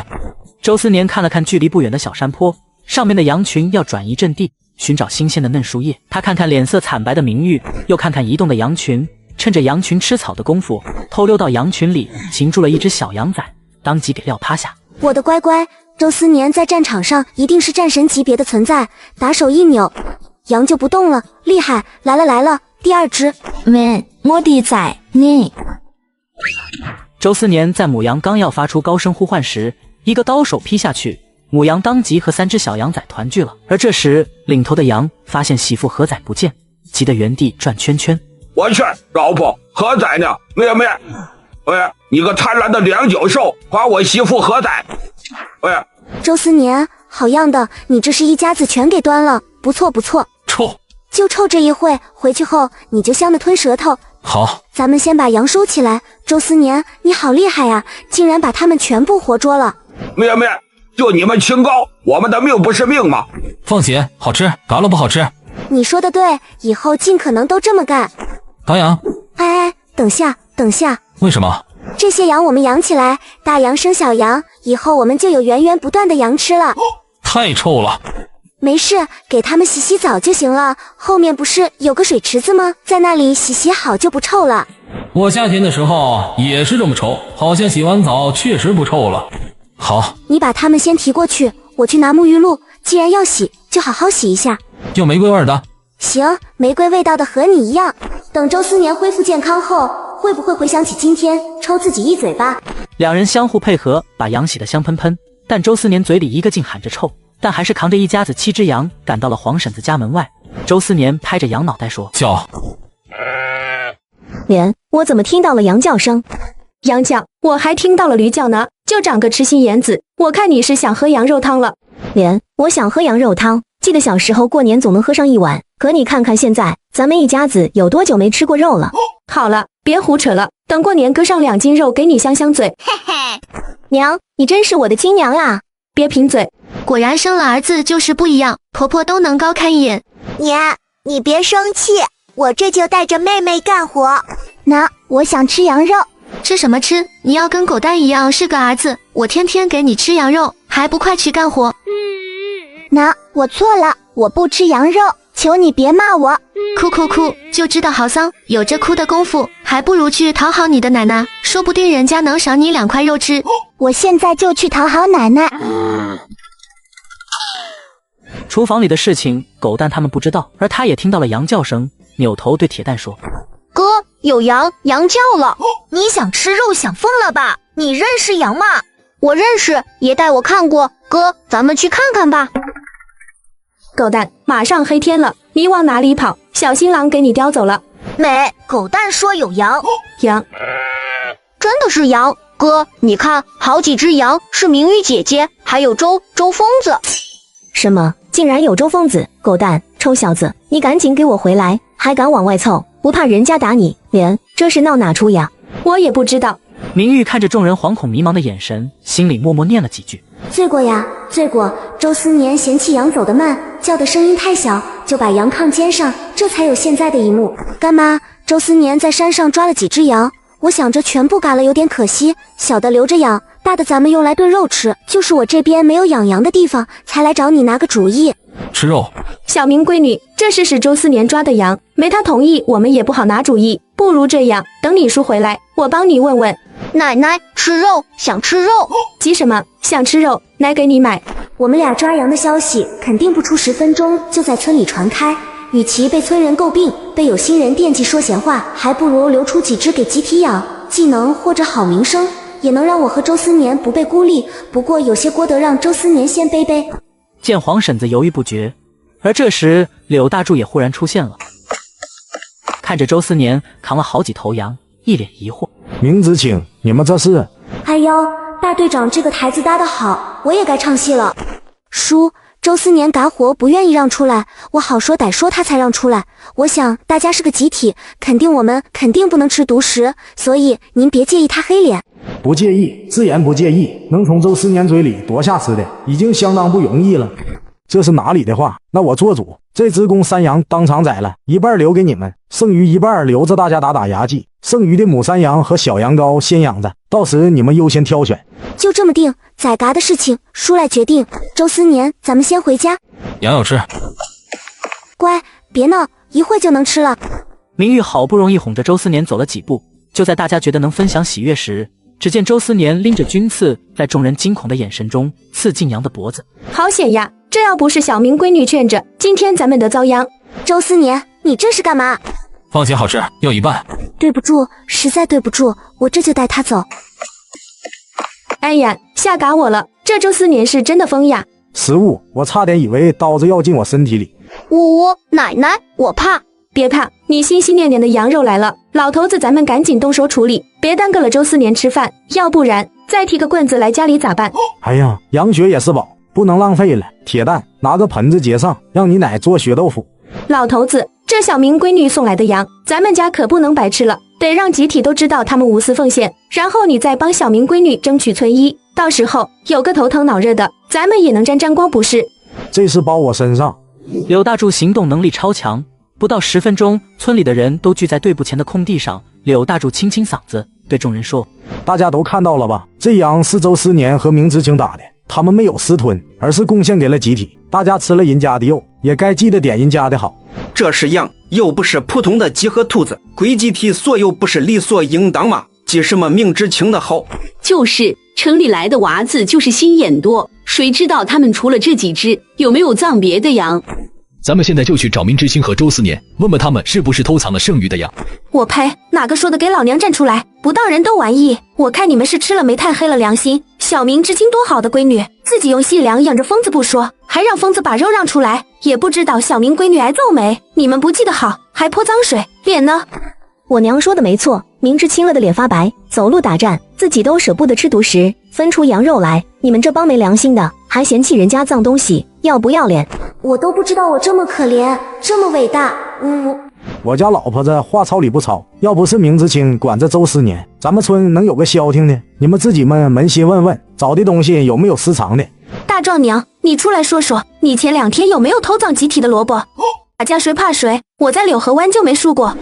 周思年看了看距离不远的小山坡，上面的羊群要转移阵地，寻找新鲜的嫩树叶。他看看脸色惨白的明玉，又看看移动的羊群，趁着羊群吃草的功夫，偷溜到羊群里，擒住了一只小羊崽，当即给撂趴下。我的乖乖，周思年在战场上一定是战神级别的存在，打手一扭，羊就不动了，厉害！来了，第2只。我的崽，你。周思年在母羊刚要发出高声呼唤时，一个刀手劈下去，母羊当即和3只小羊崽团聚了。而这时领头的羊发现媳妇何崽不见，急得原地转圈圈。我去，老婆，何崽呢？妹妹，喂，你个贪婪的两脚兽，还我媳妇何崽！喂，周思年，好样的，你这是一家子全给端了，不错。臭，就臭这一会，回去后你就香的吞舌头。好，咱们先把羊收起来。周思年，你好厉害呀，竟然把他们全部活捉了。妹妹，就你们清高，我们的命不是命吗？放心，好吃，嘎了不好吃。你说的对，以后尽可能都这么干。打羊。哎，等下。为什么？这些羊我们养起来，大羊生小羊，以后我们就有源源不断的羊吃了。太臭了。没事，给他们洗澡就行了。后面不是有个水池子吗？在那里洗好就不臭了。我夏天的时候也是这么臭，好像洗完澡确实不臭了。好，你把他们先提过去，我去拿沐浴露。既然要洗，就好好洗一下。有玫瑰味的。行，玫瑰味道的和你一样。等周思年恢复健康后，会不会回想起今天抽自己一嘴巴？两人相互配合，把羊洗得香喷喷。但周思年嘴里一个劲喊着臭，但还是扛着一家子7只羊赶到了黄婶子家门外。周思年拍着羊脑袋说：“叫。”莲，我怎么听到了羊叫声？羊叫，我还听到了驴叫呢。就长个痴心眼子，我看你是想喝羊肉汤了。莲，我想喝羊肉汤。记得小时候过年总能喝上一碗，可你看看现在，咱们一家子有多久没吃过肉了？好了，别胡扯了，等过年割上2斤肉给你香香嘴。嘿嘿，娘，你真是我的亲娘啊！别贫嘴，果然生了儿子就是不一样，婆婆都能高看一眼。娘，你别生气，我这就带着妹妹干活。那我想吃羊肉。吃什么吃？你要跟狗蛋一样是个儿子，我天天给你吃羊肉，还不快去干活？那我错了，我不吃羊肉，求你别骂我。哭哭哭，就知道好丧，有这哭的功夫，还不如去讨好你的奶奶，说不定人家能赏你2块肉吃。我现在就去讨好奶奶。厨房里的事情，狗蛋他们不知道，而他也听到了羊叫声，扭头对铁蛋说：“哥，有羊叫了。你想吃肉想疯了吧？你认识羊吗？我认识，爷带我看过。哥，咱们去看看吧。”狗蛋，马上黑天了，你往哪里跑？小心狼给你叼走了。美，狗蛋说有羊。羊，真的是羊。哥，你看，好几只羊，是明玉姐姐，还有周疯子。什么？竟然有周疯子！狗蛋，臭小子，你赶紧给我回来！还敢往外凑，不怕人家打你？莲，这是闹哪出呀？我也不知道。明玉看着众人惶恐迷茫的眼神，心里默默念了几句：“罪过呀，罪过！周思年嫌弃羊走得慢，叫的声音太小，就把羊扛肩上，这才有现在的一幕。干妈，周思年在山上抓了几只羊，我想着全部赶了有点可惜，小的留着养，大的咱们用来炖肉吃。就是我这边没有养羊的地方，才来找你拿个主意。吃肉。小明闺女，这事是周思年抓的羊，没他同意，我们也不好拿主意。不如这样，等李叔回来，我帮你问问。奶奶，吃肉，想吃肉。急什么？想吃肉，奶给你买。我们俩抓羊的消息，肯定不出10分钟就在村里传开。与其被村人诟病，被有心人惦记说闲话，还不如留出几只给集体养，技能或者好名声，也能让我和周思年不被孤立。不过有些锅得让周思年先背背。见黄婶子犹豫不决，而这时柳大柱也忽然出现了，看着周思年扛了好几头羊，一脸疑惑。明子清，你们这是？哎呦，大队长这个台子搭得好，我也该唱戏了。叔，周思年赶活不愿意让出来，我好说歹说他才让出来。我想大家是个集体，我们肯定不能吃独食，所以您别介意他黑脸。不介意，自然不介意。能从周思年嘴里夺下吃的，已经相当不容易了。这是哪里的话？那我做主，这只公山羊当场宰了，一半留给你们，剩余一半留着大家打牙祭。剩余的母山羊和小羊羔先养着，到时你们优先挑选。就这么定，宰嘎的事情叔来决定。周思年，咱们先回家。羊要吃。乖，别闹，一会就能吃了。明玉好不容易哄着周思年走了几步，就在大家觉得能分享喜悦时，只见周思年拎着军刺，在众人惊恐的眼神中刺进羊的脖子。好险呀！这要不是小明闺女劝着，今天咱们得遭殃。周思年，你这是干嘛？放心，好吃，要一半。对不住，实在对不住，我这就带他走。哎呀，吓嘎我了！这周思年是真的疯呀！失误，我差点以为刀子要进我身体里。奶奶，我怕。别怕，你心心念念的羊肉来了，老头子，咱们赶紧动手处理，别耽搁了周思年吃饭，要不然再提个棍子来家里咋办？哎呀，羊血也是宝，不能浪费了。铁蛋，拿个盆子接上，让你奶做血豆腐。老头子，这小明闺女送来的羊，咱们家可不能白吃了，得让集体都知道他们无私奉献，然后你再帮小明闺女争取村医，到时候有个头疼脑热的，咱们也能沾沾光不是？这事包我身上。柳大柱行动能力超强，不到10分钟，村里的人都聚在队部前的空地上。柳大柱清清嗓子，对众人说：“大家都看到了吧？这羊是周思年和明知青打的，他们没有私吞，而是贡献给了集体。大家吃了人家的肉，也该记得点人家的好。这是羊，又不是普通的鸡和兔子，归集体所有不是理所应当吗？记什么明知青的好？就是城里来的娃子就是心眼多，谁知道他们除了这几只，有没有葬别的羊？”咱们现在就去找明知青和周思年，问问他们是不是偷藏了剩余的羊。我呸！哪个说的给老娘站出来！不当人都玩意！我看你们是吃了煤炭黑了良心，小明知青多好的闺女，自己用细粮养着疯子不说，还让疯子把肉让出来，也不知道小明闺女挨揍没？你们不记得好，还泼脏水，脸呢？我娘说的没错，明知青了的脸发白，走路打颤，自己都舍不得吃独食，分出羊肉来。你们这帮没良心的，还嫌弃人家脏东西，要不要脸？我都不知道我这么可怜，这么伟大。我家老婆子话糙理不糙，要不是明知青管着周思年，咱们村能有个消停的？你们自己们扪心问问，找的东西有没有私藏的？大壮娘，你出来说说，你前2天有没有偷葬集体的萝卜？打架谁怕谁？我在柳河湾就没输过。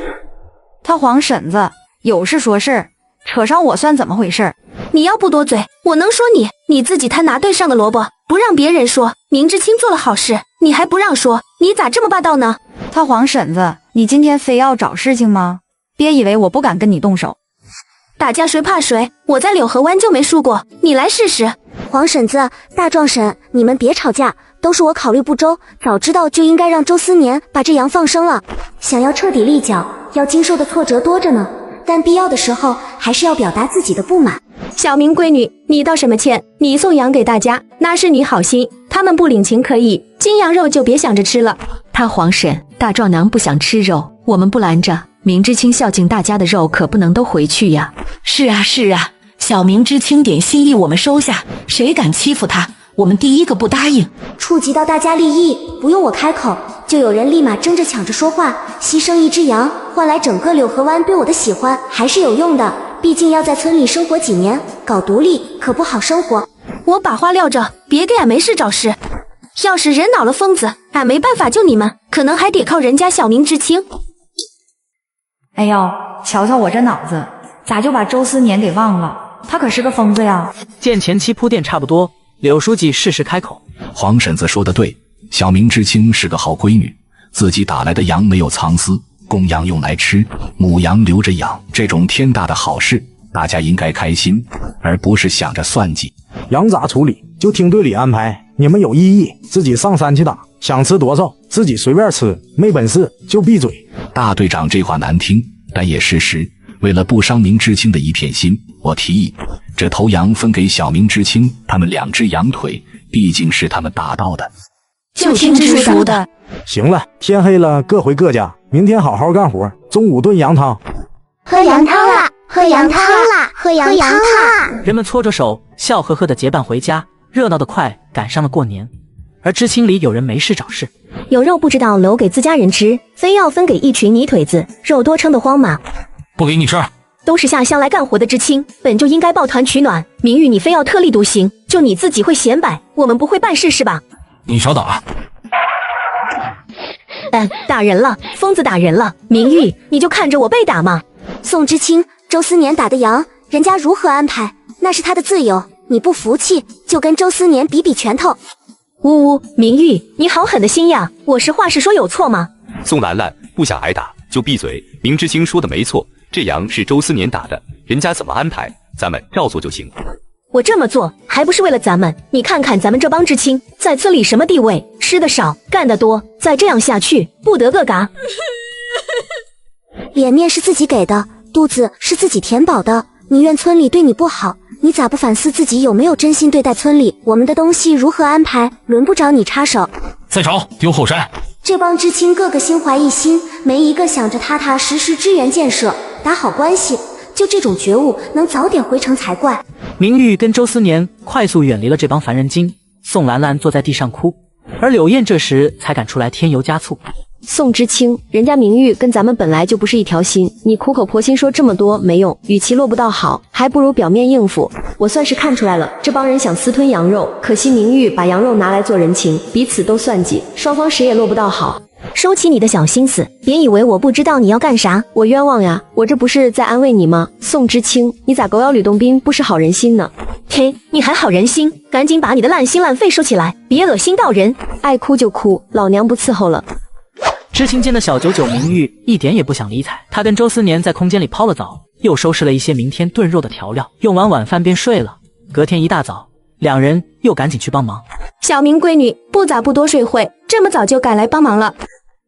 他黄婶子有事说事，扯上我算怎么回事？你要不多嘴，我能说你？你自己贪拿对上的萝卜，不让别人说。明知青做了好事，你还不让说，你咋这么霸道呢？他黄婶子，你今天非要找事情吗？别以为我不敢跟你动手。打架谁怕谁？我在柳河湾就没输过，你来试试。黄婶子、大壮婶，你们别吵架，都是我考虑不周，早知道就应该让周思年把这羊放生了。想要彻底立脚，要经受的挫折多着呢，但必要的时候还是要表达自己的不满。小明闺女，你道什么歉？你送羊给大家，那是你好心，他们不领情可以，金羊肉就别想着吃了。他黄婶、大壮娘不想吃肉，我们不拦着。明知青孝敬大家的肉可不能都回去呀。是啊是啊，小明知青点心意我们收下，谁敢欺负他，我们第一个不答应。触及到大家利益，不用我开口，就有人立马争着抢着说话，牺牲一只羊换来整个柳河湾对我的喜欢，还是有用的。毕竟要在村里生活几年，搞独立可不好生活。我把话撂着，别给俺没事找事。要是人恼了疯子，俺没办法救你们，可能还得靠人家小明知青。哎呦，瞧瞧我这脑子，咋就把周思年给忘了？他可是个疯子呀！见前期铺垫差不多，柳书记适时开口：黄婶子说的对，小明知青是个好闺女，自己打来的羊没有藏私，公羊用来吃，母羊留着养，这种天大的好事，大家应该开心，而不是想着算计。羊咋处理就听队里安排，你们有异议自己上山去打，想吃多少自己随便吃，没本事就闭嘴。大队长这话难听，但也事实。为了不伤明知青的一片心，我提议这头羊分给小明知青他们2只羊腿，毕竟是他们打到的，就听叔叔的。行了，天黑了各回各家，明天好好干活，中午炖羊汤。喝羊汤啦，喝羊汤啦，喝羊汤啦！人们搓着手笑呵呵的结伴回家，热闹得快赶上了过年。而知青里有人没事找事，有肉不知道留给自家人吃，非要分给一群泥腿子，肉多撑得慌嘛。不给你吃，都是下乡来干活的知青，本就应该抱团取暖。明玉你非要特立独行，就你自己会显摆，我们不会办事是吧？你少打。打人了，疯子打人了。明玉，你就看着我被打嘛。宋知青，周思年打的羊，人家如何安排，那是他的自由。你不服气，就跟周思年比比拳头。呜呜，明玉，你好狠的心呀！我实话实说有错吗？宋兰兰，不想挨打就闭嘴。明知青说的没错，这羊是周思年打的，人家怎么安排，咱们照做就行。我这么做还不是为了咱们？你看看咱们这帮知青在村里什么地位？吃的少，干得多，再这样下去不得个嘎。脸面是自己给的，肚子是自己填饱的。你怨村里对你不好，你咋不反思自己有没有真心对待村里？我们的东西如何安排，轮不着你插手。再找丢后山。这帮知青个个心怀一心，没一个想着踏踏实实支援建设，打好关系。就这种觉悟，能早点回城才怪。明玉跟周思年快速远离了这帮烦人精，宋兰兰坐在地上哭，而柳燕这时才敢出来添油加醋。宋知青，人家明玉跟咱们本来就不是一条心，你苦口婆心说这么多没用，与其落不到好，还不如表面应付。我算是看出来了，这帮人想私吞羊肉，可惜明玉把羊肉拿来做人情，彼此都算计，双方谁也落不到好。收起你的小心思，别以为我不知道你要干啥。我冤枉呀，我这不是在安慰你吗？宋知青，你咋狗咬吕洞宾不识好人心呢？嘿，你还好人心，赶紧把你的烂心烂肺收起来，别恶心到人。爱哭就哭，老娘不伺候了。知青间的小九九明玉一点也不想理睬，他跟周思年在空间里泡了澡，又收拾了一些明天炖肉的调料，用完晚饭便睡了。隔天一大早，两人又赶紧去帮忙。小明闺女，不早不多睡会，这么早就赶来帮忙了。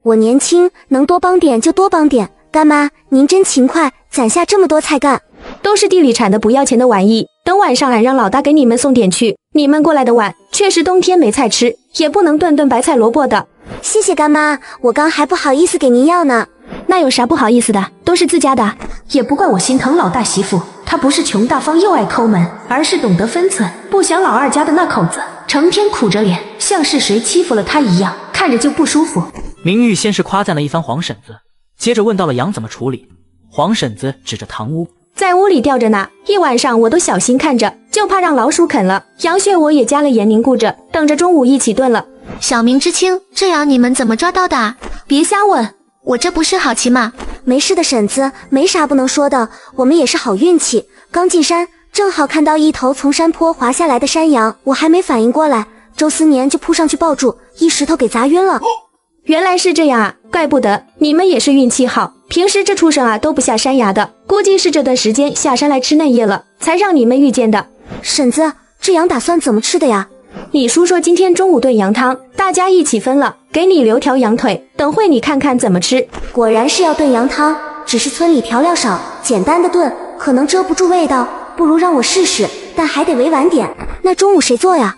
我年轻，能多帮点就多帮点。干妈，您真勤快，攒下这么多菜干。都是地里产的不要钱的玩意，等晚上俺让老大给你们送点去。你们过来的晚，确实冬天没菜吃，也不能顿顿白菜萝卜的。谢谢干妈，我刚还不好意思给您要呢。那有啥不好意思的，都是自家的。也不怪我心疼老大媳妇，她不是穷大方又爱抠门，而是懂得分寸，不想老二家的那口子成天苦着脸，像是谁欺负了她一样，看着就不舒服。明玉先是夸赞了一番黄婶子，接着问到了羊怎么处理。黄婶子指着堂屋，在屋里吊着呢，一晚上我都小心看着，就怕让老鼠啃了。羊血我也加了盐凝固着，等着中午一起炖了。小明知青，这羊你们怎么抓到的？别瞎问，我这不是好骑吗？没事的婶子，没啥不能说的，我们也是好运气。刚进山，正好看到一头从山坡滑下来的山羊，我还没反应过来，周思年就扑上去抱住，一石头给砸晕了。原来是这样啊，怪不得你们也是运气好。平时这畜生啊都不下山崖的，估计是这段时间下山来吃嫩叶了，才让你们遇见的。婶子，这羊打算怎么吃的呀？你叔说今天中午炖羊汤，大家一起分了，给你留条羊腿，等会你看看怎么吃。果然是要炖羊汤，只是村里调料少，简单的炖可能遮不住味道，不如让我试试，但还得委婉点。那中午谁做呀？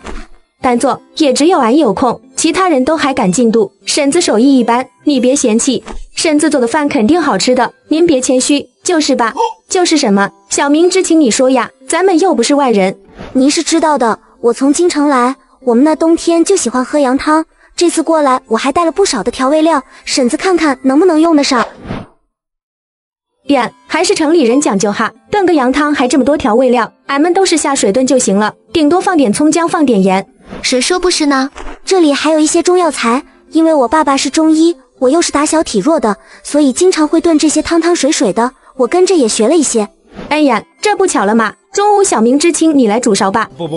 单做，也只有俺有空，其他人都还赶进度。婶子手艺一般，你别嫌弃，婶子做的饭肯定好吃的，您别谦虚，就是吧？就是什么？小明知情你说呀，咱们又不是外人。您是知道的，我从京城来，我们那冬天就喜欢喝羊汤，这次过来我还带了不少的调味料，婶子看看能不能用得上。呀，还是城里人讲究哈，炖个羊汤还这么多调味料，俺们都是下水炖就行了，顶多放点葱姜，放点盐。谁说不是呢？这里还有一些中药材，因为我爸爸是中医，我又是打小体弱的，所以经常会炖这些汤汤水水的，我跟着也学了一些。哎呀，这不巧了嘛，中午小明知青你来煮烧吧。不，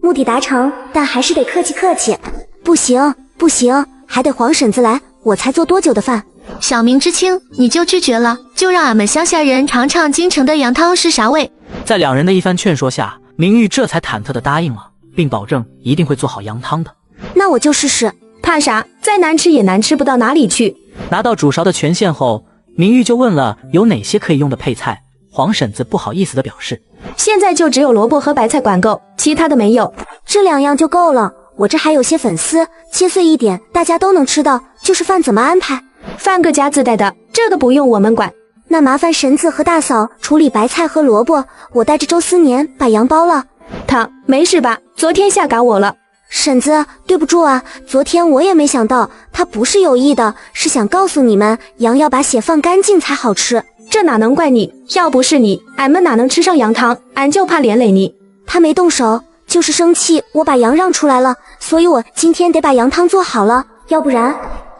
目的达成，但还是得客气客气。不行，还得黄婶子来，我才做多久的饭？小明知青，你就拒绝了，就让俺们乡下人尝尝京城的羊汤是啥味。在两人的一番劝说下，明玉这才忐忑地答应了，并保证一定会做好羊汤的。那我就试试。怕啥？再难吃也难吃不到哪里去。拿到煮勺的权限后，明玉就问了有哪些可以用的配菜。黄婶子不好意思地表示，现在就只有萝卜和白菜管够，其他的没有。这2样就够了，我这还有些粉丝，切碎一点，大家都能吃到。就是饭怎么安排？饭各家自带的，这个不用我们管。那麻烦婶子和大嫂处理白菜和萝卜，我带着周思年把羊包了。他没事吧？昨天下嘎我了。婶子，对不住啊，昨天我也没想到，他不是有意的，是想告诉你们，羊要把血放干净才好吃。这哪能怪你？要不是你，俺们哪能吃上羊汤？俺就怕连累你。他没动手，就是生气，我把羊让出来了，所以我今天得把羊汤做好了，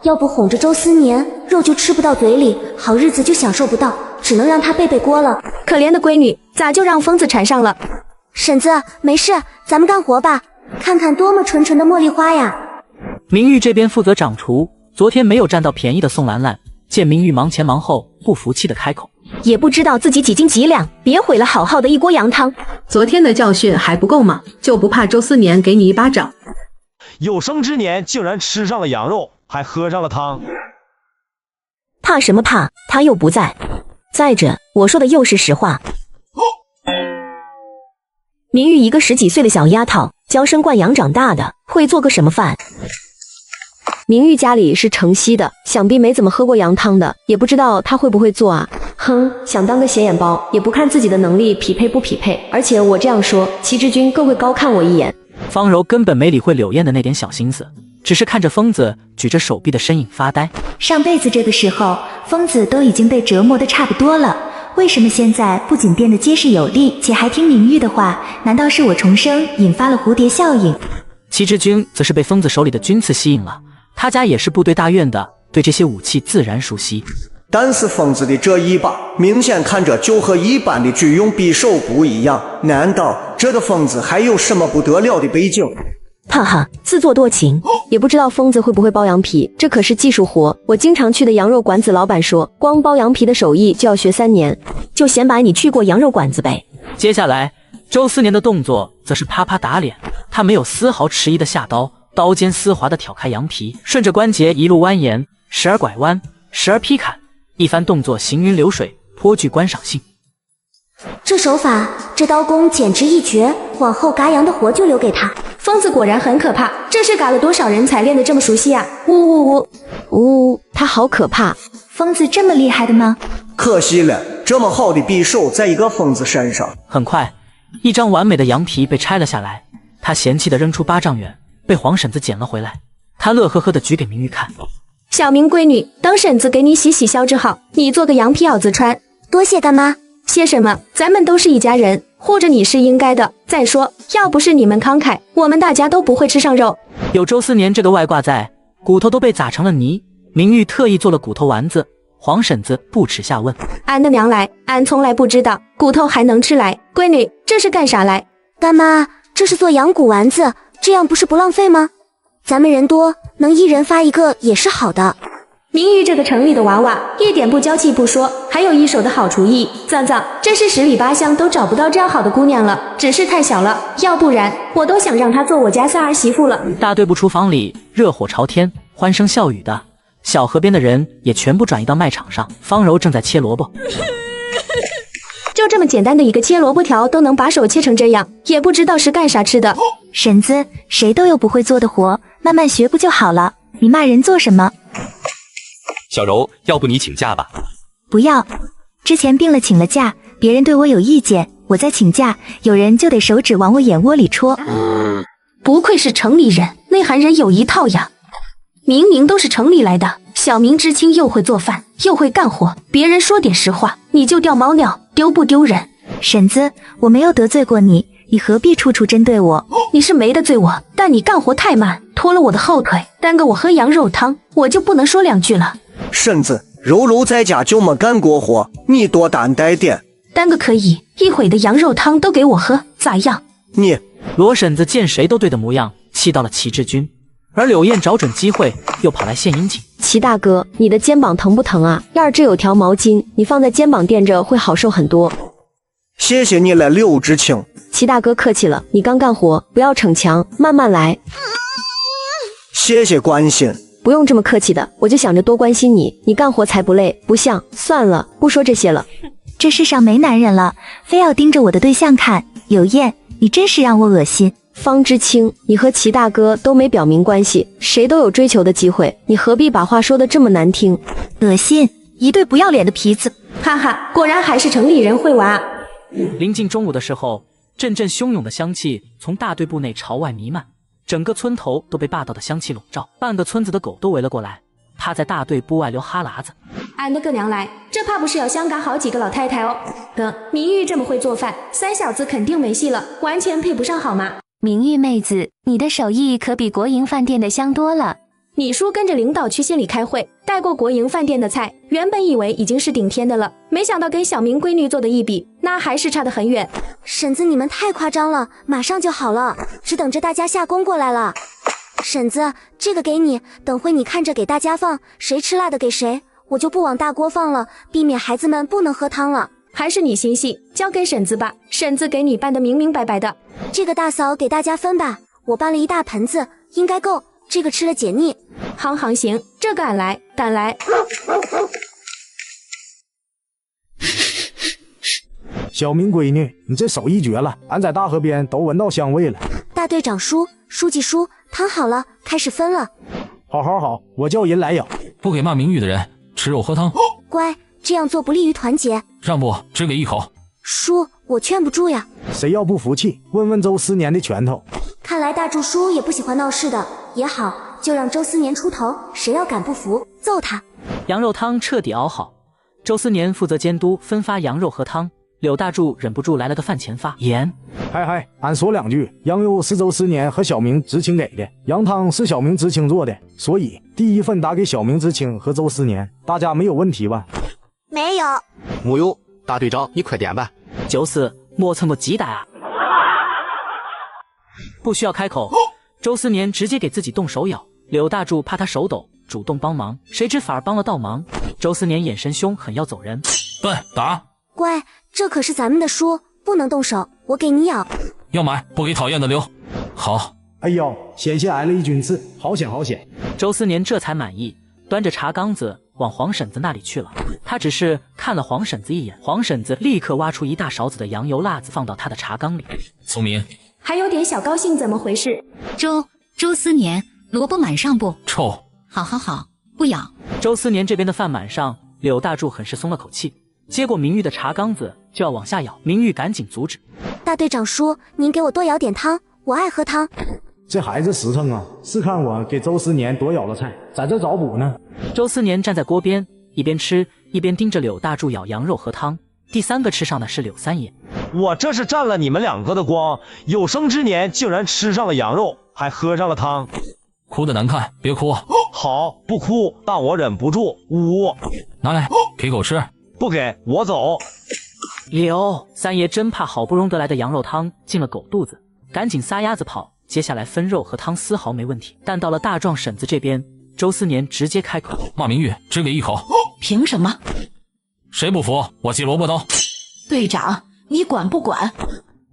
要不哄着周思年，肉就吃不到嘴里，好日子就享受不到，只能让他背锅了。可怜的闺女，咋就让疯子缠上了？婶子，没事，咱们干活吧。看看多么纯纯的茉莉花呀！明玉这边负责掌厨，昨天没有占到便宜的宋兰兰见明玉忙前忙后，不服气的开口，也不知道自己几斤几两，别毁了好好的一锅羊汤。昨天的教训还不够吗？就不怕周思年给你一巴掌？有生之年竟然吃上了羊肉，还喝上了汤。怕什么怕？他又不在。再者，我说的又是实话。明玉一个10几岁的小丫头，娇生惯养长大的，会做个什么饭？明玉家里是城西的，想必没怎么喝过羊汤的，也不知道她会不会做啊。哼，想当个显眼包，也不看自己的能力匹配不匹配。而且我这样说，齐志军更会高看我一眼。方柔根本没理会柳燕的那点小心思，只是看着疯子举着手臂的身影发呆。上辈子这个时候，疯子都已经被折磨得差不多了，为什么现在不仅变得结实有力，且还听明玉的话？难道是我重生引发了蝴蝶效应？齐之君则是被疯子手里的军刺吸引了，他家也是部队大院的，对这些武器自然熟悉。但是疯子的这一把明显看着就和一般的军用匕首不一样，难道这个疯子还有什么不得了的背景？哈哈，自作多情。也不知道疯子会不会剥羊皮，这可是技术活。我经常去的羊肉馆子老板说，光剥羊皮的手艺就要学3年。就显摆你去过羊肉馆子呗。接下来周思年的动作则是啪啪打脸，他没有丝毫迟疑的下刀，刀尖丝滑的挑开羊皮，顺着关节一路蜿蜒，时而拐弯，时而劈砍，一番动作行云流水，颇具观赏性。这手法，这刀工简直一绝，往后嘎羊的活就留给他。疯子果然很可怕，这是嘎了多少人才练得这么熟悉啊！呜呜呜，呜，他好可怕！疯子这么厉害的吗？可惜了，这么好的匕首在一个疯子身上。很快，一张完美的羊皮被拆了下来，他嫌弃地扔出8丈远，被黄婶子捡了回来。他乐呵呵地举给明玉看。小明闺女，等婶子给你洗洗消脂好，你做个羊皮袄子穿。多谢干妈。谢什么？咱们都是一家人，护着你是应该的。再说，要不是你们慷慨，我们大家都不会吃上肉。有周思年这个外挂在，骨头都被砸成了泥。明玉特意做了骨头丸子，黄婶子不耻下问：俺的娘来，俺从来不知道骨头还能吃来。闺女，这是干啥来？干妈，这是做羊骨丸子，这样不是不浪费吗？咱们人多，能一人发一个也是好的。明玉这个城里的娃娃，一点不娇气不说，还有一手的好厨艺。藏藏，真是10里8乡都找不到这样好的姑娘了，只是太小了，要不然我都想让她做我家仨儿媳妇了。大队部厨房里热火朝天，欢声笑语的，小河边的人也全部转移到卖场上。方柔正在切萝卜。就这么简单的一个切萝卜条都能把手切成这样，也不知道是干啥吃的。婶子，谁都有不会做的活，慢慢学不就好了？你骂人做什么？小柔，要不你请假吧？不要，之前病了请了假，别人对我有意见，我再请假，有人就得手指往我眼窝里戳。不愧是城里人，内涵人有一套呀！明明都是城里来的，小明知青又会做饭又会干活，别人说点实话你就掉猫尿，丢不丢人？婶子，我没有得罪过你，你何必处处针对我？你是没得罪我，但你干活太慢，拖了我的后腿，耽搁我喝羊肉汤，我就不能说2句了。婶子，柔柔在家就没干过活，你多担待点。耽搁可以，一会的羊肉汤都给我喝，咋样？你罗婶子见谁都对的模样，气到了齐志军。而柳燕找准机会，又跑来献殷勤。齐大哥，你的肩膀疼不疼啊？要是这有条毛巾，你放在肩膀垫着会好受很多。谢谢你了，柳知青。齐大哥客气了，你刚干活，不要逞强，慢慢来。谢谢关心。不用这么客气的，我就想着多关心你，你干活才不累，不像。算了，不说这些了。这世上没男人了，非要盯着我的对象看。有燕，你真是让我恶心。方知青，你和齐大哥都没表明关系，谁都有追求的机会，你何必把话说得这么难听？恶心，一对不要脸的皮子！哈哈，果然还是城里人会玩。临近中午的时候，阵阵汹涌的香气从大队部内朝外弥漫，整个村头都被霸道的香气笼罩，半个村子的狗都围了过来，趴在大队部外流哈喇子。俺的个娘来，这怕不是要相赶好几个老太太哦。等明玉这么会做饭，三小子肯定没戏了，完全配不上好吗？明玉妹子，你的手艺可比国营饭店的香多了。你叔跟着领导去县里开会，带过国营饭店的菜，原本以为已经是顶天的了，没想到跟小明闺女做的一比，那还是差得很远。婶子，你们太夸张了，马上就好了，只等着大家下工过来了。婶子，这个给你，等会你看着给大家放，谁吃辣的给谁，我就不往大锅放了，避免孩子们不能喝汤了。还是你心细，交给婶子吧，婶子给你拌得明明白白的。这个大嫂给大家分吧，我搬了一大盆子，应该够，这个吃了解腻。行，这个俺来，敢来。小明闺女，你这手艺绝了，俺在大河边都闻到香味了。大队长叔、书记叔，汤好了，开始分了。好，我叫人来舀。不给骂名誉的人吃肉喝汤。乖，这样做不利于团结。让步，只给一口。叔，我劝不住呀。谁要不服气，问问周思年的拳头。看来大柱叔也不喜欢闹事的，也好，就让周思年出头，谁要敢不服，揍他。羊肉汤彻底熬好，周思年负责监督分发羊肉和汤。柳大柱忍不住来了个饭前发言：嗨，俺说2句，羊肉是周思年和小明知青给的，羊汤是小明知青做的，所以第1份打给小明知青和周思年，大家没有问题吧？没有。木有，大队长你快点吧。94磨蹭过几打啊！不需要开口，周思年直接给自己动手咬。柳大柱怕他手抖，主动帮忙，谁知反而帮了倒忙。周思年眼神凶狠，要走人。笨打！乖，这可是咱们的书，不能动手，我给你咬。要买不给讨厌的留。好。哎呦，险些挨了一军刺，好险。周思年这才满意，端着茶缸子往黄婶子那里去了。他只是看了黄婶子一眼，黄婶子立刻挖出一大勺子的羊油辣子放到他的茶缸里。聪明，还有点小高兴，怎么回事？周思年，萝卜满上不？臭。好，不咬。周思年这边的饭满上，柳大柱很是松了口气，接过明玉的茶缸子就要往下舀，明玉赶紧阻止。大队长叔，您给我多舀点汤，我爱喝汤。这孩子实诚啊，是看我给周思年多舀了菜，在这找补呢。周思年站在锅边，一边吃一边盯着柳大柱舀羊肉和汤。第三个吃上的是柳三爷。我这是占了你们两个的光，有生之年竟然吃上了羊肉，还喝上了汤。哭得难看，别哭。好，不哭，但我忍不住。拿来，给狗吃。不给，我走。柳三爷真怕好不容易得来的羊肉汤进了狗肚子，赶紧撒丫子跑。接下来分肉和汤丝毫没问题，但到了大壮婶子这边，周思年直接开口骂明玉只给一口。凭什么？谁不服，我寄萝卜刀。队长，你管不管？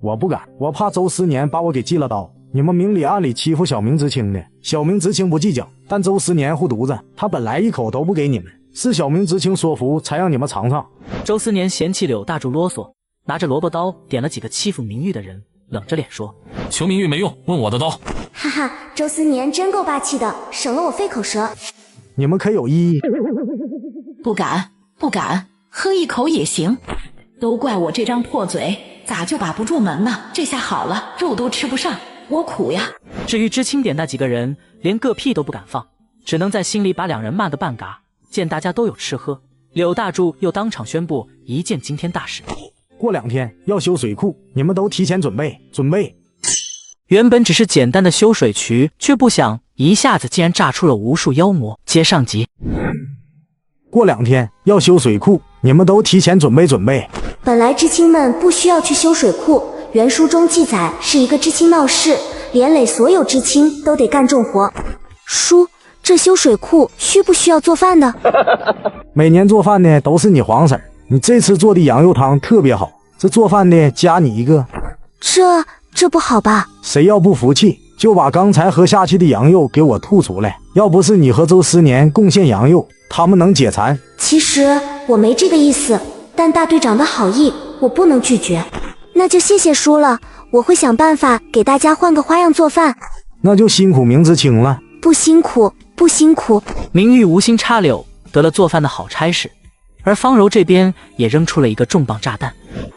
我不敢，我怕周思年把我给记了刀。你们明里暗里欺负小明知青的，小明知青不计较，但周思年护犊子，他本来一口都不给你们，是小明知青说服才让你们尝尝。周思年嫌弃柳大柱啰嗦，拿着萝卜刀点了几个欺负明玉的人，冷着脸说：求明玉没用，问我的刀。哈哈，周思年真够霸气的，省了我费口舌。你们可有异议？不敢，喝一口也行。都怪我这张破嘴，咋就把不住门呢？这下好了，肉都吃不上，我苦呀。至于知青点那几个人，连个屁都不敢放，只能在心里把两人骂个半嘎。见大家都有吃喝，柳大柱又当场宣布一件惊天大事：过2天要修水库，你们都提前准备。原本只是简单的修水渠，却不想一下子竟然炸出了无数妖魔。接上集。过2天要修水库，你们都提前准备。本来知青们不需要去修水库，原书中记载是一个知青闹事，连累所有知青都得干重活。叔，这修水库需不需要做饭的？每年做饭的都是你黄婶，你这次做的羊肉汤特别好，这做饭的加你一个。这不好吧？谁要不服气，就把刚才喝下去的羊肉给我吐出来。要不是你和周思年贡献羊肉，他们能解馋。其实我没这个意思，但大队长的好意我不能拒绝。那就谢谢叔了，我会想办法给大家换个花样做饭。那就辛苦明知青了。不辛苦。明玉无心插柳，得了做饭的好差事，而方柔这边也扔出了一个重磅炸弹。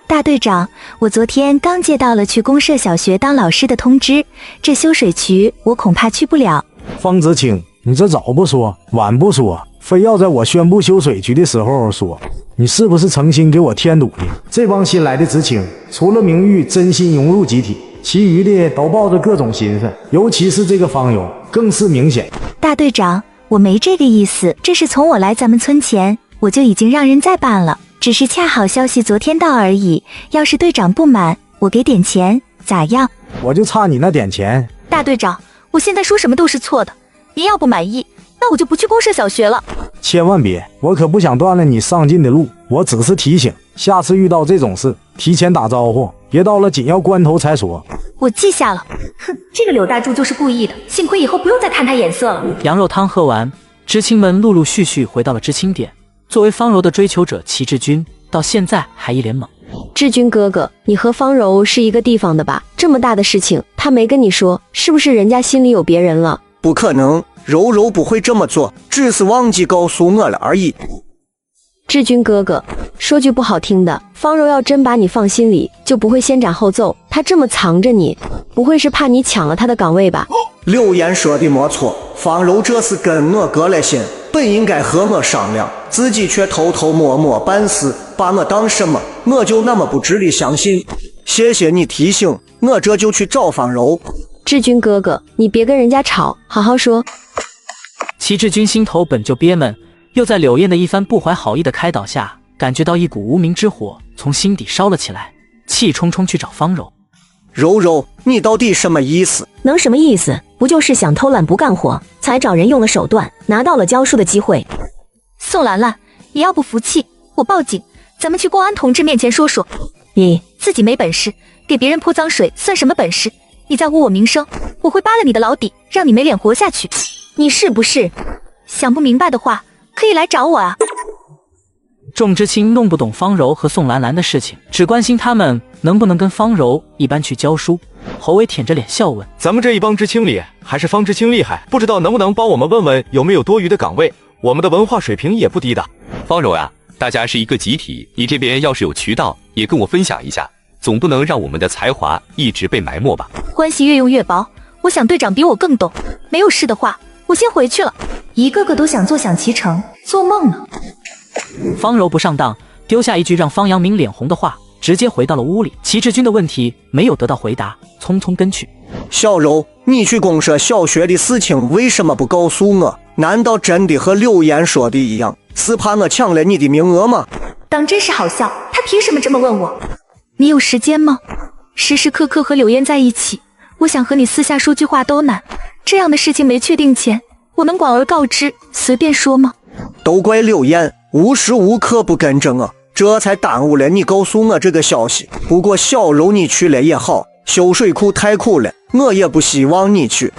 大队长，我昨天刚接到了去公社小学当老师的通知，这修水渠我恐怕去不了。方知青，你这早不说晚不说，非要在我宣布修水渠的时候说，你是不是诚心给我添堵的？这帮新来的知青，除了明玉真心融入集体，其余的都抱着各种心思，尤其是这个方柔更是明显。大队长，我没这个意思，这是从我来咱们村前我就已经让人再办了，只是恰好消息昨天到而已。要是队长不满，我给点钱，咋样？我就差你那点钱。大队长，我现在说什么都是错的，您要不满意，那我就不去公社小学了。千万别，我可不想断了你上进的路。我只是提醒，下次遇到这种事，提前打招呼，别到了紧要关头才说。我记下了。哼，这个柳大柱就是故意的，幸亏以后不用再看他眼色了。羊肉汤喝完，知青们陆陆续续回到了知青点。作为方柔的追求者，齐志军到现在还一脸懵。志军哥哥，你和方柔是一个地方的吧？这么大的事情，他没跟你说，是不是人家心里有别人了？不可能，柔柔不会这么做，只是忘记告诉我了而已。志军哥哥，说句不好听的，方柔要真把你放心里，就不会先斩后奏。他这么藏着你，不会是怕你抢了他的岗位吧？柳岩说的没错，方柔这是跟我隔了心，本应该和我商量，自己却偷偷摸摸办事，把我当什么？我就那么不值得相信？谢谢你提醒，我这就去找方柔。志军哥哥，你别跟人家吵，好好说。齐志军心头本就憋闷，又在柳燕的一番不怀好意的开导下，感觉到一股无名之火从心底烧了起来，气冲冲去找方柔。柔柔，你到底什么意思？能什么意思？不就是想偷懒不干活，才找人用了手段，拿到了教书的机会。宋兰兰，你要不服气，我报警，咱们去公安同志面前说说。你自己没本事，给别人泼脏水算什么本事？你在污我名声，我会扒了你的老底，让你没脸活下去。你是不是想不明白的话，可以来找我啊。众知青弄不懂方柔和宋兰兰的事情，只关心他们能不能跟方柔一般去教书。侯伟舔着脸笑问：咱们这一帮知青里，还是方知青厉害，不知道能不能帮我们问问有没有多余的岗位？我们的文化水平也不低的。方柔呀，大家是一个集体，你这边要是有渠道，也跟我分享一下，总不能让我们的才华一直被埋没吧？关系越用越薄，我想队长比我更懂。没有事的话，我先回去了。一个个都想坐享其成，做梦呢。方柔不上当，丢下一句让方阳明脸红的话，直接回到了屋里。齐志军的问题没有得到回答，匆匆跟去。小柔，你去公社小学的事情为什么不告诉我？难道真的和柳岩说的一样，是怕我抢了你的名额吗？当真是好笑，他凭什么这么问我？你有时间吗？时时刻刻和柳岩在一起，我想和你私下说句话都难。这样的事情没确定前，我能广而告之，随便说吗？都怪柳岩无时无刻不跟着我，这才耽误了你告诉我这个消息。不过小柔你去了也好，修水库太苦了，我也不希望你去。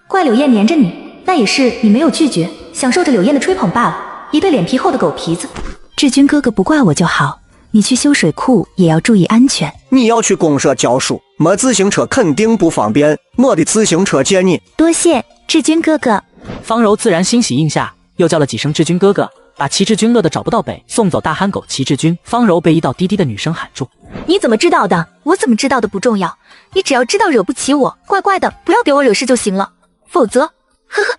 怪柳燕黏着你，那也是你没有拒绝，享受着柳燕的吹捧罢了，一对脸皮厚的狗皮子。志军哥哥不怪我就好，你去修水库也要注意安全。你要去公社教书，没自行车肯定不方便，我的自行车借你。多谢志军哥哥。方柔自然欣喜应下，又叫了几声志军哥哥，把齐志军乐得找不到北，送走大憨狗齐志军。方柔被一道低低的女声喊住：你怎么知道的？我怎么知道的不重要，你只要知道惹不起我，乖乖的不要给我惹事就行了，否则呵呵。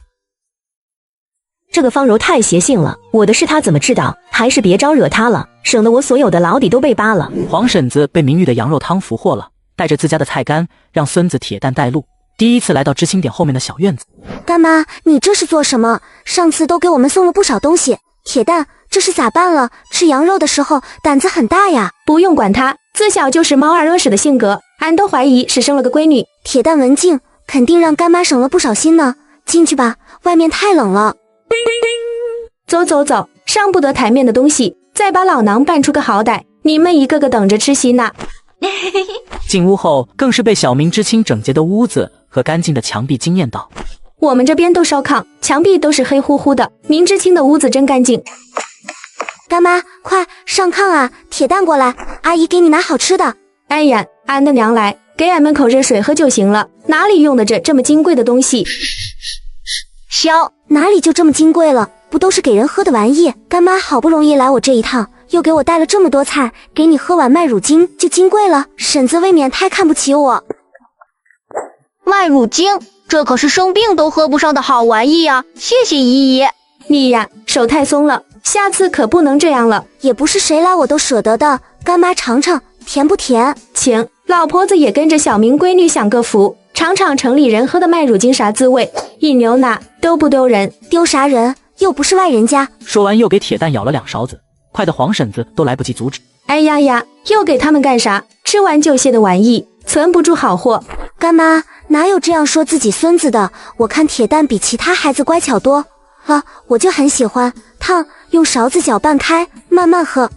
这个方柔太邪性了，我的事他怎么知道？还是别招惹他了，省得我所有的老底都被扒了。黄婶子被明玉的羊肉汤俘获了，带着自家的菜干，让孙子铁蛋带路，第一次来到知青点后面的小院子。干妈，你这是做什么？上次都给我们送了不少东西，铁蛋这是咋办了？吃羊肉的时候胆子很大呀。不用管他，自小就是猫耳恶屎的性格，俺都怀疑是生了个闺女。铁蛋文静，肯定让干妈省了不少心呢。进去吧，外面太冷了。走走走，上不得台面的东西，再把老囊办出个好歹，你们一个个等着吃席呢。进屋后，更是被小明知青整洁的屋子和干净的墙壁惊艳到。我们这边都烧炕，墙壁都是黑乎乎的，明知青的屋子真干净。干妈，快上炕啊！铁蛋过来，阿姨给你拿好吃的。哎呀，俺的娘来，给俺们口热水喝就行了，哪里用得着这么金贵的东西？小哪里就这么金贵了？不都是给人喝的玩意？干妈好不容易来我这一趟，又给我带了这么多菜，给你喝碗麦乳精就金贵了？婶子未免太看不起我。麦乳精，这可是生病都喝不上的好玩意啊！谢谢姨姨。你呀，手太松了，下次可不能这样了。也不是谁来我都舍得的，干妈尝尝，甜不甜？请，老婆子也跟着小明闺女享个福，尝尝城里人喝的麦乳精啥滋味，一牛奶都不丢人。丢啥人？又不是外人家。说完又给铁蛋舀了2勺子，快得黄婶子都来不及阻止。哎呀呀，又给他们干啥？吃完就谢的玩意，存不住好货。干妈哪有这样说自己孙子的？我看铁蛋比其他孩子乖巧多了，我就很喜欢烫，用勺子搅拌开，慢慢喝。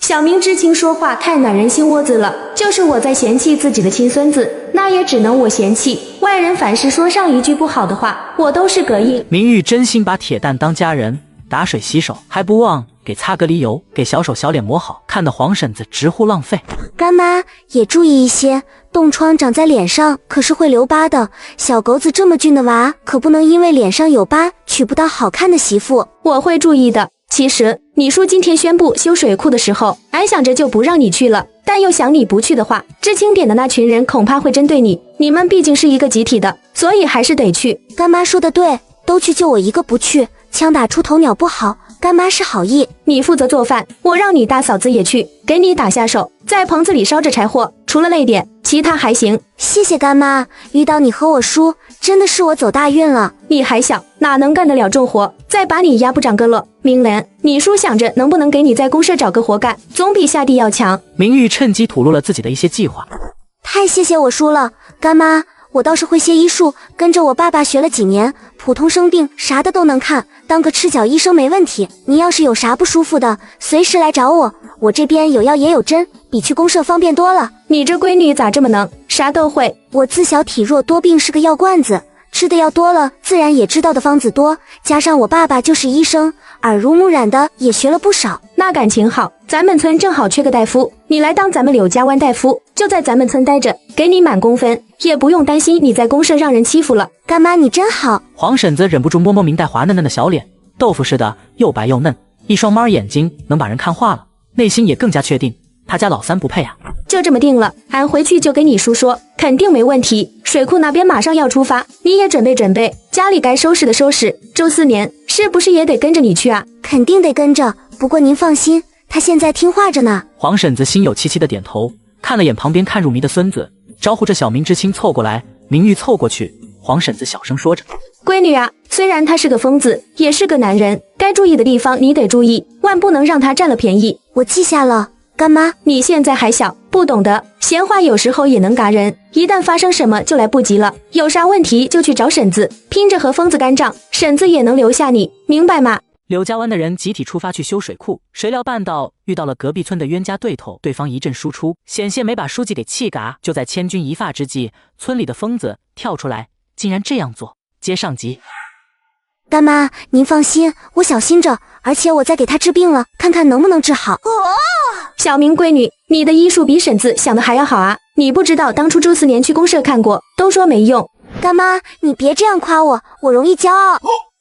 小明知青说话太暖人心窝子了，就是我在嫌弃自己的亲孙子，那也只能我嫌弃。外人凡是说上一句不好的话，我都是膈应。明玉真心把铁蛋当家人，打水洗手还不忘给擦隔离油，给小手小脸抹好，看得黄婶子直呼浪费。干妈也注意一些，冻疮长在脸上可是会留疤的，小狗子这么俊的娃，可不能因为脸上有疤娶不到好看的媳妇。我会注意的。其实你叔今天宣布修水库的时候，俺想着就不让你去了，但又想你不去的话，知青点的那群人恐怕会针对你，你们毕竟是一个集体的，所以还是得去。干妈说的对，都去就我一个不去，枪打出头鸟不好。干妈是好意，你负责做饭，我让你大嫂子也去，给你打下手，在棚子里烧着柴火，除了累点，其他还行。谢谢干妈，遇到你和我叔，真的是我走大运了。你还小，哪能干得了重活？再把你压不长个了。明莲，你叔想着能不能给你在公社找个活干，总比下地要强。明玉趁机吐露了自己的一些计划。太谢谢我叔了，干妈，我倒是会些医术，跟着我爸爸学了几年，普通生病啥的都能看，当个赤脚医生没问题。你要是有啥不舒服的，随时来找我，我这边有药也有针，比去公社方便多了。你这闺女咋这么能，啥都会？我自小体弱多病，是个药罐子，吃的药多了，自然也知道的方子多，加上我爸爸就是医生，耳濡目染的也学了不少。那感情好，咱们村正好缺个大夫，你来当咱们柳家湾大夫，就在咱们村待着，给你满工分，也不用担心你在公社让人欺负了。干妈你真好。黄婶子忍不住摸摸明代滑嫩嫩的小脸，豆腐似的又白又嫩，一双猫眼睛能把人看化了，内心也更加确定他家老三不配啊。就这么定了，俺回去就给你叔说，肯定没问题。水库那边马上要出发，你也准备准备，家里该收拾的收拾。周4年是不是也得跟着你去啊？肯定得跟着，不过您放心，他现在听话着呢。黄婶子心有戚戚的点头，看了眼旁边看入迷的孙子，招呼着小明知青凑过来。明玉凑过去，黄婶子小声说着：闺女啊，虽然他是个疯子，也是个男人，该注意的地方你得注意，万不能让他占了便宜。我记下了。干妈，你现在还小，不懂得，闲话有时候也能嘎人，一旦发生什么就来不及了，有啥问题就去找婶子，拼着和疯子干仗，婶子也能留下你，明白吗？柳家湾的人集体出发去修水库，谁料半道遇到了隔壁村的冤家对头，对方一阵输出，险些没把书记给气嘎。就在千钧一发之际，村里的疯子跳出来，竟然这样做。接上集。干妈，您放心，我小心着，而且我再给他治病了，看看能不能治好。小明闺女，你的医术比婶子想的还要好啊！你不知道当初周4年去公社看过，都说没用。干妈，你别这样夸我，我容易骄傲。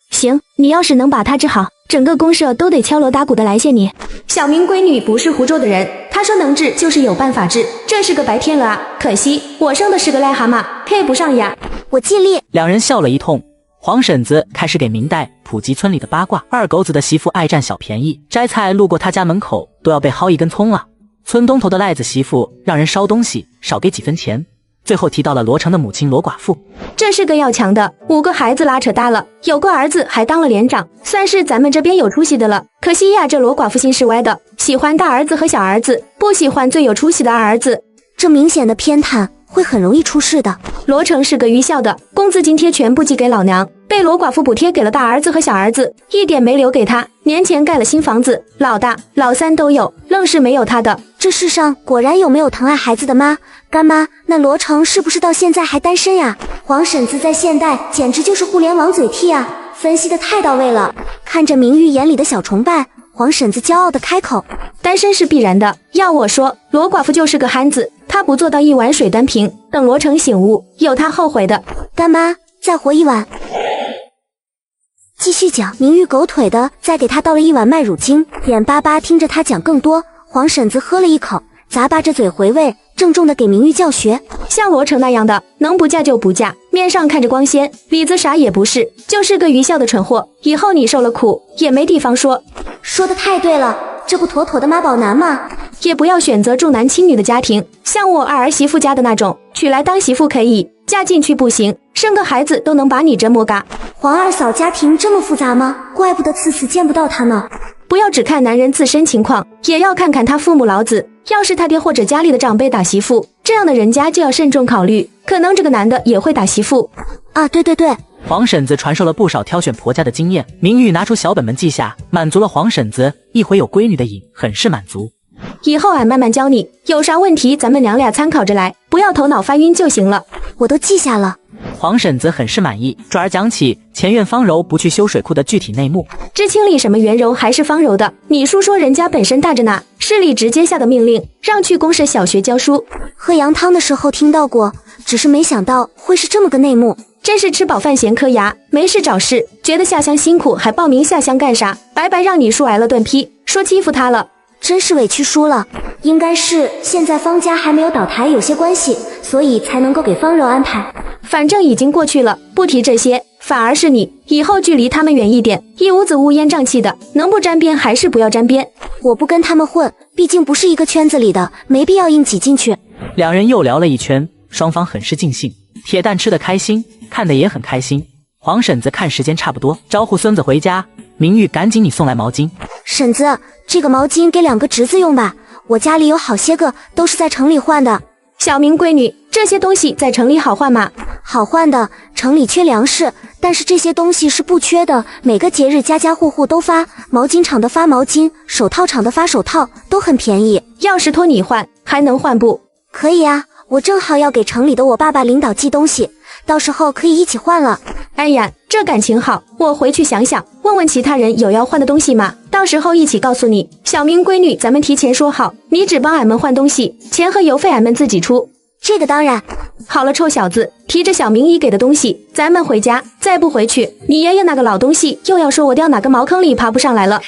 行，你要是能把他治好，整个公社都得敲锣打鼓的来谢你。小明闺女不是湖州的人，她说能治就是有办法治，这是个白天鹅啊！可惜我生的是个癞蛤蟆，配不上呀。我尽力。两人笑了一通。黄婶子开始给明代普及村里的八卦。二狗子的媳妇爱占小便宜，摘菜路过他家门口都要被薅一根葱了。村东头的赖子媳妇让人烧东西少给几分钱。最后提到了罗成的母亲罗寡妇，这是个要强的，5个孩子拉扯大了，有个儿子还当了连长，算是咱们这边有出息的了。可惜呀，这罗寡妇心是歪的，喜欢大儿子和小儿子，不喜欢最有出息的二儿子。这明显的偏袒会很容易出事的。罗成是个愚孝的，工资津贴全部寄给老娘，被罗寡妇补贴给了大儿子和小儿子，一点没留给他。年前盖了新房子，老大老三都有，愣是没有他的。这世上果然有没有疼爱孩子的妈？干妈，那罗成是不是到现在还单身呀？黄婶子在现代简直就是互联网嘴替啊，分析的太到位了。看着明玉眼里的小崇拜，黄婶子骄傲的开口：单身是必然的，要我说，罗寡妇就是个憨子，她不做到一碗水端平，等罗成醒悟，有她后悔的。干妈，再活一碗。继续讲，明玉狗腿的再给他倒了一碗麦乳精，眼巴巴听着他讲更多。黄婶子喝了一口，咂巴着嘴回味，郑重的给明玉教学。像罗成那样的，能不嫁就不嫁，面上看着光鲜，里子啥也不是，就是个愚孝的蠢货。以后你受了苦，也没地方说。说的太对了，这不妥妥的妈宝男吗？也不要选择重男轻女的家庭，像我二儿媳妇家的那种，娶来当媳妇可以，嫁进去不行，生个孩子都能把你折磨嘎。黄二嫂家庭这么复杂吗？怪不得次次见不到她呢。不要只看男人自身情况，也要看看他父母老子。要是他爹或者家里的长辈打媳妇，这样的人家就要慎重考虑，可能这个男的也会打媳妇啊。对对对，黄婶子传授了不少挑选婆家的经验，明玉拿出小本本记下，满足了黄婶子一回有闺女的瘾，很是满足。以后俺慢慢教你，有啥问题咱们娘俩参考着来，不要头脑发晕就行了。我都记下了。黄婶子很是满意，转而讲起前院方柔不去修水库的具体内幕。知青里什么袁柔还是方柔的，你叔说人家本身大着呢，市里直接下的命令，让去公社小学教书。喝羊汤的时候听到过，只是没想到会是这么个内幕。真是吃饱饭闲磕牙，没事找事，觉得下乡辛苦还报名下乡干啥？白白让你叔挨了顿批，说欺负他了。真是委屈叔了，应该是现在方家还没有倒台有些关系，所以才能够给方柔安排。反正已经过去了，不提这些，反而是你以后距离他们远一点，一屋子乌烟瘴气的，能不沾边还是不要沾边。我不跟他们混，毕竟不是一个圈子里的，没必要硬挤进去。两人又聊了一圈，双方很是尽兴，铁蛋吃得开心，看得也很开心。黄婶子看时间差不多，招呼孙子回家。明玉赶紧你送来毛巾。婶子，这个毛巾给2个侄子用吧，我家里有好些个都是在城里换的。小明闺女，这些东西在城里好换吗？好换的，城里缺粮食，但是这些东西是不缺的，每个节日家家户户都发，毛巾厂的发毛巾，手套厂的发手套，都很便宜。要是托你换，还能换不？可以啊，我正好要给城里的我爸爸领导寄东西，到时候可以一起换了。哎呀，这感情好，我回去想想，问问其他人有要换的东西吗？到时候一起告诉你。小明闺女，咱们提前说好，你只帮俺们换东西，钱和邮费俺们自己出。这个当然。好了，臭小子，提着小明姨给的东西，咱们回家。再不回去，你爷爷那个老东西又要说我掉哪个茅坑里爬不上来了。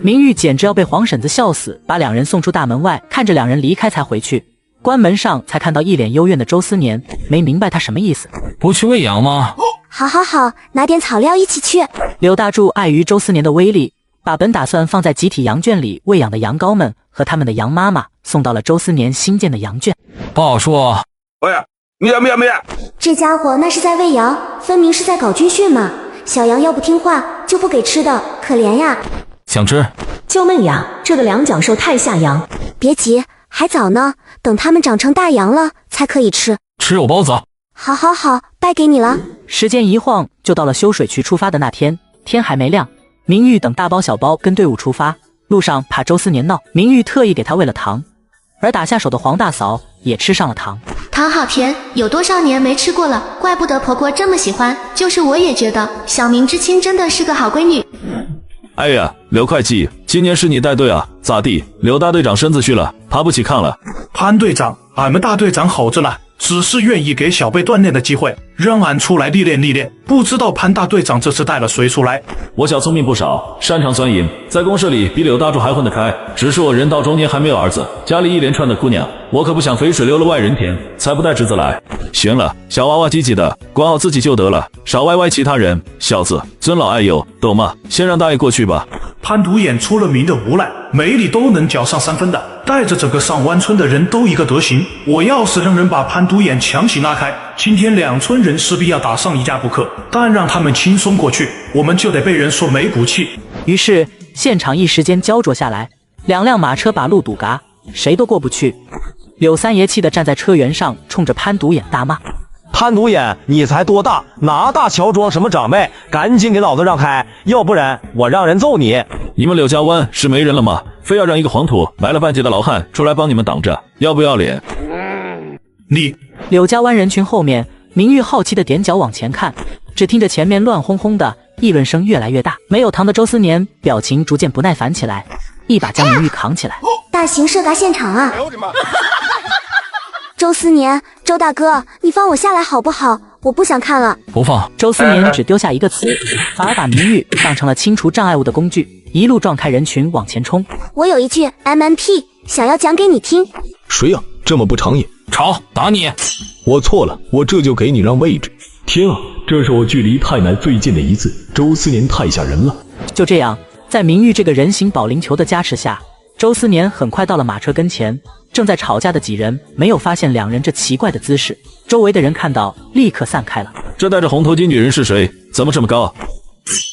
明玉简直要被黄婶子笑死，把两人送出大门外，看着两人离开才回去。关门上才看到一脸幽怨的周思年，没明白他什么意思。不去喂养吗？好好好，拿点草料一起去。柳大柱碍于周思年的威力，把本打算放在集体羊圈里喂养的羊羔们和他们的羊妈妈送到了周思年新建的羊圈。不好说。喂，灭！这家伙那是在喂羊，分明是在搞军训嘛！小羊要不听话就不给吃的，可怜呀。想吃就焖呀，这个两脚兽太下羊。别急，还早呢，等它们长成大羊了才可以吃。吃肉包子。好好好，拜给你了。时间一晃就到了修水渠出发的那天，天还没亮，明玉等大包小包跟队伍出发。路上怕周思年闹，明玉特意给他喂了糖，而打下手的黄大嫂也吃上了糖。糖好甜，有多少年没吃过了，怪不得婆婆这么喜欢。就是我也觉得小明知青真的是个好闺女。哎呀，刘会计，今年是你带队啊，咋地？刘大队长身子虚了，爬不起炕了。潘队长，俺们大队长好着呢，只是愿意给小辈锻炼的机会，让俺出来历练历练。不知道潘大队长这次带了谁出来？我小聪明不少，擅长钻营，在公社里比柳大柱还混得开。只是我人到中年还没有儿子，家里一连串的姑娘，我可不想肥水流了外人田，才不带侄子来。行了，小娃娃唧唧的，管好自己就得了，少歪歪其他人。小子，尊老爱幼，懂吗？先让大爷过去吧。潘独眼出了名的无赖，每里都能缴上3分的，带着整个上湾村的人都一个德行。我要是让人把潘独眼强行拉开，今天2村人势必要打上一架不可。但让他们轻松过去，我们就得被人说没骨气。于是现场一时间焦灼下来，2辆马车把路堵嘎，谁都过不去。柳三爷气得站在车辕上，冲着潘独眼大骂：潘独眼，你才多大，拿大乔装什么长辈？赶紧给老子让开，要不然我让人揍你！你们柳家湾是没人了吗？非要让一个黄土埋了半截的老汉出来帮你们挡着，要不要脸？你柳家湾人群后面，明玉好奇的踮脚往前看，只听着前面乱哄哄的议论声越来越大。没有糖的周思年表情逐渐不耐烦起来，一把将明玉扛起来。大型射嘎现场啊！哎呦我的妈！周思年，周大哥，你放我下来好不好？我不想看了。不放。周思年只丢下一个词，反而把明玉当成了清除障碍物的工具，一路撞开人群往前冲。我有一句 MMP 想要讲给你听。谁呀？这么不长眼！吵，打你！我错了，我这就给你让位置。天啊，这是我距离太奶最近的一次，周思年太吓人了。就这样，在明玉这个人形保龄球的加持下，周思年很快到了马车跟前。正在吵架的几人没有发现两人这奇怪的姿势，周围的人看到立刻散开了。这戴着红头巾女人是谁？怎么这么高？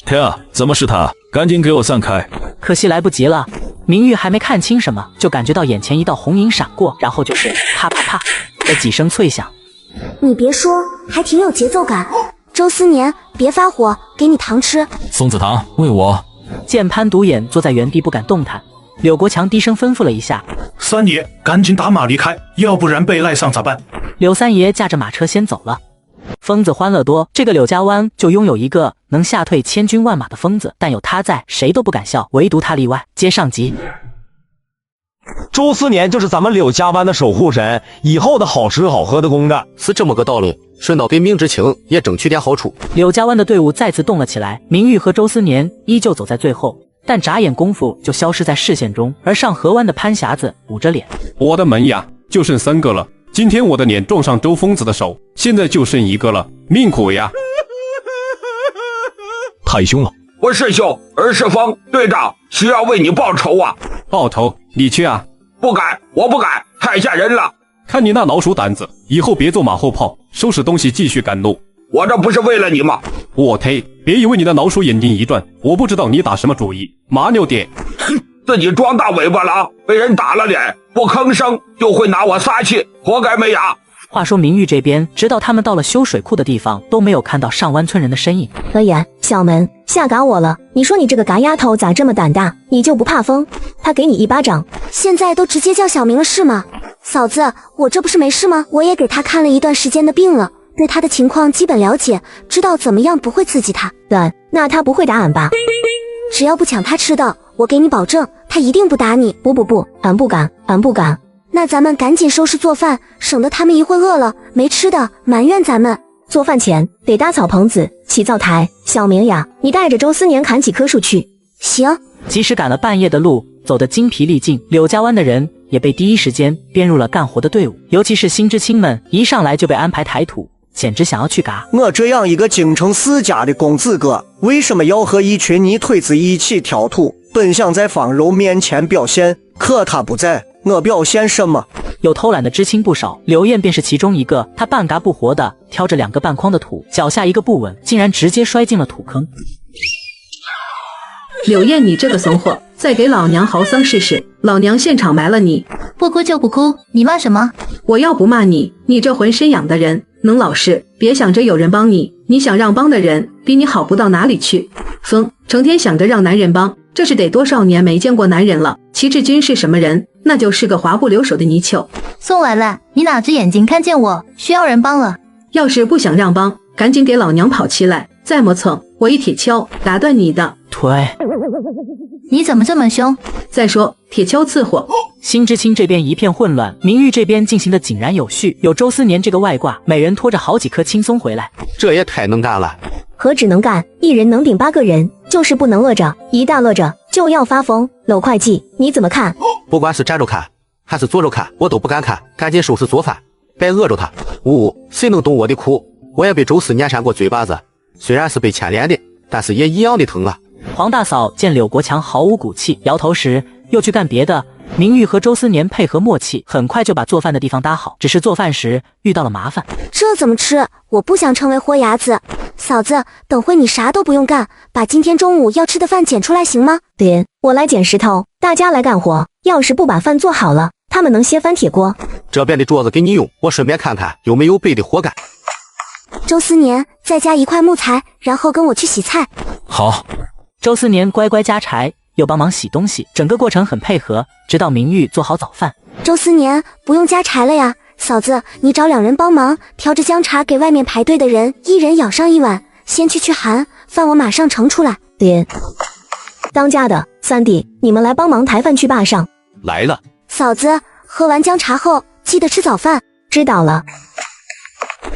天啊，怎么是她？赶紧给我散开！可惜来不及了，明玉还没看清什么，就感觉到眼前一道红影闪过，然后就是啪啪啪的几声脆响。你别说，还挺有节奏感。周思年，别发火，给你糖吃。松子糖，喂我。见潘独眼坐在原地不敢动弹，柳国强低声吩咐了一下：三爷，赶紧打马离开，要不然被赖上咋办？柳三爷驾着马车先走了。疯子欢乐多，这个柳家湾就拥有一个能吓退千军万马的疯子，但有他在，谁都不敢笑，唯独他例外。接上集。周思年就是咱们柳家湾的守护神，以后的好吃好喝的供着，是这么个道理。顺道对明知情也争取点好处。柳家湾的队伍再次动了起来，明玉和周思年依旧走在最后，但眨眼功夫就消失在视线中。而上河湾的潘匣子捂着脸：我的门呀，就剩3个了。今天我的脸撞上周疯子的手，现在就剩1个了，命苦呀！太凶了！不是凶，而是疯。队长需要为你报仇啊！报仇？你去啊？不敢，我不敢，太吓人了。看你那老鼠胆子，以后别做马后炮，收拾东西继续赶路。我这不是为了你吗？我忒，别以为你的老鼠眼睛一转，我不知道你打什么主意。麻溜点。哼，自己装大尾巴狼，被人打了脸，不吭声就会拿我撒气，活该没牙。话说明玉这边，直到他们到了修水库的地方，都没有看到上湾村人的身影。何言，小门吓嘎我了！你说你这个嘎丫头咋这么胆大？你就不怕疯？他给你一巴掌，现在都直接叫小明了是吗？嫂子，我这不是没事吗？我也给他看了一段时间的病了，对他的情况基本了解，知道怎么样不会刺激他。那他不会打俺吧？只要不抢他吃的，我给你保证，他一定不打你。不，俺不敢。那咱们赶紧收拾做饭，省得他们一会饿了没吃的埋怨咱们。做饭前得搭草棚子、起灶台。小明呀，你带着周思年砍几棵树去。行。即使赶了半夜的路，走得精疲力尽，柳家湾的人也被第一时间编入了干活的队伍。尤其是新知青们，一上来就被安排抬土，简直想要去嘎。我这样一个京城4家的公子哥，为什么要和一群泥腿子一起挑土？本想在方柔面前表现，可他不在，我表现什么？有偷懒的知青不少，刘燕便是其中一个。他半嘎不活的挑着2个半筐的土，脚下一个不稳，竟然直接摔进了土坑。柳燕，你这个怂货，再给老娘嚎丧试试，老娘现场埋了你！不哭就不哭，你骂什么？我要不骂你，你这浑身痒的人能老实，别想着有人帮你，你想让帮的人比你好不到哪里去。风成天想着让男人帮，这是得多少年没见过男人了。齐志军是什么人？那就是个滑不留手的泥鳅。宋婉婉，你哪只眼睛看见我需要人帮了？要是不想让帮，赶紧给老娘跑起来！再磨蹭，我一铁锹打断你的腿！你怎么这么凶？再说铁锹伺候。新知青这边一片混乱，明玉这边进行的井然有序。有周思年这个外挂，每人拖着好几颗轻松回来。这也太能干了！何止能干，一人能顶8个人，就是不能饿着，一旦饿着就要发疯。娄会计，你怎么看？不管是站着看还是坐着看，我都不敢看，赶紧收拾做饭，别饿着他。谁能懂我的苦？我也被周思年扇过嘴巴子，虽然是被牵连的，但是也一样的疼啊。黄大嫂见柳国强毫无骨气，摇头时又去干别的。明玉和周思年配合默契，很快就把做饭的地方搭好。只是做饭时遇到了麻烦。这怎么吃？我不想成为活鸭子。嫂子，等会你啥都不用干，把今天中午要吃的饭捡出来行吗？对，我来捡石头，大家来干活。要是不把饭做好了，他们能掀翻铁锅。这边的桌子给你用，我顺便看看有没有备的活干。周思年，再加1块木材，然后跟我去洗菜。好。周思年乖乖加柴，又帮忙洗东西，整个过程很配合，直到明玉做好早饭。周思年，不用加柴了呀，嫂子，你找2人帮忙，调着姜茶给外面排队的人1人舀上1碗，先去寒，饭我马上盛出来。爹，当家的三弟，你们来帮忙抬饭去坝上。来了。嫂子，喝完姜茶后记得吃早饭。知道了。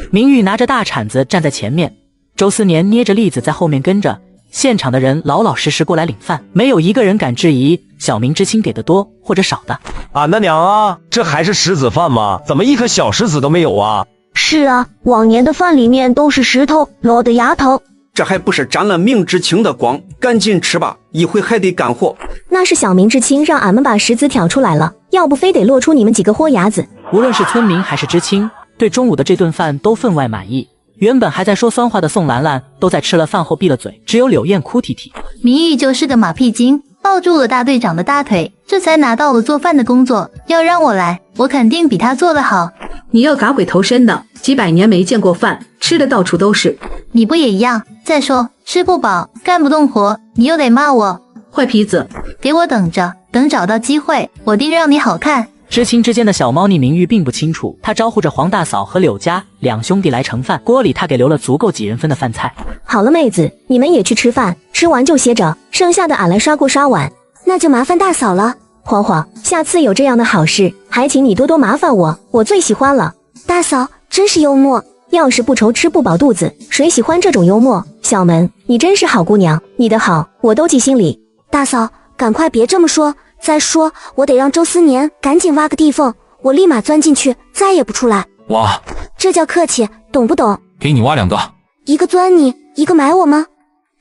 明玉拿着大铲子站在前面，周思年捏着栗子在后面跟着。现场的人老老实实过来领饭，没有一个人敢质疑小明知青给的多或者少的。俺的娘啊，这还是石子饭吗？怎么一颗小石子都没有啊？是啊，往年的饭里面都是石头，老的牙疼。这还不是沾了明知青的光，赶紧吃吧，一会还得干活。那是小明知青让俺们把石子挑出来了，要不非得落出你们几个豁牙子。无论是村民还是知青，对中午的这顿饭都分外满意。原本还在说酸话的宋兰兰，都在吃了饭后闭了嘴，只有柳燕哭啼啼。明玉就是个马屁精，抱住了大队长的大腿，这才拿到了做饭的工作。要让我来，我肯定比他做得好。你要嘎鬼投身的，几百年没见过饭，吃的到处都是。你不也一样？再说吃不饱，干不动活，你又得骂我坏坯子。给我等着，等找到机会，我定让你好看。知青之间的小猫腻明玉并不清楚，他招呼着黄大嫂和柳家2兄弟来盛饭，锅里他给留了足够几人分的饭菜。好了妹子，你们也去吃饭，吃完就歇着，剩下的俺来刷锅刷碗。那就麻烦大嫂了。黄黄，下次有这样的好事，还请你多多麻烦我，我最喜欢了。大嫂真是幽默，要是不愁吃不饱肚子，谁喜欢这种幽默？小门，你真是好姑娘，你的好我都记心里。大嫂，赶快别这么说。再说，我得让周思年赶紧挖个地缝，我立马钻进去，再也不出来。挖，这叫客气，懂不懂？给你挖2个，一个钻你，一个埋我吗？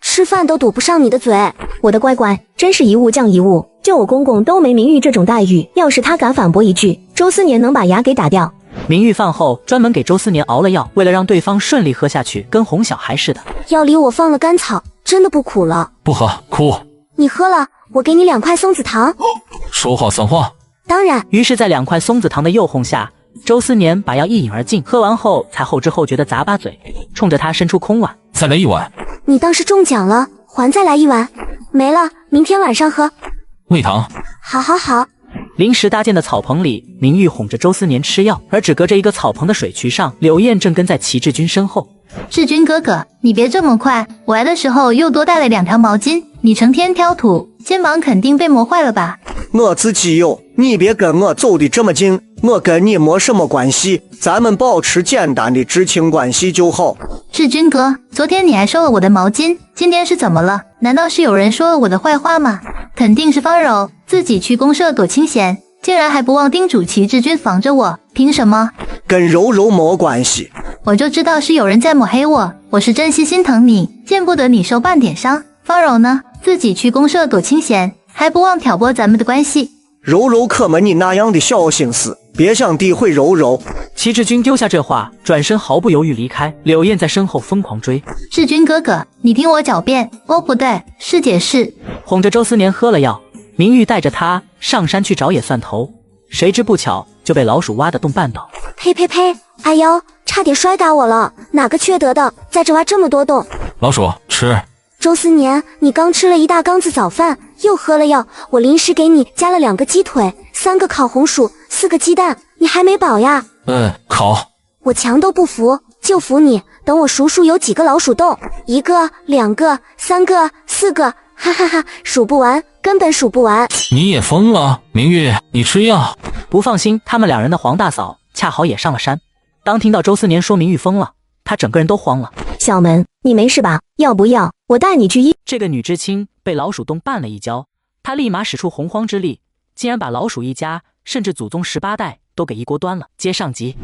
吃饭都堵不上你的嘴。我的乖乖，真是一物降一物，就我公公都没明玉这种待遇，要是他敢反驳一句，周思年能把牙给打掉。明玉饭后专门给周思年熬了药，为了让对方顺利喝下去，跟哄小孩似的。药里我放了甘草，真的不苦了。不喝，哭。你喝了，我给你2块松子糖。说话算话。当然。于是在2块松子糖的诱哄下，周思年把药一饮而尽，喝完后才后知后觉的咂巴嘴，冲着他伸出空碗。再来1碗。你当是中奖了，还再来1碗。没了，明天晚上喝。喂糖。好好好。临时搭建的草棚里，明玉哄着周思年吃药，而只隔着一个草棚的水渠上，柳燕正跟在齐志军身后。志军哥哥，你别这么快，我来的时候又多带了2条毛巾，你成天挑土，肩膀肯定被磨坏了吧？我自己有，你别跟我走的这么近，我跟你没什么关系，咱们保持简单的知情关系就好。志军哥，昨天你还收了我的毛巾，今天是怎么了？难道是有人说了我的坏话吗？肯定是方柔自己去公社躲清闲，竟然还不忘叮嘱齐志军防着我，凭什么？跟柔柔没关系。我就知道是有人在抹黑我，我是真心心疼你，见不得你受半点伤。方柔呢，自己去公社躲清闲，还不忘挑拨咱们的关系。柔柔可没你那样的小心思，别想诋毁柔柔。齐志军丢下这话，转身毫不犹豫离开。柳燕在身后疯狂追。志军哥哥，你听我狡辩。哦，不对，是解释。哄着周思年喝了药，明玉带着他上山去找野蒜头，谁知不巧就被老鼠挖的洞绊倒。呸呸呸！哎呦，差点摔打我了！哪个缺德的在这挖这么多洞？老鼠吃。周思年，你刚吃了1大缸子早饭，又喝了药，我临时给你加了2个鸡腿，3个烤红薯，4个鸡蛋，你还没饱呀？烤。我强都不服，就服你。等我数数有几个老鼠洞，1个、2个、3个、4个，哈哈哈，数不完，根本数不完。你也疯了，明玉，你吃药。不放心他们2人的黄大嫂恰好也上了山，当听到周思年说明玉疯了，她整个人都慌了。小门，你没事吧？要不要我带你去医？这个女知青被老鼠洞绊了一跤，她立马使出洪荒之力，竟然把老鼠一家甚至祖宗18代都给一锅端了。接上集。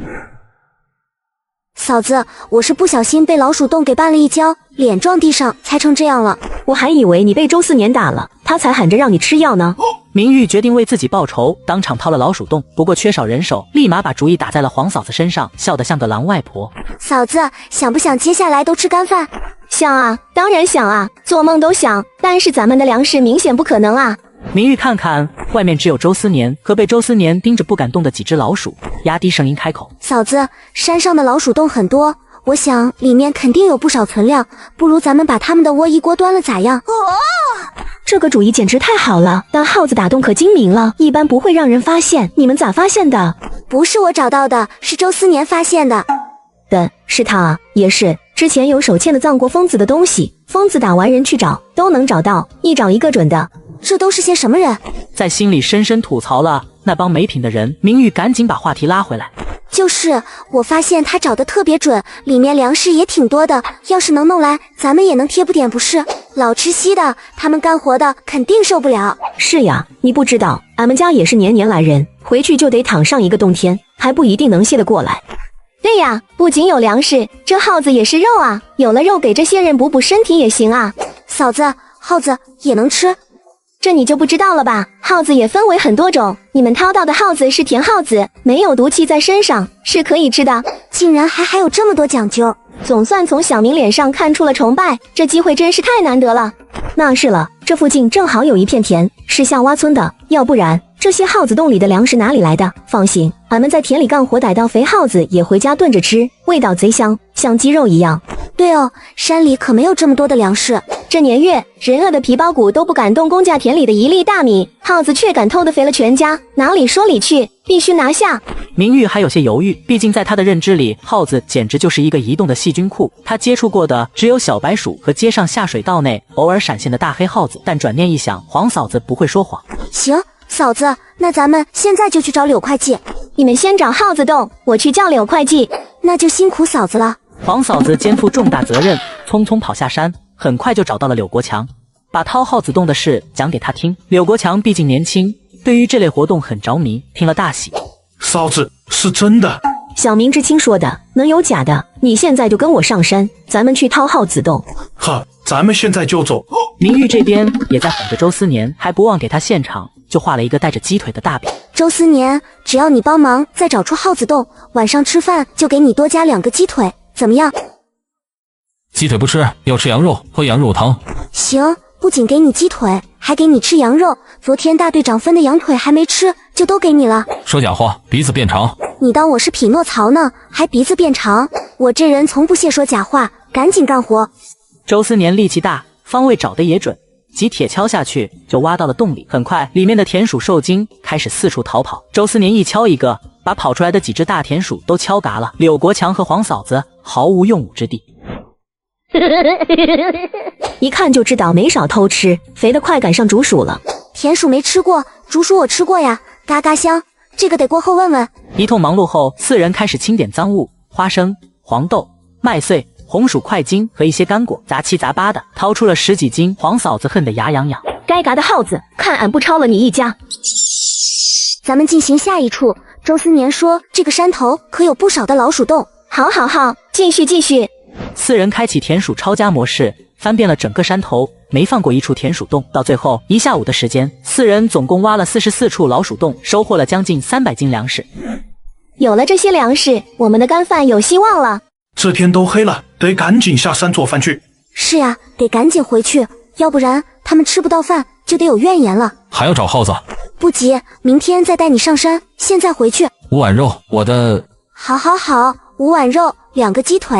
嫂子，我是不小心被老鼠洞给绊了一跤，脸撞地上才成这样了。我还以为你被周思年打了，他才喊着让你吃药呢。明玉决定为自己报仇，当场掏了老鼠洞，不过缺少人手，立马把主意打在了黄嫂子身上，笑得像个狼外婆。嫂子，想不想接下来都吃干饭？想啊，当然想啊，做梦都想，但是咱们的粮食明显不可能啊。明玉看看外面只有周思年和被周思年盯着不敢动的几只老鼠，压低声音开口：嫂子，山上的老鼠洞很多，我想里面肯定有不少存粮，不如咱们把他们的窝一锅端了咋样？这个主意简直太好了，但耗子打洞可精明了，一般不会让人发现。你们咋发现的？不是我找到的，是周思年发现的。是他啊，也是。之前有手欠的葬过疯子的东西，疯子打完人去找都能找到，一找一个准的。这都是些什么人？在心里深深吐槽了那帮没品的人，明玉赶紧把话题拉回来。就是我发现他找的特别准，里面粮食也挺多的，要是能弄来，咱们也能贴补点不是？老吃稀的，他们干活的肯定受不了。是呀，你不知道，俺们家也是年年来人，回去就得躺上一个冬天，还不一定能歇得过来。对呀，不仅有粮食，这耗子也是肉啊，有了肉给这些人补补身体也行啊。嫂子，耗子也能吃？这你就不知道了吧？耗子也分为很多种，你们掏到的耗子是甜耗子，没有毒气在身上，是可以吃的。竟然还有这么多讲究，总算从小明脸上看出了崇拜，这机会真是太难得了。那是了，这附近正好有一片田，是下洼村的，要不然这些耗子洞里的粮食哪里来的？放心，俺们在田里干活逮到肥耗子也回家炖着吃，味道贼香，像鸡肉一样。对哦，山里可没有这么多的粮食。这年月，人饿的皮包骨都不敢动公家田里的一粒大米，耗子却敢偷得肥了全家，哪里说理去？必须拿下！明玉还有些犹豫，毕竟在他的认知里，耗子简直就是一个移动的细菌库。他接触过的只有小白鼠和街上下水道内偶尔闪现的大黑耗子。但转念一想，黄嫂子不会说谎。行，嫂子，那咱们现在就去找柳会计。你们先找耗子洞，我去叫柳会计。那就辛苦嫂子了。黄嫂子肩负重大责任，匆匆跑下山，很快就找到了柳国强，把掏耗子洞的事讲给他听。柳国强毕竟年轻，对于这类活动很着迷，听了大喜。嫂子，是真的。小明知青说的，能有假的？你现在就跟我上山，咱们去掏耗子洞。好，咱们现在就走。明玉这边也在哄着周思年，还不忘给他现场就画了一个带着鸡腿的大饼。周思年，只要你帮忙再找出耗子洞，晚上吃饭就给你多加2个鸡腿，怎么样？鸡腿不吃，要吃羊肉，喝羊肉汤。行，不仅给你鸡腿，还给你吃羊肉。昨天大队长分的羊腿还没吃，就都给你了。说假话，鼻子变长。你当我是匹诺曹呢，还鼻子变长？我这人从不屑说假话，赶紧干活。周思年力气大，方位找得也准，几铁锹下去就挖到了洞里。很快，里面的田鼠受惊，开始四处逃跑。周思年一敲一个，把跑出来的几只大田鼠都敲嘎了。柳国强和黄嫂子毫无用武之地。一看就知道没少偷吃，肥得快赶上竹鼠了。田鼠没吃过，竹鼠我吃过呀，嘎嘎香。这个得过后问问。一通忙碌后，四人开始清点赃物，花生、黄豆、麦穗、红薯块茎和一些干果，杂七杂八的掏出了10几斤。黄嫂子恨得牙痒痒，该嘎的耗子，看俺不抄了你一家！咱们进行下一处。周思年说这个山头可有不少的老鼠洞。好好好，继续继续。四人开启田鼠抄家模式，翻遍了整个山头，没放过一处田鼠洞。到最后1下午的时间，四人总共挖了44处老鼠洞，收获了将近300斤粮食。有了这些粮食，我们的干饭有希望了。这天都黑了，得赶紧下山做饭去。是呀，得赶紧回去，要不然他们吃不到饭就得有怨言了。还要找耗子？不急，明天再带你上山，现在回去。5碗肉，我的……好好好，5碗肉，2个鸡腿。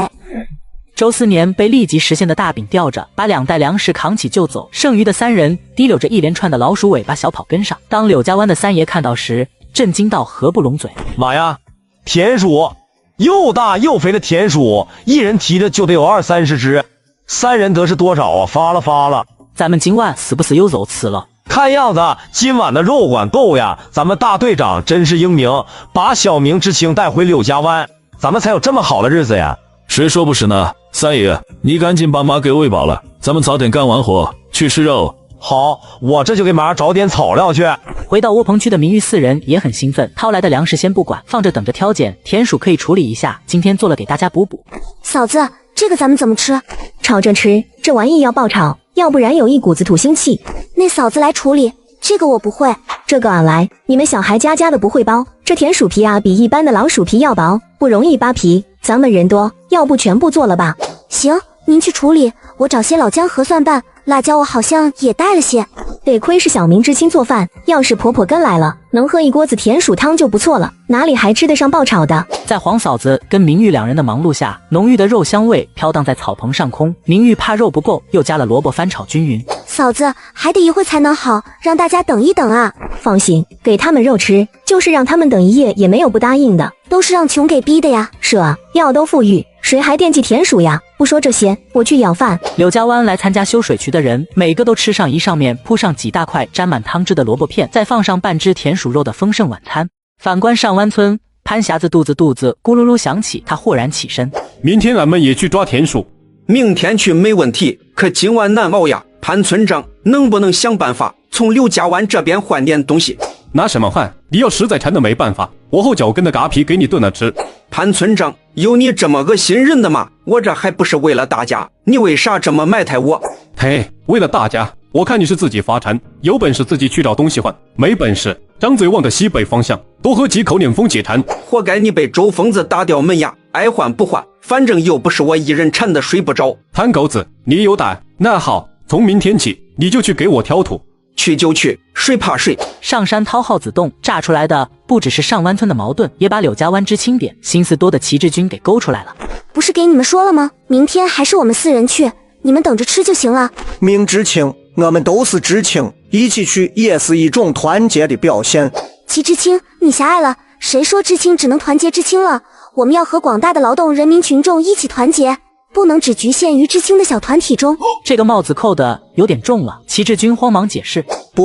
周思年被立即实现的大饼吊着，把2袋粮食扛起就走，剩余的3人提溜着一连串的老鼠尾巴小跑跟上。当柳家湾的三爷看到时，震惊到合不拢嘴。妈呀，田鼠！又大又肥的田鼠，一人提着就得有20-30只，3人得是多少啊？发了！咱们今晚是不是又肉吃了？看样子今晚的肉管够呀！咱们大队长真是英明，把小明知青带回柳家湾，咱们才有这么好的日子呀！谁说不是呢？三爷，你赶紧把马给喂饱了，咱们早点干完活去吃肉。好，我这就给马找点草料去。回到窝棚区的明玉4人也很兴奋，掏来的粮食先不管，放着等着挑拣。田鼠可以处理一下，今天做了给大家补补。嫂子，这个咱们怎么吃？炒着吃，这玩意要爆炒，要不然有一股子土腥气。那嫂子来处理，这个我不会。这个俺来，你们小孩家的不会剥。这田鼠皮啊，比一般的老鼠皮要薄，不容易扒皮。咱们人多，要不全部做了吧？行，您去处理，我找些老姜和蒜瓣，辣椒我好像也带了些。得亏是小明知青做饭，要是婆婆跟来了，能喝一锅子田鼠汤就不错了，哪里还吃得上爆炒的？在黄嫂子跟明玉2人的忙碌下，浓郁的肉香味飘荡在草棚上空。明玉怕肉不够，又加了萝卜翻炒均匀。嫂子，还得一会才能好，让大家等一等啊。放心，给他们肉吃，就是让他们等一夜也没有不答应的，都是让穷给逼的呀。是啊，要都富裕，谁还惦记田鼠呀？不说这些，我去舀饭。柳家湾来参加修水渠的人，每个都吃上上面铺上几大块沾满汤汁的萝卜片，再放上半只田鼠肉的丰盛晚餐。反观上湾村，潘匣子肚子咕噜噜响起，他豁然起身。明天俺们也去抓田鼠。明天去没问题，可今晚难熬呀。潘村长，能不能想办法从柳家湾这边换点东西？拿什么换？你要实在馋的没办法，我后脚跟的嘎皮给你炖了吃。潘村长，有你这么恶心人的吗？我这还不是为了大家，你为啥这么埋汰我？嘿，为了大家，我看你是自己发馋，有本事自己去找东西换，没本事张嘴望着西北方向，多喝几口念风解馋。活该你被周疯子打掉门牙，爱换不换，反正又不是我一人馋的睡不着。贪狗子，你有胆？那好，从明天起你就去给我挑土。去就去，谁怕谁。上山掏耗子洞，炸出来的不只是上湾村的矛盾，也把柳家湾之清点心思多的齐志军给勾出来了。不是给你们说了吗？明天还是我们4人去，你们等着吃就行了。明知青，我们都是知青，一起去也是一种团结的表现。齐知青，你狭隘了，谁说知青只能团结知青了？我们要和广大的劳动人民群众一起团结，不能只局限于知青的小团体中。这个帽子扣的有点重了，齐志军慌忙解释。不，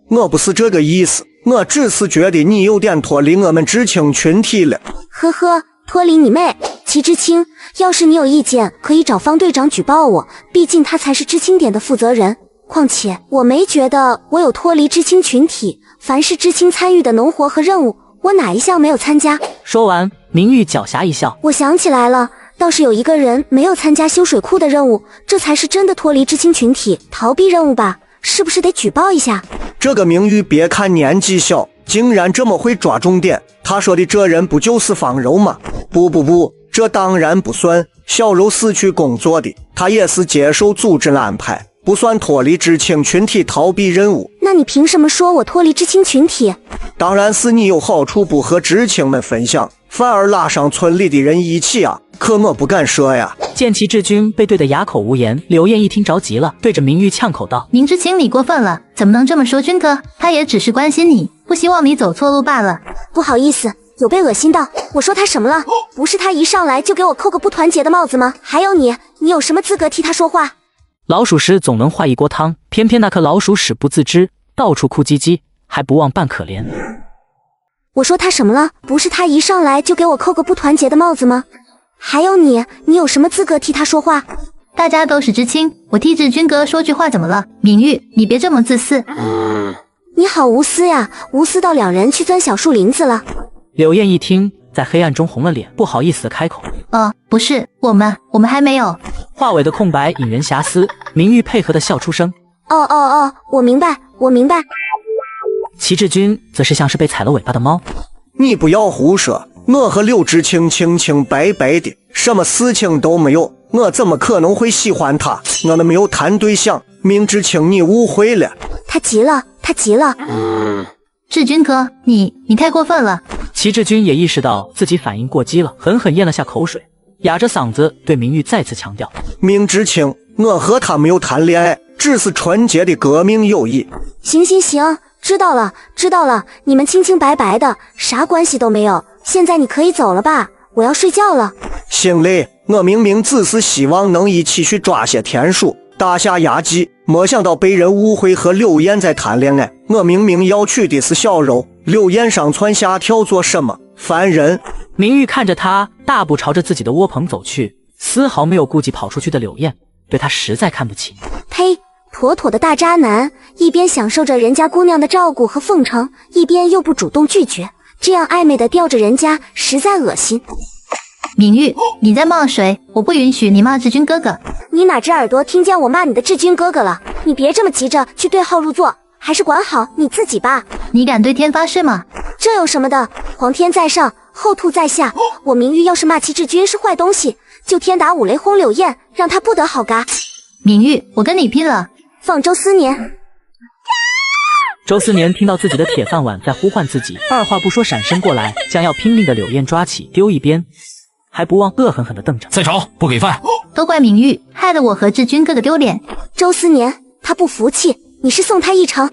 我不是这个意思，我只是觉得你有点脱离我们知青群体了。呵呵，脱离你妹！齐知青，要是你有意见，可以找方队长举报我，毕竟他才是知青点的负责人。况且我没觉得我有脱离知青群体，凡是知青参与的农活和任务，我哪一项没有参加？说完，明玉狡黠一笑，我想起来了，倒是有一个人没有参加修水库的任务，这才是真的脱离知青群体，逃避任务吧？是不是得举报一下？这个明玉别看年纪小，竟然这么会抓重点。他说的这人不就是方柔吗？不，这当然不算。小柔是去工作的，他也是接受组织安排，不算脱离知青群体逃避任务。那你凭什么说我脱离知青群体？当然是你有好处不和知青们分享，反而拉上村里的人一起啊！可我不敢说呀。见齐志军被对得哑口无言，柳燕一听着急了，对着明玉呛口道：“明知情你过分了，怎么能这么说军哥？他也只是关心你，不希望你走错路罢了。”不好意思，有被恶心到。我说他什么了？不是他一上来就给我扣个不团结的帽子吗？还有你有什么资格替他说话？老鼠屎总能坏一锅汤，偏偏那颗老鼠屎不自知，到处哭唧唧，还不忘扮可怜。我说他什么了？不是他一上来就给我扣个不团结的帽子吗？还有你有什么资格替他说话？大家都是知青，我替志军哥说句话怎么了？明玉，你别这么自私。你好无私呀，无私到两人去钻小树林子了。柳燕一听，在黑暗中红了脸，不好意思的开口：“不是，我们还没有。”话尾的空白引人遐思，明玉配合的笑出声：“我明白。”齐志军则是像是被踩了尾巴的猫：“你不要胡说，我和柳知青清清白白的，什么事情都没有，我怎么可能会喜欢他？我们没有谈对象，明知青你误会了。”他急了。志军哥，你太过分了。齐志军也意识到自己反应过激了，狠狠咽了下口水，哑着嗓子对明玉再次强调：“明知青，我和他没有谈恋爱，只是纯洁的革命友谊。”行，知道了，你们清清白白的，啥关系都没有。现在你可以走了吧，我要睡觉了。行嘞，我明明只是希望能一起去抓些田鼠，打下牙祭，没想到被人误会和柳燕在谈恋爱。我明明要娶的是小柔，柳燕上蹿下跳做什么？烦人！明玉看着他大步朝着自己的窝棚走去，丝毫没有顾及跑出去的柳燕，对他实在看不起。呸！妥妥的大渣男，一边享受着人家姑娘的照顾和奉承，一边又不主动拒绝，这样暧昧的吊着人家，实在恶心。明玉，你在骂谁？我不允许你骂志军哥哥。你哪只耳朵听见我骂你的志军哥哥了？你别这么急着去对号入座，还是管好你自己吧。你敢对天发誓吗？这有什么的？皇天在上，后兔在下。我明玉要是骂齐志军是坏东西，就天打五雷轰柳燕，让他不得好嘎。明玉，我跟你拼了！放周思年。周思年听到自己的铁饭碗在呼唤自己，二话不说闪身过来，将要拼命的柳燕抓起丢一边，还不忘恶狠狠地瞪着：“再吵，不给饭！”都怪明玉，害得我和志军哥哥丢脸。周思年，他不服气，你是送他一程。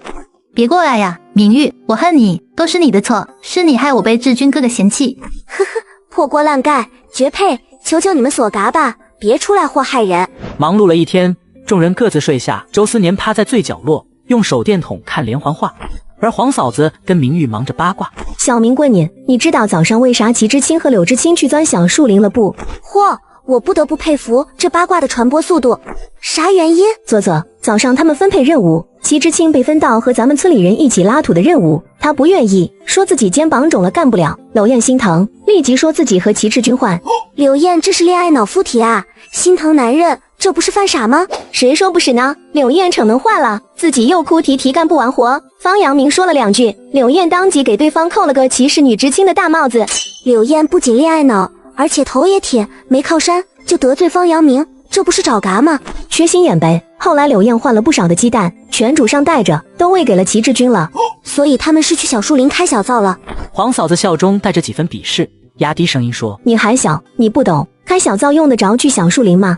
别过来呀，明玉，我恨你，都是你的错，是你害我被志军哥哥嫌弃。呵呵，破锅烂盖，绝配！求求你们索嘎吧，别出来祸害人。忙碌了一天。众人各自睡下，周思年趴在最角落，用手电筒看连环画，而黄嫂子跟明玉忙着八卦。小明闺女，你知道早上为啥齐知青和柳知青去钻小树林了不？嚯，我不得不佩服这八卦的传播速度。啥原因？啧，早上他们分配任务，齐知青被分到和咱们村里人一起拉土的任务，他不愿意，说自己肩膀肿了干不了。柳燕心疼，立即说自己和齐志军换。柳燕这是恋爱脑附体啊，心疼男人。这不是犯傻吗？谁说不是呢？柳燕逞能坏了，自己又哭啼干不完活。方阳明说了两句，柳燕当即给对方扣了个骑士女知青的大帽子。柳燕不仅恋爱脑，而且头也铁，没靠山就得罪方阳明，这不是找嘎吗？缺心眼呗。后来柳燕换了不少的鸡蛋，全煮上带着，都喂给了齐志军了。所以他们是去小树林开小灶了。黄嫂子笑中带着几分鄙视，压低声音说：“你还小，你不懂。开小灶用得着去小树林吗？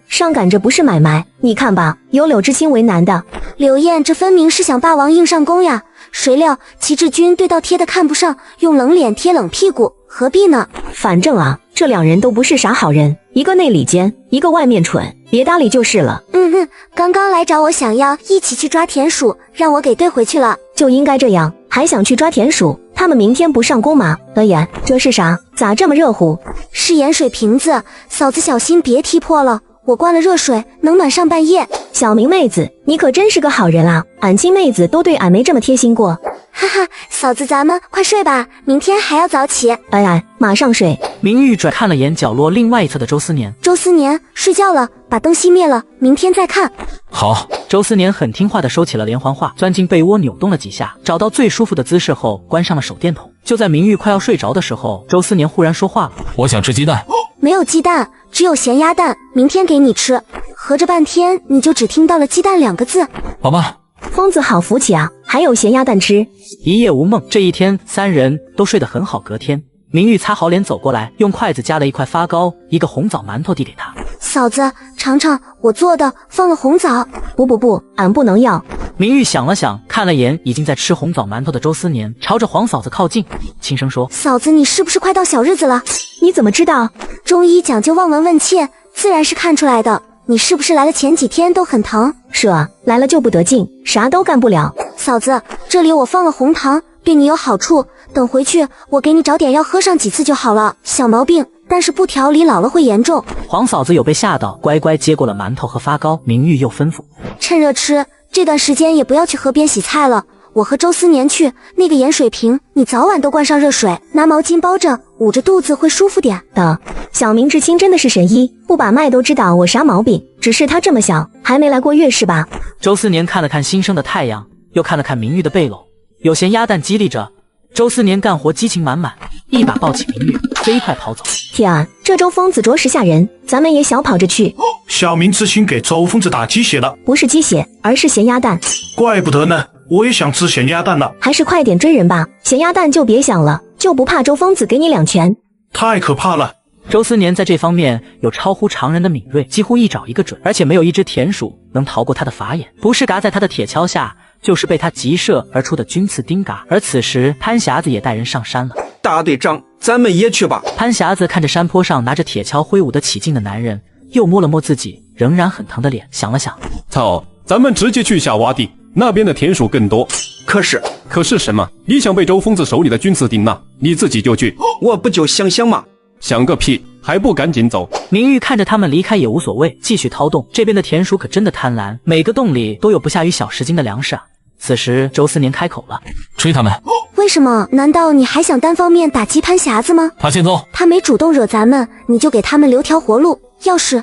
上赶着不是买卖，你看吧，有柳知青为难的。柳燕这分明是想霸王硬上弓呀！谁料齐志军对倒贴的看不上，用冷脸贴冷屁股，何必呢？反正啊，这两人都不是啥好人，一个内里奸，一个外面蠢，别搭理就是了。刚刚来找我想要一起去抓田鼠，让我给兑回去了。就应该这样，还想去抓田鼠？他们明天不上工吗？哎呀，这是啥？咋这么热乎？是盐水瓶子，嫂子小心别踢破了。我灌了热水，能暖上半夜。小明妹子，你可真是个好人啊！俺亲妹子都对俺没这么贴心过。哈哈，嫂子咱们快睡吧，明天还要早起。哎，马上睡。明玉转看了眼角落另外一侧的周思年。周思年，睡觉了，把灯熄灭了，明天再看。好。周思年很听话地收起了连环画，钻进被窝扭动了几下，找到最舒服的姿势后，关上了手电筒。就在明玉快要睡着的时候，周思年忽然说话了：“我想吃鸡蛋。”没有鸡蛋，只有咸鸭蛋，明天给你吃。合着半天你就只听到了鸡蛋2个字。好吧。疯子好福气啊，还有咸鸭蛋吃。一夜无梦，这一天三人都睡得很好。隔天明玉擦好脸走过来，用筷子夹了一块发糕、一个红枣馒头递给他。嫂子，尝尝我做的，放了红枣。不，俺不能要。明玉想了想，看了眼已经在吃红枣馒头的周思年，朝着黄嫂子靠近，轻声说：嫂子，你是不是快到小日子了？你怎么知道？中医讲究望闻问切，自然是看出来的。你是不是来了前几天都很疼？是啊，来了就不得劲，啥都干不了。嫂子，这里我放了红糖，对你有好处。等回去我给你找点药喝上几次就好了。小毛病，但是不调理老了会严重。黄嫂子有被吓到，乖乖接过了馒头和发糕。明玉又吩咐：趁热吃，这段时间也不要去河边洗菜了。我和周思年去，那个盐水瓶你早晚都灌上热水，拿毛巾包着，捂着肚子会舒服点的。小明知青真的是神医，不把脉都知道我啥毛病，只是他这么小，还没来过月是吧？周思年看了看新生的太阳，又看了看明玉的背篓，有咸鸭蛋激励着周思年干活激情满满，一把抱起明玉，飞快跑走。天啊，这周疯子着实吓人，咱们也小跑着去。小明知青给周疯子打鸡血了，不是鸡血，而是咸鸭蛋。怪不得呢，我也想吃咸鸭蛋了。还是快点追人吧，咸鸭蛋就别想了，就不怕周疯子给你2拳。太可怕了。周思年在这方面有超乎常人的敏锐，几乎一找一个准，而且没有一只田鼠能逃过他的法眼，不是嘎在他的铁锹下，就是被他急射而出的军刺钉嘎。而此时潘匣子也带人上山了。大队长，咱们也去吧。潘匣子看着山坡上拿着铁锹挥舞得起劲的男人，又摸了摸自己仍然很疼的脸，想了想，操，咱们直接去下洼地，那边的田鼠更多。可是什么？你想被周疯子手里的军刺钉呢？你自己就去。我不就想想吗？想个屁，还不赶紧走。明玉看着他们离开也无所谓，继续掏洞。这边的田鼠可真的贪婪，每个洞里都有不下于小10斤的粮食啊。此时周思年开口了：追他们。为什么？难道你还想单方面打击潘匣子吗？他先走，他没主动惹咱们，你就给他们留条活路。要是……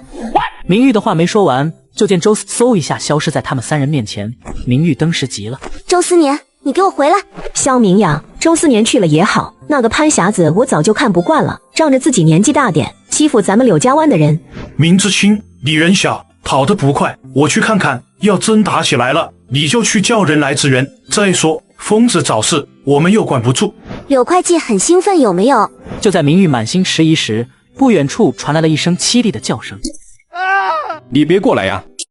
明玉的话没说完，就见周思嗖一下消失在他们3人面前。明玉登时急了：周思年，你给我回来！萧明呀，周思年去了也好，那个潘匣子我早就看不惯了，仗着自己年纪大点，欺负咱们柳家湾的人。明知青，你人小，跑得不快，我去看看。要真打起来了，你就去叫人来支援。再说疯子找事，我们又管不住。柳会计很兴奋，有没有？就在明玉满心迟疑时，不远处传来了一声凄厉的叫声。你别过来呀！